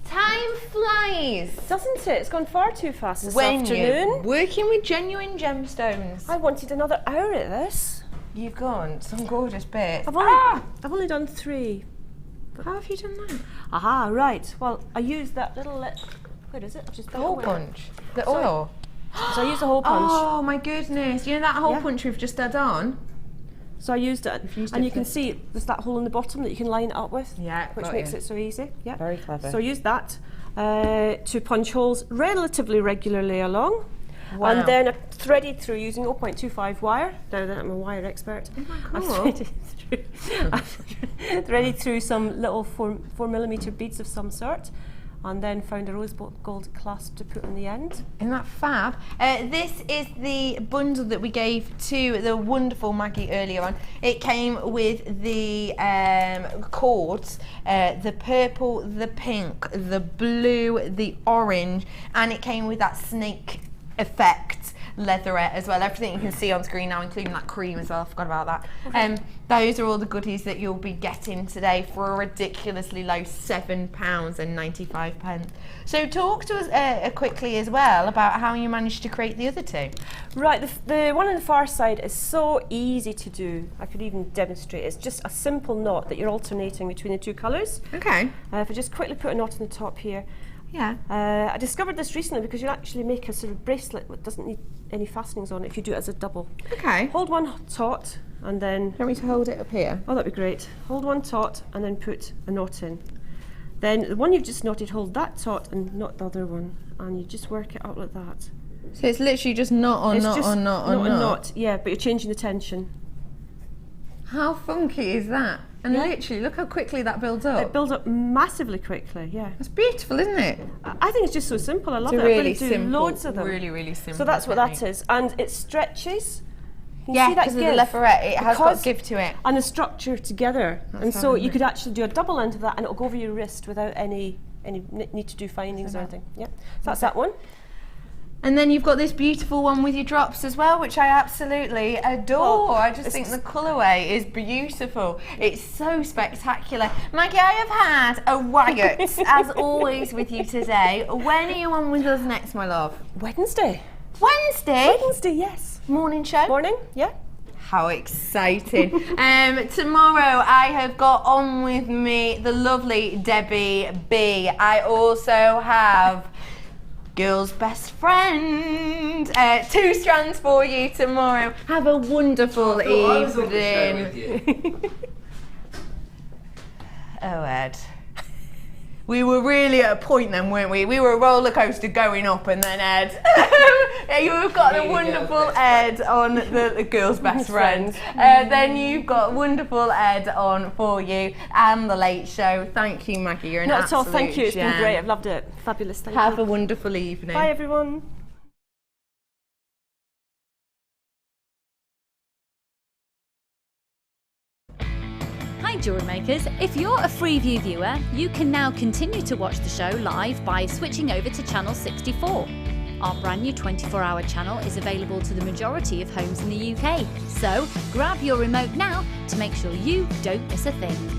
Time flies. Doesn't it? It's gone far too fast this when afternoon. You're working with genuine gemstones. I wanted another hour at this. You've gone some gorgeous bits. I've only done 3. How have you done that? Aha, right. Well, I used that little, where is it? Just the hole punch. The oil. So I used the hole punch. Oh my goodness. You know that hole punch we've just had on? So I used it. And you can see there's that hole in the bottom that you can line it up with. Yeah. Which makes it so easy. Yeah. Very clever. So I used that to punch holes relatively regularly along. Wow. And then I threaded through using 0.25 wire. Now that I'm a wire expert. Oh my God. I threaded through some little 4mm beads of some sort, and then found a rose gold clasp to put on the end. Isn't that fab? This is the bundle that we gave to the wonderful Maggie earlier on. It came with the cords, the purple, the pink, the blue, the orange, and it came with that snake effect leatherette as well. Everything you can see on screen now, including that cream as well. I forgot about that. Those are all the goodies that you'll be getting today for a ridiculously low £7.95. So talk to us quickly as well about how you managed to create the other two. Right, the one on the far side is so easy to do. I could even demonstrate. It's just a simple knot that you're alternating between the two colours. Okay. If I just quickly put a knot on the top here. Yeah. I discovered this recently because you actually make a sort of bracelet that doesn't need any fastenings on it if you do it as a double. Okay. Hold one taut and then... Do you want me to hold it up here? Oh, that'd be great. Hold one taut and then put a knot in. Then the one you've just knotted, hold that taut and knot the other one, and you just work it out like that. So it's literally just knot on knot on knot on knot? Yeah, but you're changing the tension. How funky is that? And literally, look how quickly that builds up. It builds up massively quickly, yeah. It's beautiful, isn't it? I think it's just so simple. I love it. Really I'm going to do simple, loads of them. really, really simple. So that's what technique. that is. And it stretches. Can you Yeah, see that because of the give? Labradorite, it has got Because- give to it. And the structure together. And so fabulous. you could actually do a double end of that and it'll go over your wrist without any need to do findings or anything. Yeah, so that's that one. And then you've got this beautiful one with your drops as well, which I absolutely adore. I just think the colourway is beautiful. It's so spectacular. Maggie, I have had a waggot, as always, with you today. When are you on with us next, my love? Wednesday. Wednesday? Wednesday, yes. Morning show? Morning, yeah. How exciting. Tomorrow I have got on with me the lovely Debbie B. I also have girl's best friend. 2 strands for you tomorrow. Have a wonderful evening. Oh, Ed. We were really at a point then, weren't we? We were a roller coaster going up, and then Ed. You've got a wonderful Ed on the girl's best friend. Then you've got wonderful Ed on for you, and the Late Show. Thank you, Maggie. You're an Not at all, absolute thank you. It's been gem. great. I've loved it. Fabulous. Thank Have you. a wonderful evening. Bye, everyone. Hi jewellery makers, if you're a Freeview viewer, you can now continue to watch the show live by switching over to channel 64. Our brand new 24-hour channel is available to the majority of homes in the UK, so grab your remote now to make sure you don't miss a thing.